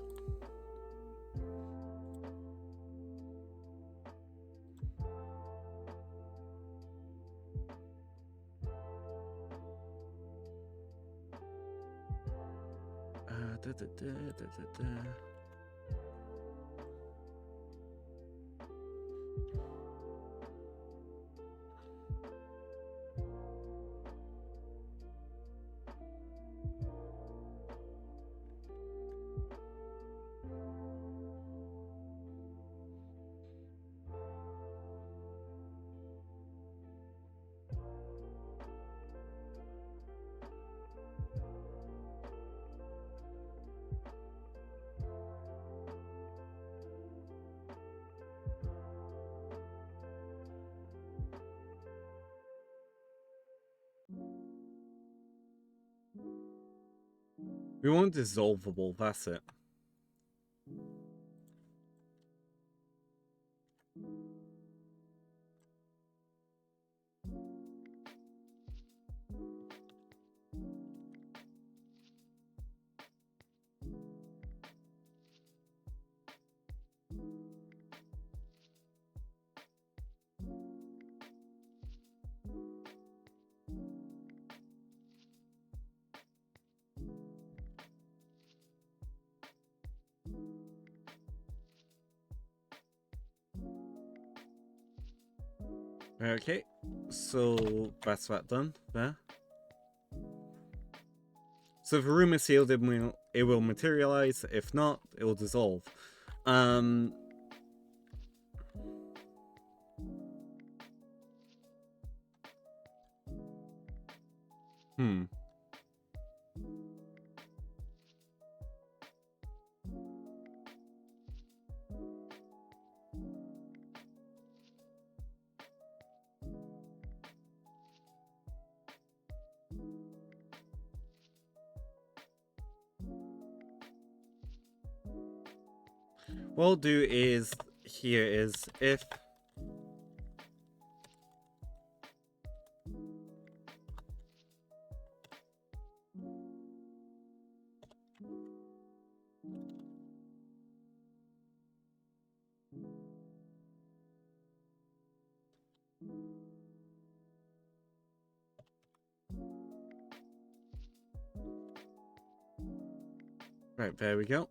We want dissolvable, that's it. Okay, so that's that done there. So if a room is sealed, it will materialize. If not, it will dissolve. Hmm. What I'll do is, here is if right, there we go.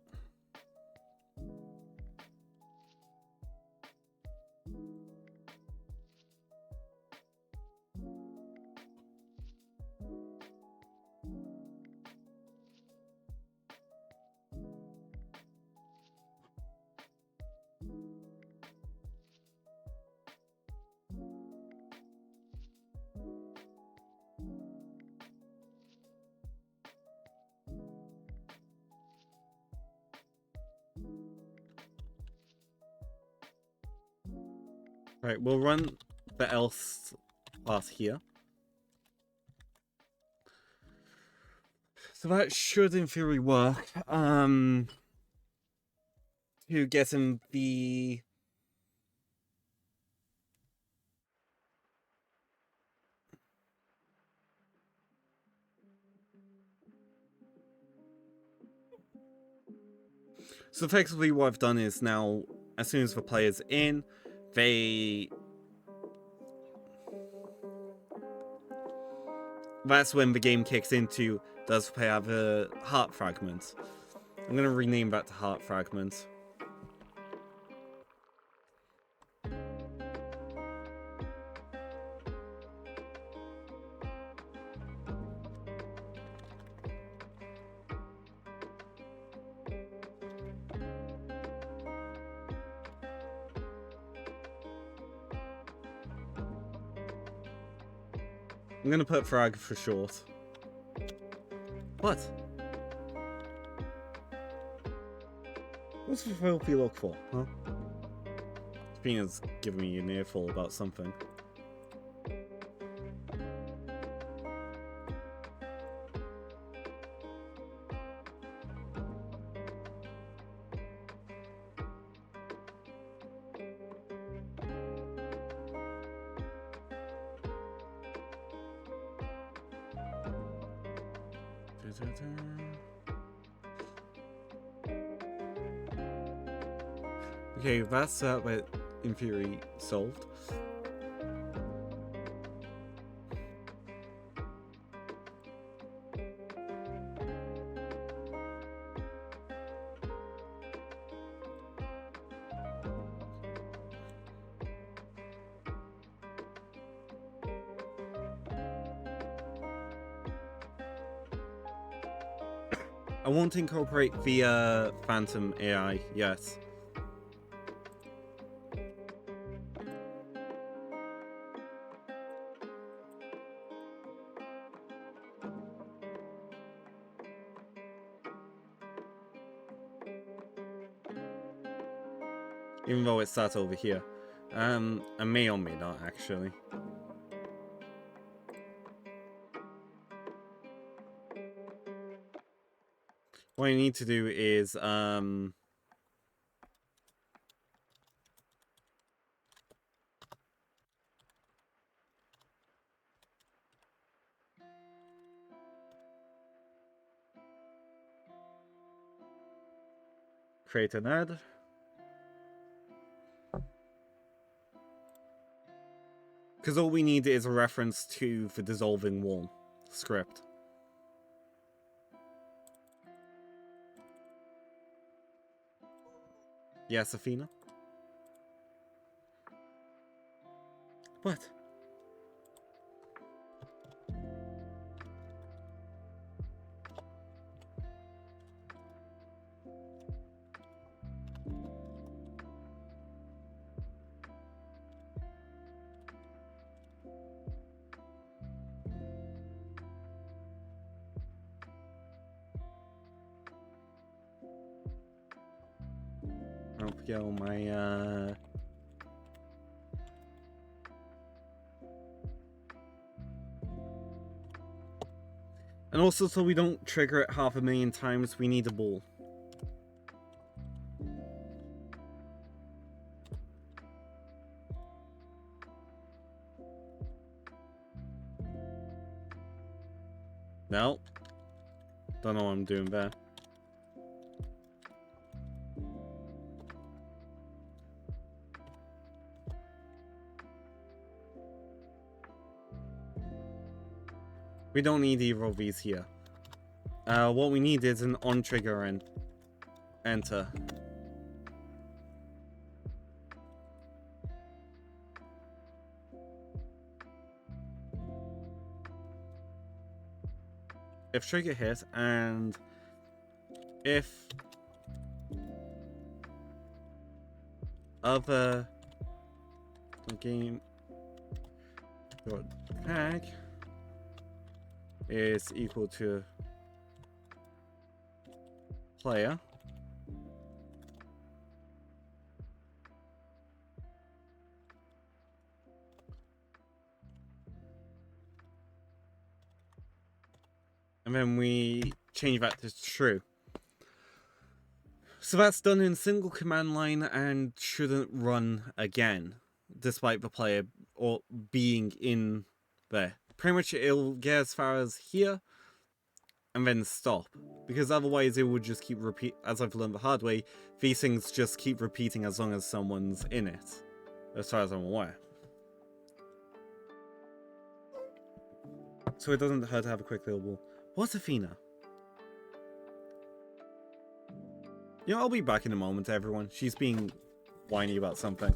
Right, we'll run the else part here. So that should, in theory, work. To get him the... So effectively what I've done is now, as soon as the player's in, that's when the game kicks into, does the player have a heart fragment? I'm going to rename that to heart fragment. I'm going to put frag for short. What? What's the filthy look for, huh? Spina's giving me an earful about something. Okay, that's but in theory solved. I want to incorporate the Phantom AI, yes. Even though it's sat over here. I may or may not, actually. What I need to do is create an ad. Because all we need is a reference to the dissolving wall script. Yes, Athena? What? I'll get all my and also, so we don't trigger it 500,000 times, we need a ball. No. Don't know what I'm doing there. We don't need either of these here. What we need is an on trigger and enter. If trigger hit and if other game tag is equal to player, and then we change that to true. So that's done in single command line and shouldn't run again, despite the player or being in there. Pretty much it'll get as far as here and then stop, because otherwise it would just keep repeat. As I've learned the hard way, these things just keep repeating as long as someone's in it, as far as I'm aware. So it doesn't hurt to have a quick little ball. What's Athena? You know, I'll be back in a moment, everyone. She's being whiny about something.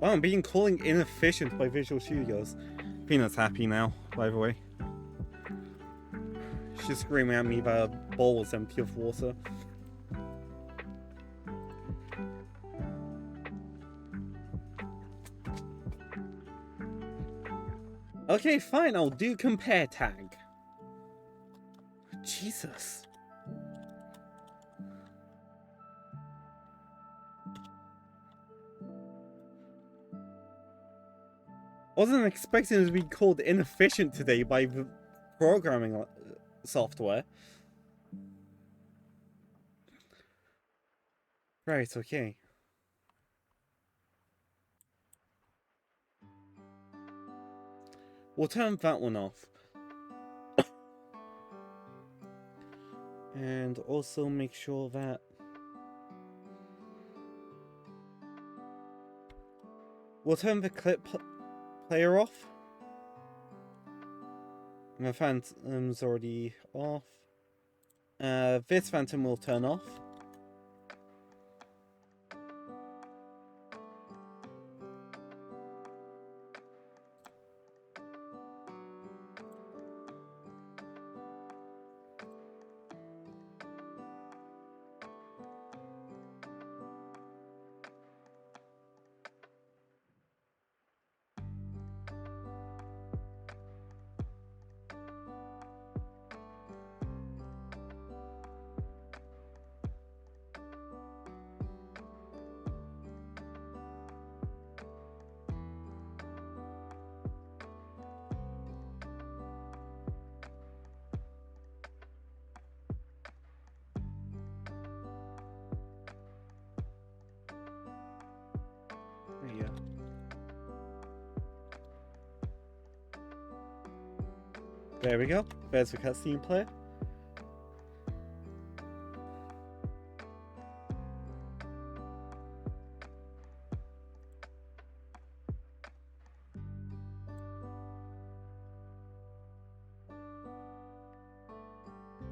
Oh, I'm being called inefficient by Visual Studios. Peanut's happy now, by the way. She's screaming at me that a bowl was empty of water. Okay, fine, I'll do compare tag. Jesus. Wasn't expecting to be called inefficient today by the programming software. Right, okay. We'll turn that one off. And also make sure that we'll turn the clip player off. My phantom's already off. This phantom will turn off. Yeah. There we go. There's the cutscene player.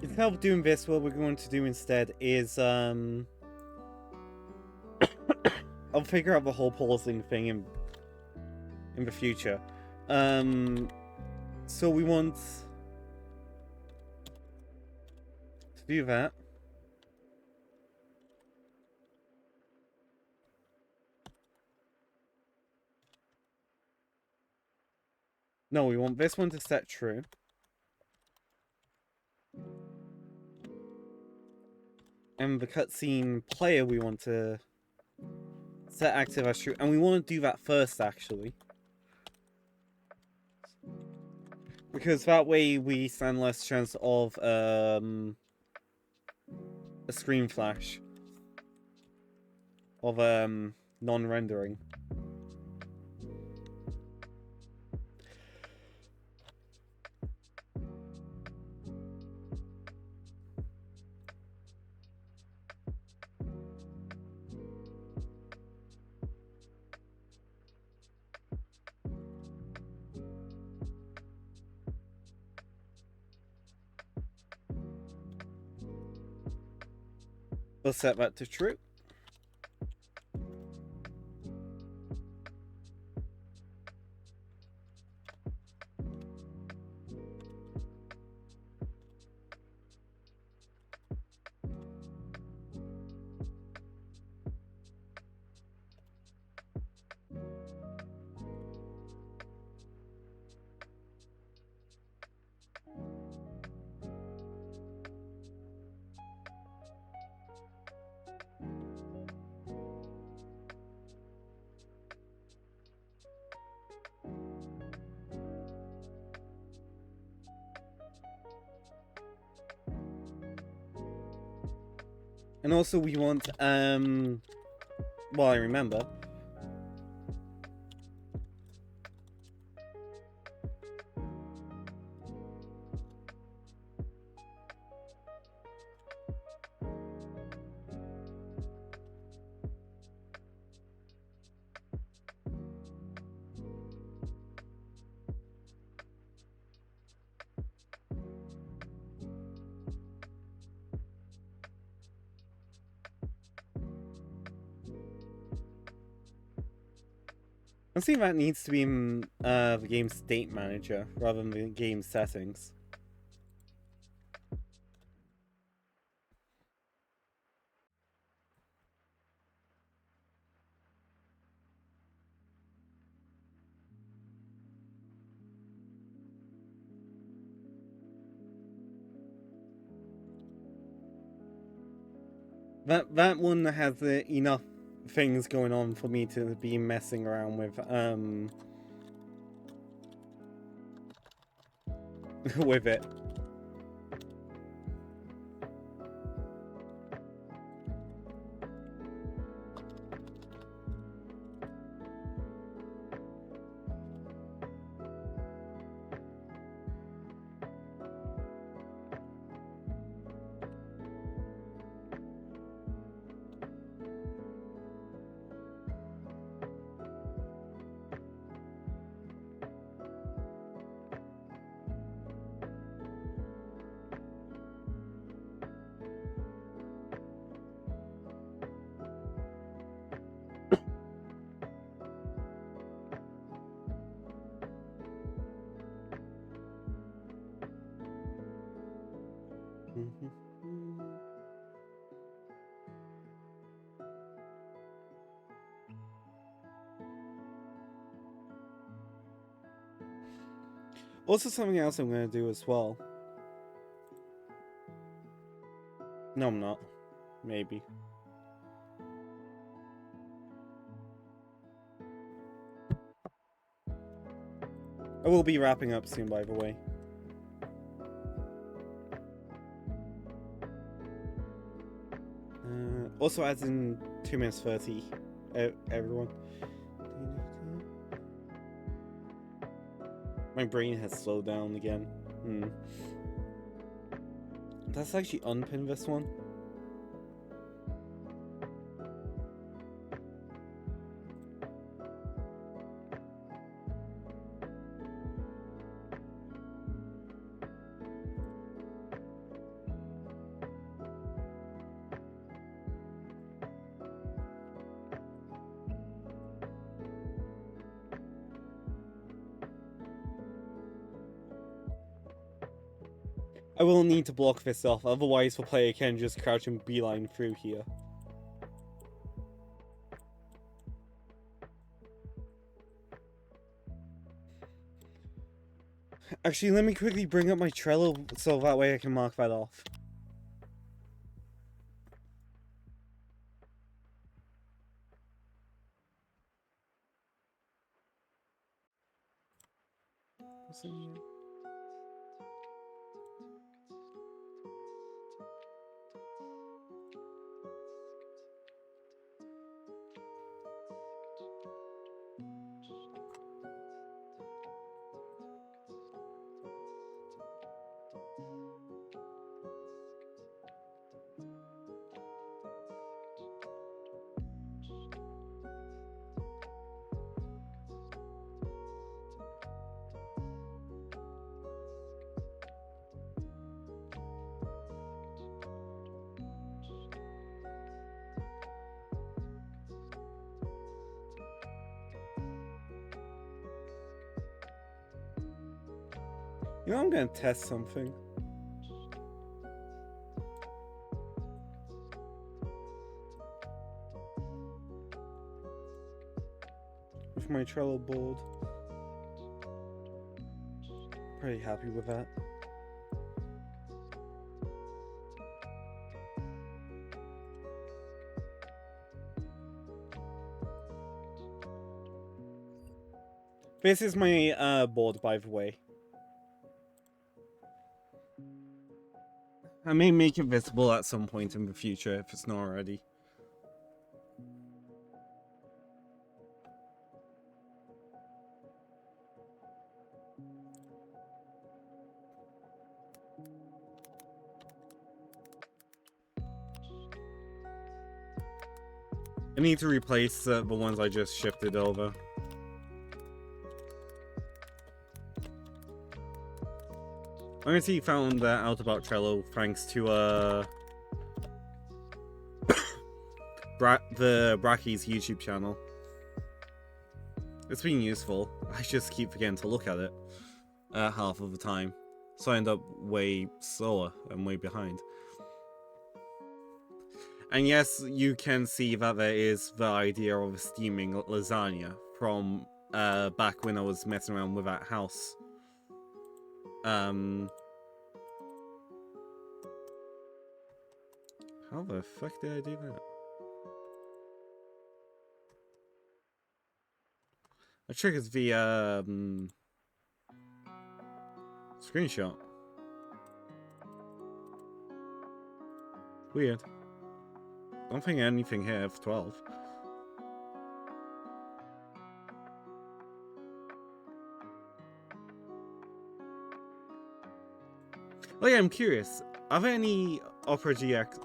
Instead of doing this, what we're going to do instead is I'll figure out the whole pausing thing in the future. So we want to do that. No, we want this one to set true. And the cutscene player we want to set active as true. And we want to do that first, actually. Because that way we stand less chance of a screen flash. Of non-rendering. We'll set that to true. And also we want, well, I remember. I think that needs to be in the game state manager rather than the game settings. That one has enough things going on for me to be messing around with with it. Also, something else I'm going to do as well. No, I'm not. Maybe. I will be wrapping up soon, by the way. Also adds in 2 minutes 30, everyone. My brain has slowed down again. Let's actually unpin this one. I will need to block this off, otherwise the player can just crouch and beeline through here. Actually, let me quickly bring up my Trello so that way I can mark that off. What's in here? You know, I'm gonna test something. With my Trello board. Pretty happy with that. This is my board, by the way. I may make it visible at some point in the future if it's not already. I need to replace the ones I just shifted over. I actually found out about Trello thanks to the Bracky's YouTube channel. It's been useful. I just keep forgetting to look at it half of the time. So I end up way slower and way behind. And yes, you can see that there is the idea of steaming lasagna from back when I was messing around with that house. How the fuck did I do that? I triggered the screenshot. Weird. Don't think anything here for 12. Oh yeah, I'm curious. Are there any Opera GX?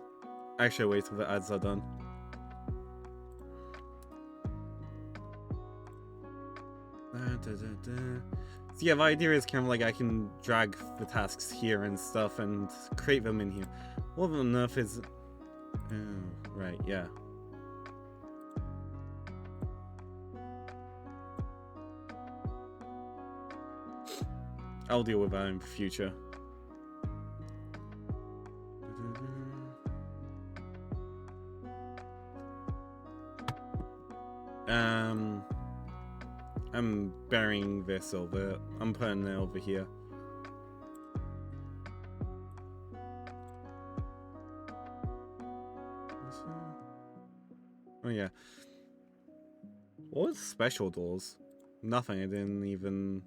Actually, wait till the ads are done. So yeah, the idea is kind of like I can drag the tasks here and stuff and create them in here. What on earth is... Oh, right, yeah. I'll deal with that in the future. I'm burying this over. I'm putting it over here. Oh yeah. What was special doors? Nothing. I didn't even.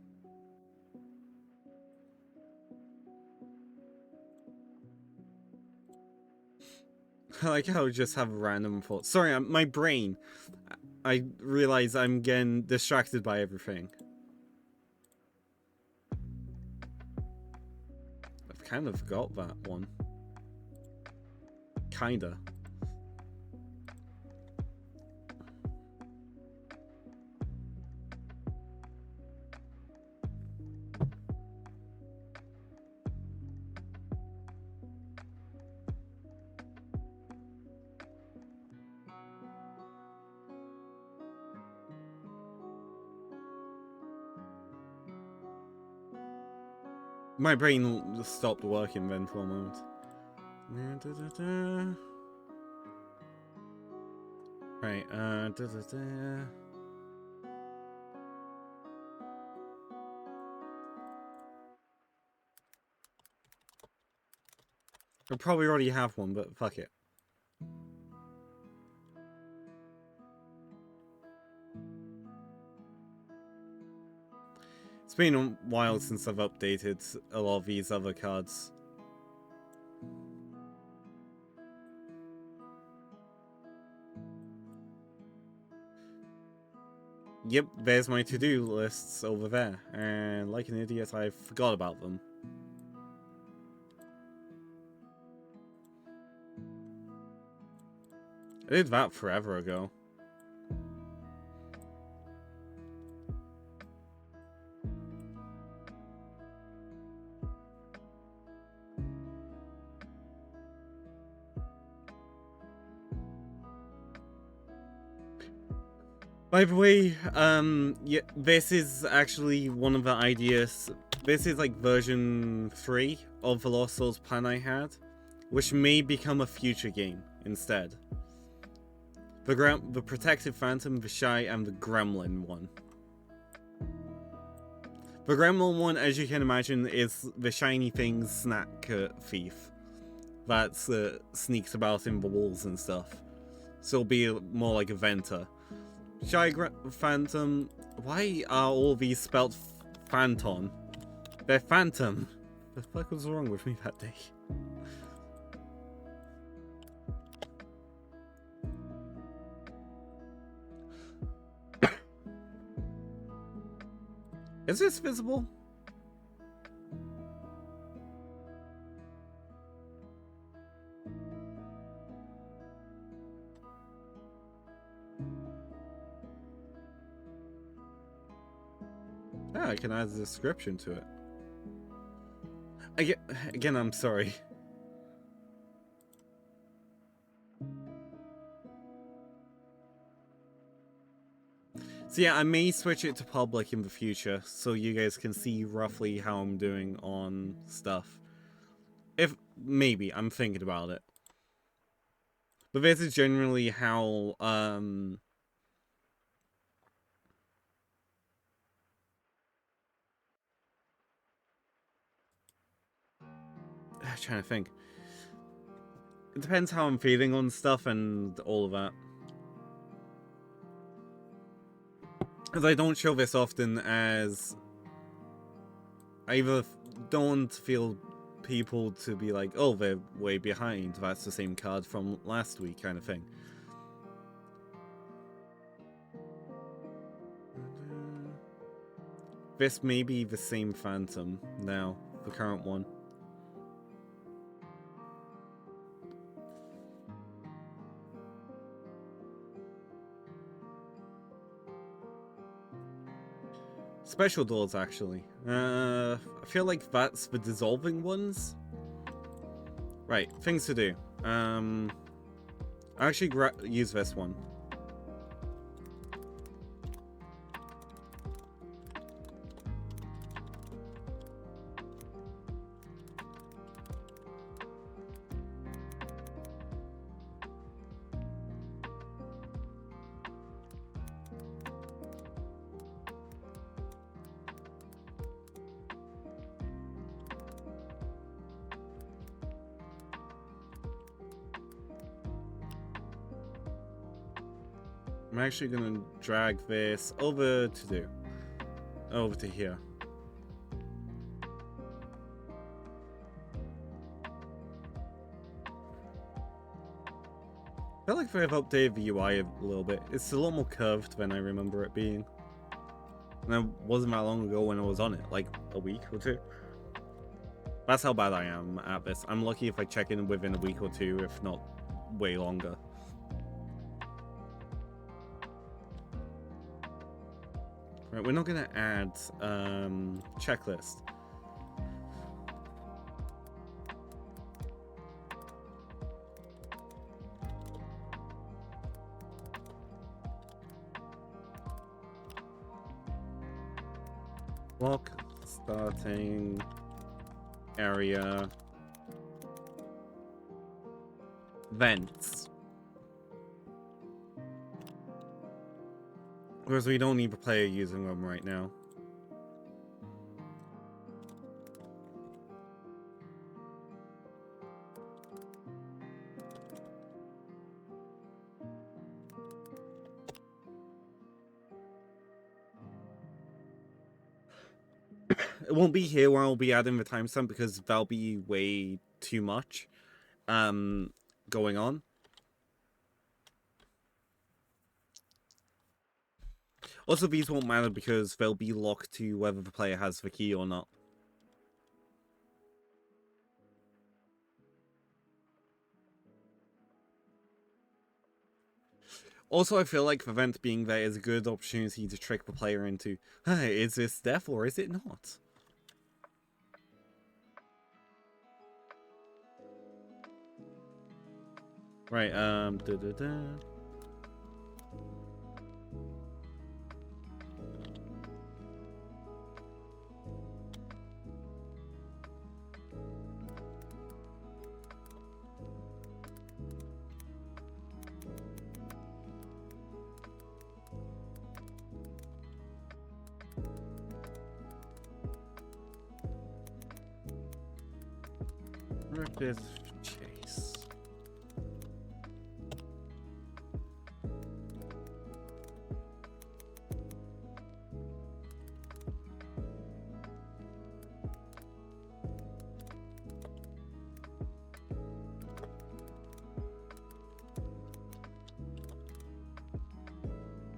I like how I just have random thoughts. Sorry, my brain. I realize I'm getting distracted by everything. I've kind of got that one. Kinda. My brain stopped working then for a moment. Right, I probably already have one, but fuck it. It's been a while since I've updated a lot of these other cards. Yep, there's my to-do lists over there, and like an idiot, I forgot about them. I did that forever ago. By the way, yeah, this is actually one of the ideas. This is like version 3 of the Lost Souls plan I had, which may become a future game instead. The Protective Phantom, the Shy, and the Gremlin one. The Gremlin one, as you can imagine, is the shiny things snack thief that sneaks about in the walls and stuff. So it'll be more like a Venter. Shy Phantom. Why are all these spelled Phantom? They're Phantom. The fuck was wrong with me that day? Is this visible? Yeah, I can add a description to it. Again, I'm sorry. So yeah, I may switch it to public in the future, so you guys can see roughly how I'm doing on stuff. If, maybe, I'm thinking about it. But this is generally how, I'm trying to think. It depends how I'm feeling on stuff and all of that. As I don't show this often, as I either don't feel people to be like, oh, they're way behind, that's the same card from last week kind of thing. This may be the same Phantom now, the current one. Special doors, actually. I feel like that's the dissolving ones. Right, things to do. I actually use this one. I'm actually gonna drag this over to here. I feel like they've updated the UI a little bit. It's a lot more curved than I remember it being. And it wasn't that long ago when I was on it, like a week or two. That's how bad I am at this. I'm lucky if I check in within a week or two, if not way longer. Right, we're not gonna add checklist. Block starting area vents. Because we don't need a player using them right now. It won't be here where I'll be adding the timestamp because that'll be way too much going on. Also, these won't matter because they'll be locked to whether the player has the key or not. Also, I feel like the vent being there is a good opportunity to trick the player into, hey, is this death or is it not? Right, Rapid chase.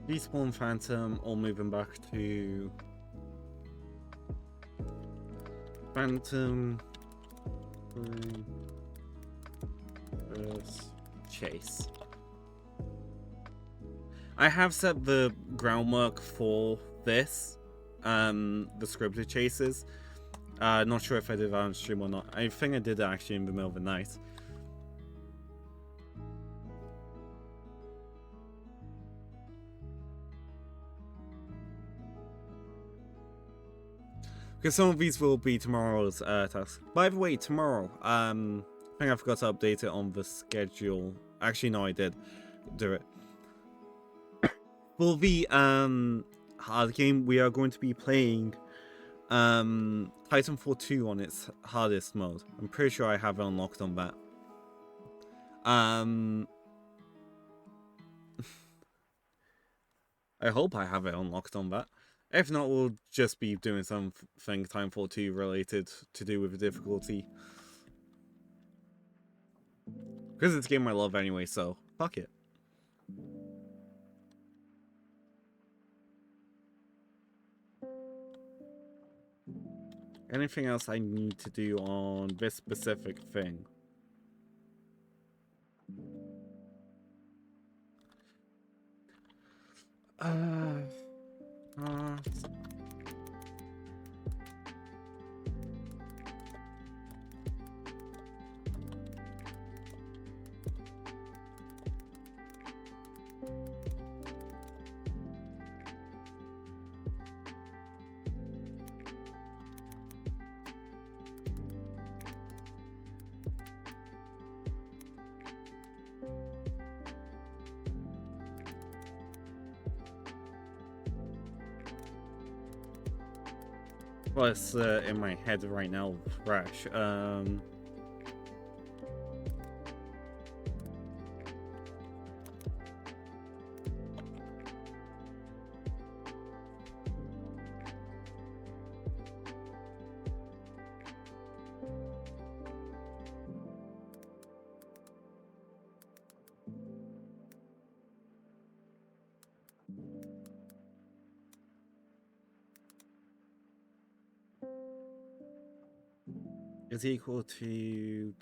Respawn Phantom, all moving back to Phantom. Chase. I have set the groundwork for this, the scripted chases. Not sure if I did that on stream or not. I think I did it actually in the middle of the night. Because some of these will be tomorrow's tasks. By the way, tomorrow, I think I forgot to update it on the schedule. Actually, no, I did do it. For the hard game, we are going to be playing Titanfall 2 on its hardest mode. I'm pretty sure I have it unlocked on that. I hope I have it unlocked on that. If not, we'll just be doing something Titanfall 2 related to do with the difficulty. Because it's a game I love anyway, so fuck it. Anything else I need to do on this specific thing? Well, it's in my head right now, fresh. Is equal to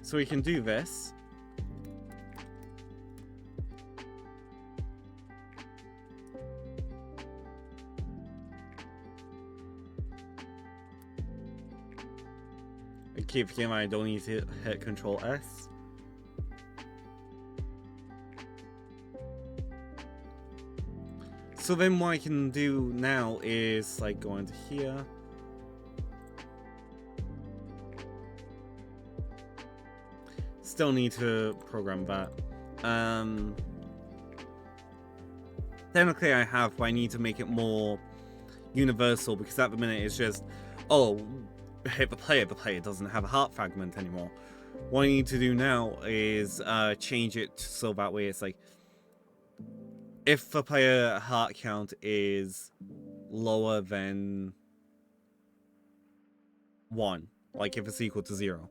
So we can do this. I keep forgetting I don't need to hit Control S. So then what I can do now is like go into here. Still need to program that. Technically I have, but I need to make it more universal because at the minute it's just, oh, hit the player doesn't have a heart fragment anymore. What I need to do now is change it so that way it's like, if the player heart count is lower than 1, like if it's equal to 0.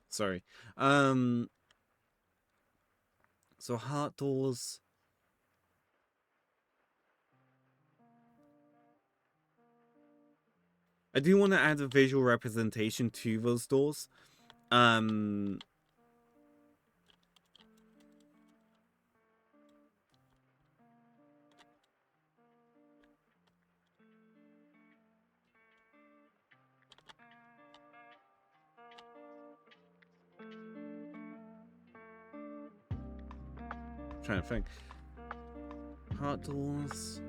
Sorry. So heart doors. I do want to add a visual representation to those doors. Trying to think. Heart doors.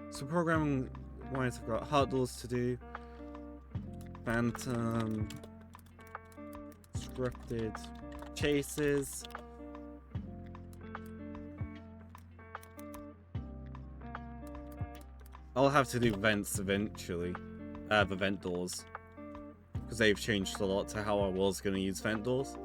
So programming wise, I've got heart doors to do. Phantom. Scripted chases. I'll have to do vents eventually. The vent doors. Because they've changed a lot to how I was going to use vent doors.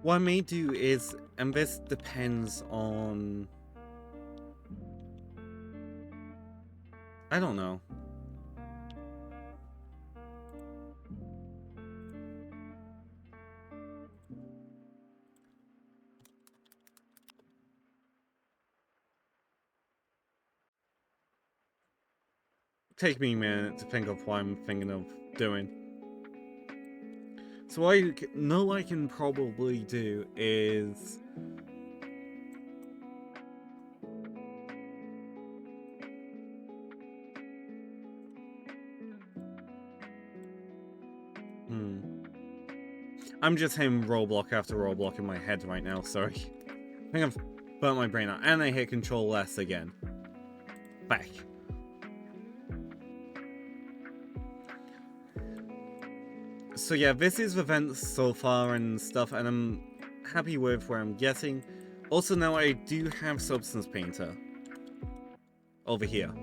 What I may do is, and this depends on I don't know. Take me a minute to think of what I'm thinking of doing. So what I know I can probably do is... I'm just hitting Roblox after Roblox in my head right now, sorry. I think I've burnt my brain out. And I hit Control S again. Back. So yeah, this is the events so far and stuff, and I'm happy with where I'm getting. Also now I do have Substance Painter. Over here.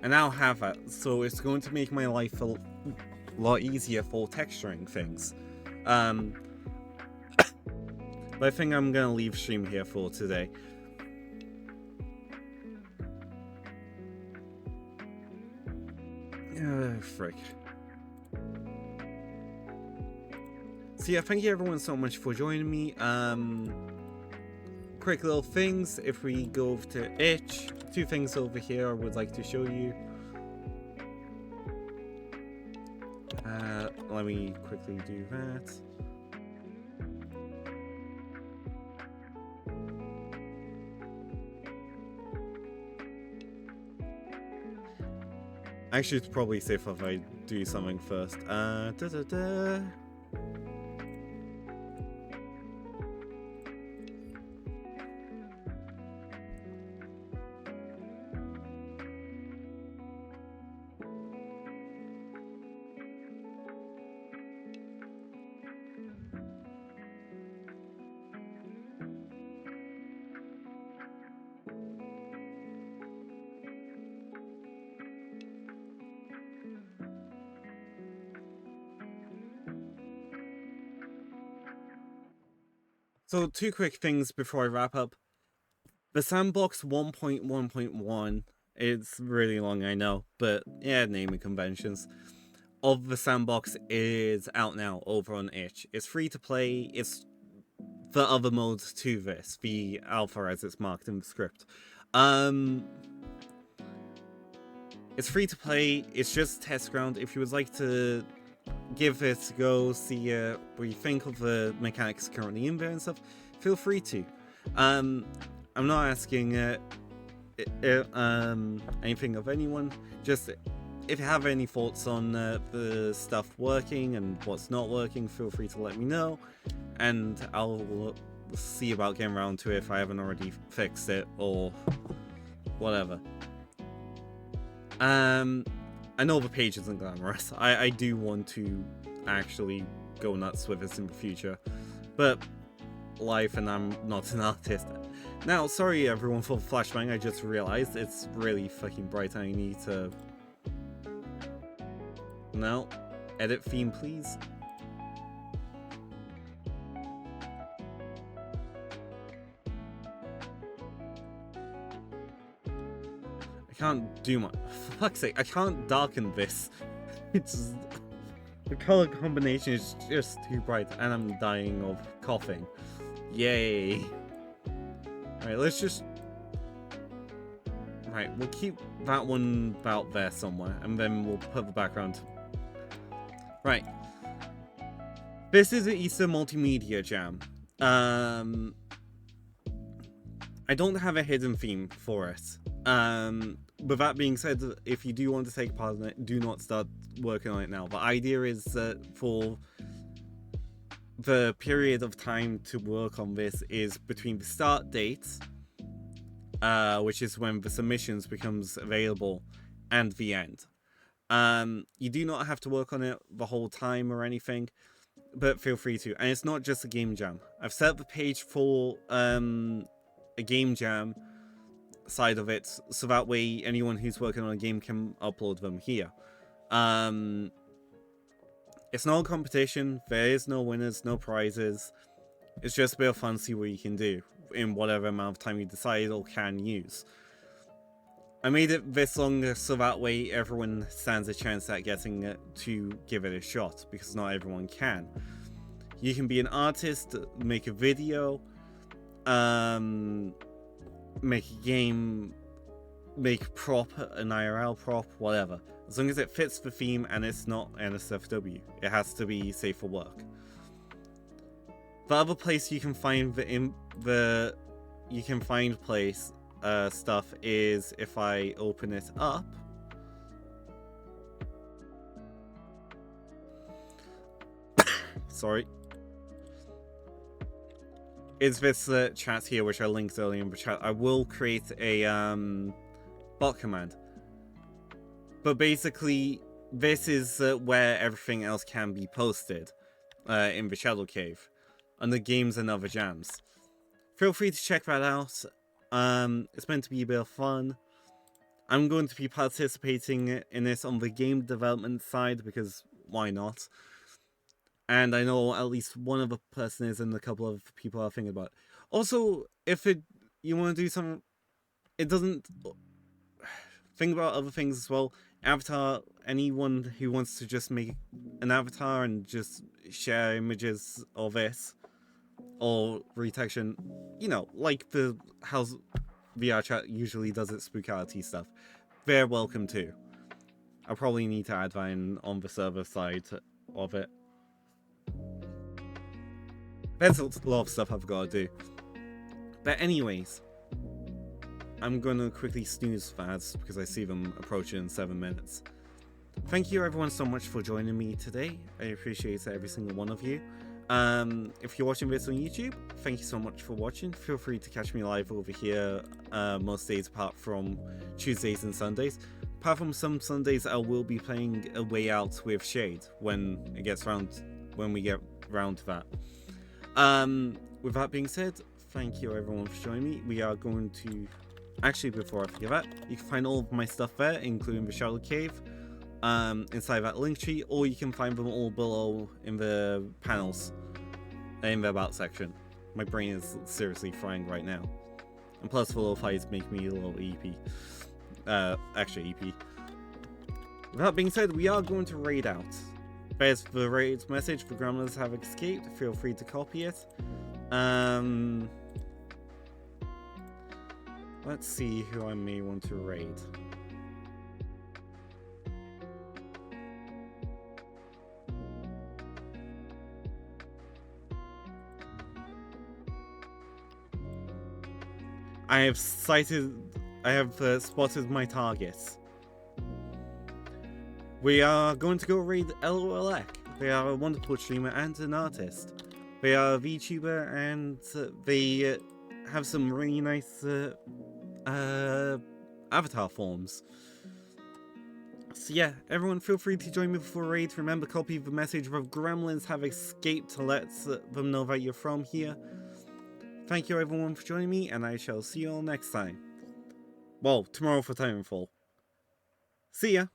I now have that, so it's going to make my life a lot easier for texturing things. But I think I'm gonna leave stream here for today. Frick. So yeah, thank you everyone so much for joining me. Quick little things, if we go over to itch, 2 things over here I would like to show you. Let me quickly do that. Actually, it's probably safer if I do something first. So 2 quick things before I wrap up. The sandbox 1.1.1, it's really long, I know, but yeah, naming conventions, of the sandbox is out now over on itch. It's free to play. It's the other modes to this, the alpha as it's marked in the script. It's free to play. It's just test ground. If you would like to give it a go, see what you think of the mechanics currently in there and stuff, feel free to. I'm not asking anything of anyone, just if you have any thoughts on the stuff working and what's not working, feel free to let me know, and I'll see about getting around to it if I haven't already fixed it or whatever. I know the page isn't glamorous. I do want to actually go nuts with this in the future, but life and I'm not an artist. Now, sorry everyone for the flashbang, I just realized it's really fucking bright and I need to... Now, edit theme please. I can't do my... For fuck's sake, I can't darken this. It's... The color combination is just too bright and I'm dying of coughing. Yay. Alright, let's just... Right, we'll keep that one about there somewhere, and then we'll put the background. Right. This is the Easter Multimedia Jam. I don't have a hidden theme for it. With that being said, if you do want to take part in it, do not start working on it now. The idea is that for the period of time to work on this is between the start date, which is when the submissions becomes available, and the end. You do not have to work on it the whole time or anything, but feel free to. And it's not just a game jam. I've set up the page for a game jam side of it, so that way anyone who's working on a game can upload them here. It's not a competition, there is no winners, no prizes. It's just a bit of fun, see what you can do in whatever amount of time you decide or can use. I made it this long so that way everyone stands a chance at getting to give it a shot, because not everyone can. You can be an artist, make a video, make a game, make a prop, an IRL prop, whatever. As long as it fits the theme and it's not NSFW. It has to be safe for work. The other place you can find stuff is if I open it up. Sorry. Is this chat here, which I linked earlier in the chat. I will create a bot command. But basically, this is where everything else can be posted in the Shadow Cave, under games and other jams. Feel free to check that out. It's meant to be a bit of fun. I'm going to be participating in this on the game development side, because why not? And I know at least one other person is, and a couple of people are thinking about it. Also, if you want to do some, it doesn't think about other things as well. Avatar, anyone who wants to just make an avatar and just share images of this, or retection, you know, like how VR chat usually does its spookality stuff, they're welcome too. I probably need to add that in on the server side of it. There's a lot of stuff I've got to do. But anyways, I'm going to quickly snooze fads because I see them approaching in 7 minutes. Thank you everyone so much for joining me today. I appreciate every single one of you. If you're watching this on YouTube, thank you so much for watching. Feel free to catch me live over here most days apart from Tuesdays and Sundays. Apart from some Sundays, I will be playing A Way Out with Shade when we get round to that. With that being said, thank you everyone for joining me. We are going to, actually before I forget that, you can find all of my stuff there, including the Shadow Cave, inside that link tree, or you can find them all below in the panels, in the about section. My brain is seriously frying right now. And plus the little fights make me a little extra EP. With that being said, we are going to raid out. There's the raid message. The Gremlins have escaped. Feel free to copy it. Let's see who I may want to raid. I have spotted my targets. We are going to go raid LOLek. They are a wonderful streamer and an artist. They are a VTuber and they have some really nice avatar forms. So yeah, everyone feel free to join me for a raid. Remember, copy the message of Gremlins have escaped to let them know that you're from here. Thank you everyone for joining me, and I shall see you all next time. Well, tomorrow for Titanfall. See ya!